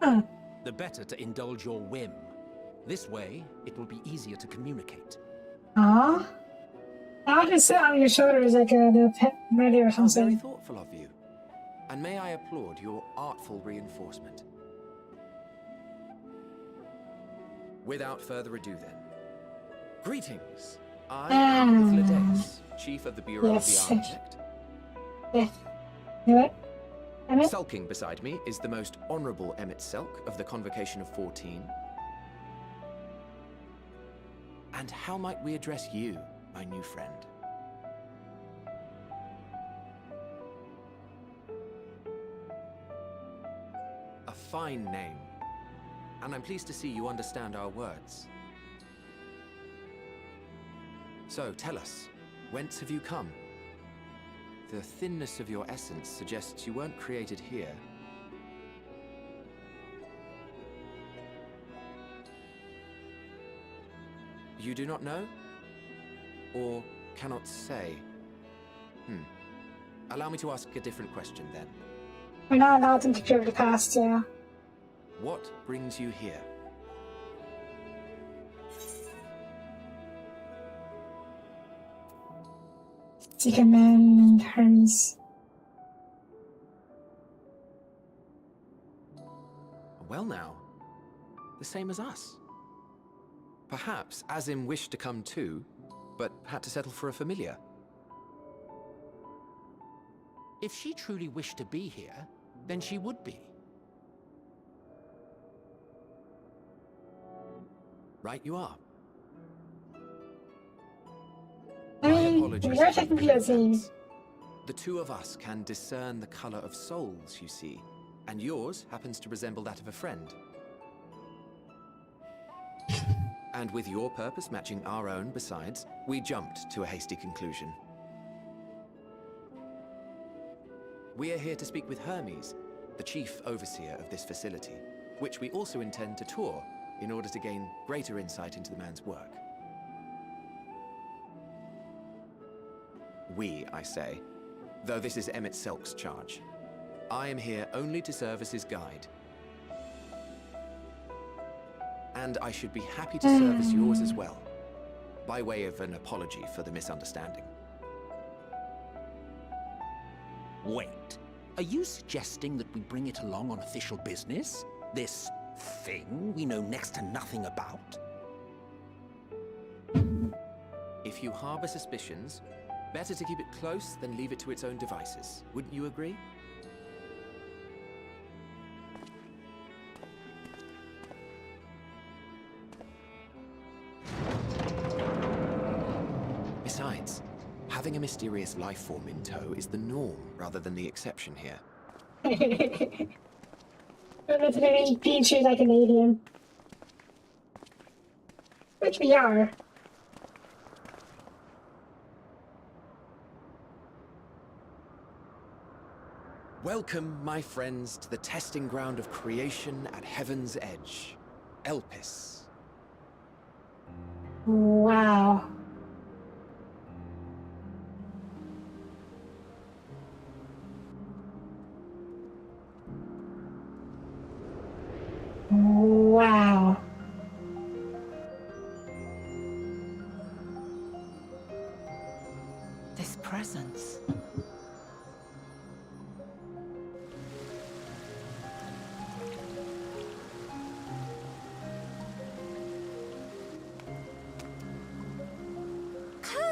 Huh. The better to indulge your whim. This way, it will be easier to communicate. Aww. I'll just sit on your shoulders like a little pet buddy or How very something. thoughtful of you. And may I applaud your artful reinforcement. Without further ado then. Greetings. I am Lydes, Chief of the Bureau of the Architect. Yeah. You what? Emmett? Sulking beside me is the most honorable Emmett Selk of the Convocation of 14. And how might we address you, my new friend? A fine name. And I'm pleased to see you understand our words. So, tell us, whence have you come? The thinness of your essence suggests you weren't created here. You do not know? Or cannot say? Allow me to ask a different question then. We're not allowed to interfere with the past, yeah. What brings you here? Seek a man named Hermes. Well now, the same as us. Perhaps Azim wished to come too, but had to settle for a familiar. If she truly wished to be here, then she would be. Right you are. I mean, we're technically a team. The two of us can discern the color of souls, you see, and yours happens to resemble that of a friend. And with your purpose matching our own besides, we jumped to a hasty conclusion. We are here to speak with Hermes, the chief overseer of this facility, which we also intend to tour in order to gain greater insight into the man's work. We, I say, though this is Emmett Selk's charge. I am here only to serve as his guide. And I should be happy to serve as yours as well, by way of an apology for the misunderstanding. Wait, are you suggesting that we bring it along on official business? This thing we know next to nothing about? If you harbor suspicions, better to keep it close than leave it to its own devices. Wouldn't you agree? Having a mysterious life form in tow is the norm rather than the exception here. Literally being treated like an alien. Which we are. Welcome, my friends, to the testing ground of creation at Heaven's Edge. Elpis. Wow. Wow. This presence.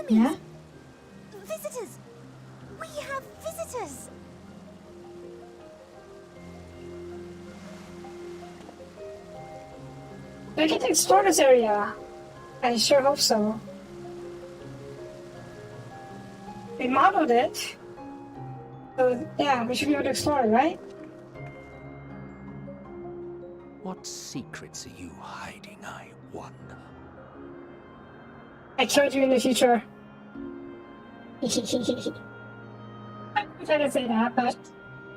Yeah? Visitors! We have visitors! We get to explore this area. I sure hope so. We modeled it. So, yeah, we should be able to explore it, right? What secrets are you hiding, I wonder? I killed you in the future. I'm trying to say that, but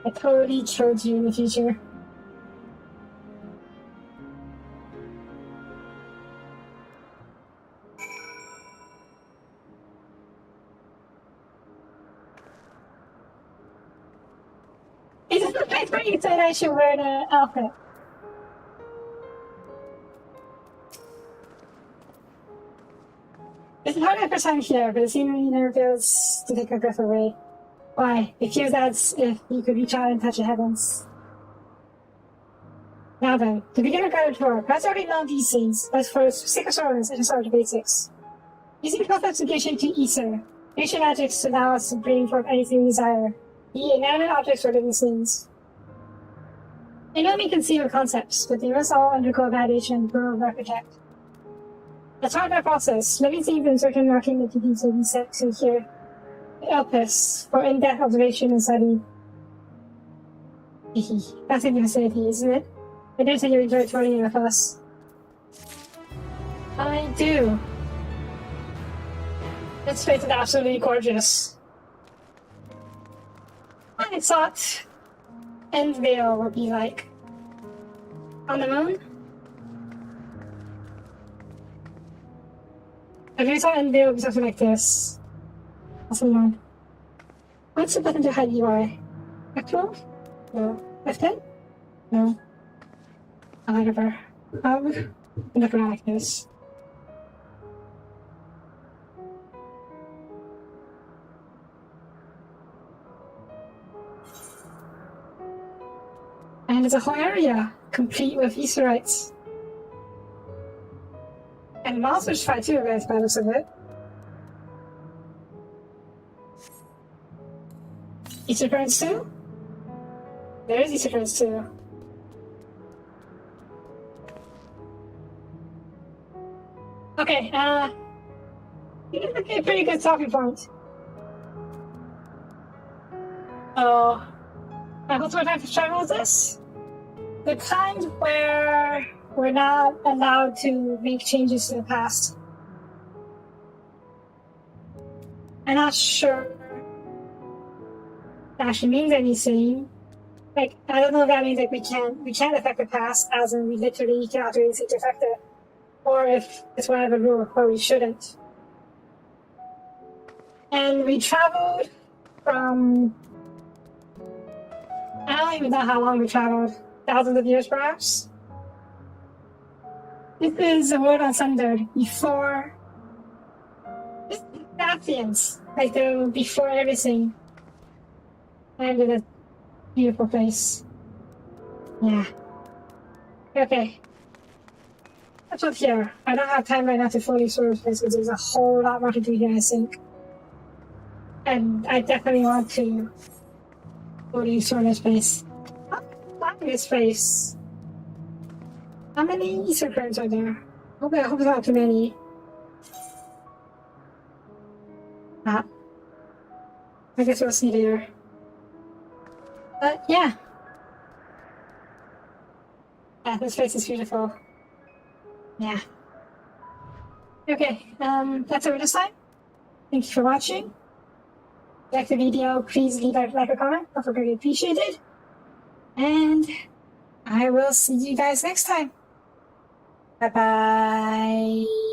I totally killed you in the future. Is this the place where you said I should wear the outfit? It's not my first time here, but it seemingly never fails to take our breath away. Why? It feels as if you could reach out and touch the heavens. Now then, to begin our guided tour, perhaps already know these things, but for sake of sorrows, I just start the basics. Using concepts of Geshe to Ether, Geshe magics allow us to bring forth anything we desire, be it inanimate objects or living things. They don't mean conceivable concepts, but they must all undergo validation and grow of architect. As part of that process, living things in certain marking entities will be set to here, Elpis, for in-depth observation and study. That's in the vicinity, isn't it? I dare say you enjoy touring with us. I do. This place is absolutely gorgeous. I thought Endwalker would be like on the moon. If you saw Endwalker would be something like this. Awesome one. What's the button to hide UI? F12? No. F10? No. Whatever. Look around like this. And there's a whole area complete with Easter eggs. And monsters fight too, guys, by the looks of it. Easter currents too? There is Easter currents too. Okay, this is a pretty good talking point. Oh, what's what type of travel is this? The kind where we're not allowed to make changes to the past. I'm not sure that actually means anything. Like, I don't know if that means like we can't affect the past, as in we literally cannot do anything to affect it. Or if it's one of the rules where we shouldn't. And we traveled from... I don't even know how long we traveled. Thousands of years, perhaps? This is a world on Thunder before... This is Sapiens. Like, they were before everything. And in a beautiful place. Yeah. Okay. That's what's here. I don't have time right now to fully explore this place because there's a whole lot more to do here, I think. And I definitely want to fully explore this place. How can this place? How many Easter currents are there? I hope it's not too many. Ah. I guess we'll see later. But yeah. Yeah, this place is beautiful. Yeah. Okay, that's it for this time. Thank you for watching. If you like the video, please leave a like or comment. That would be appreciated. And I will see you guys next time. Bye bye.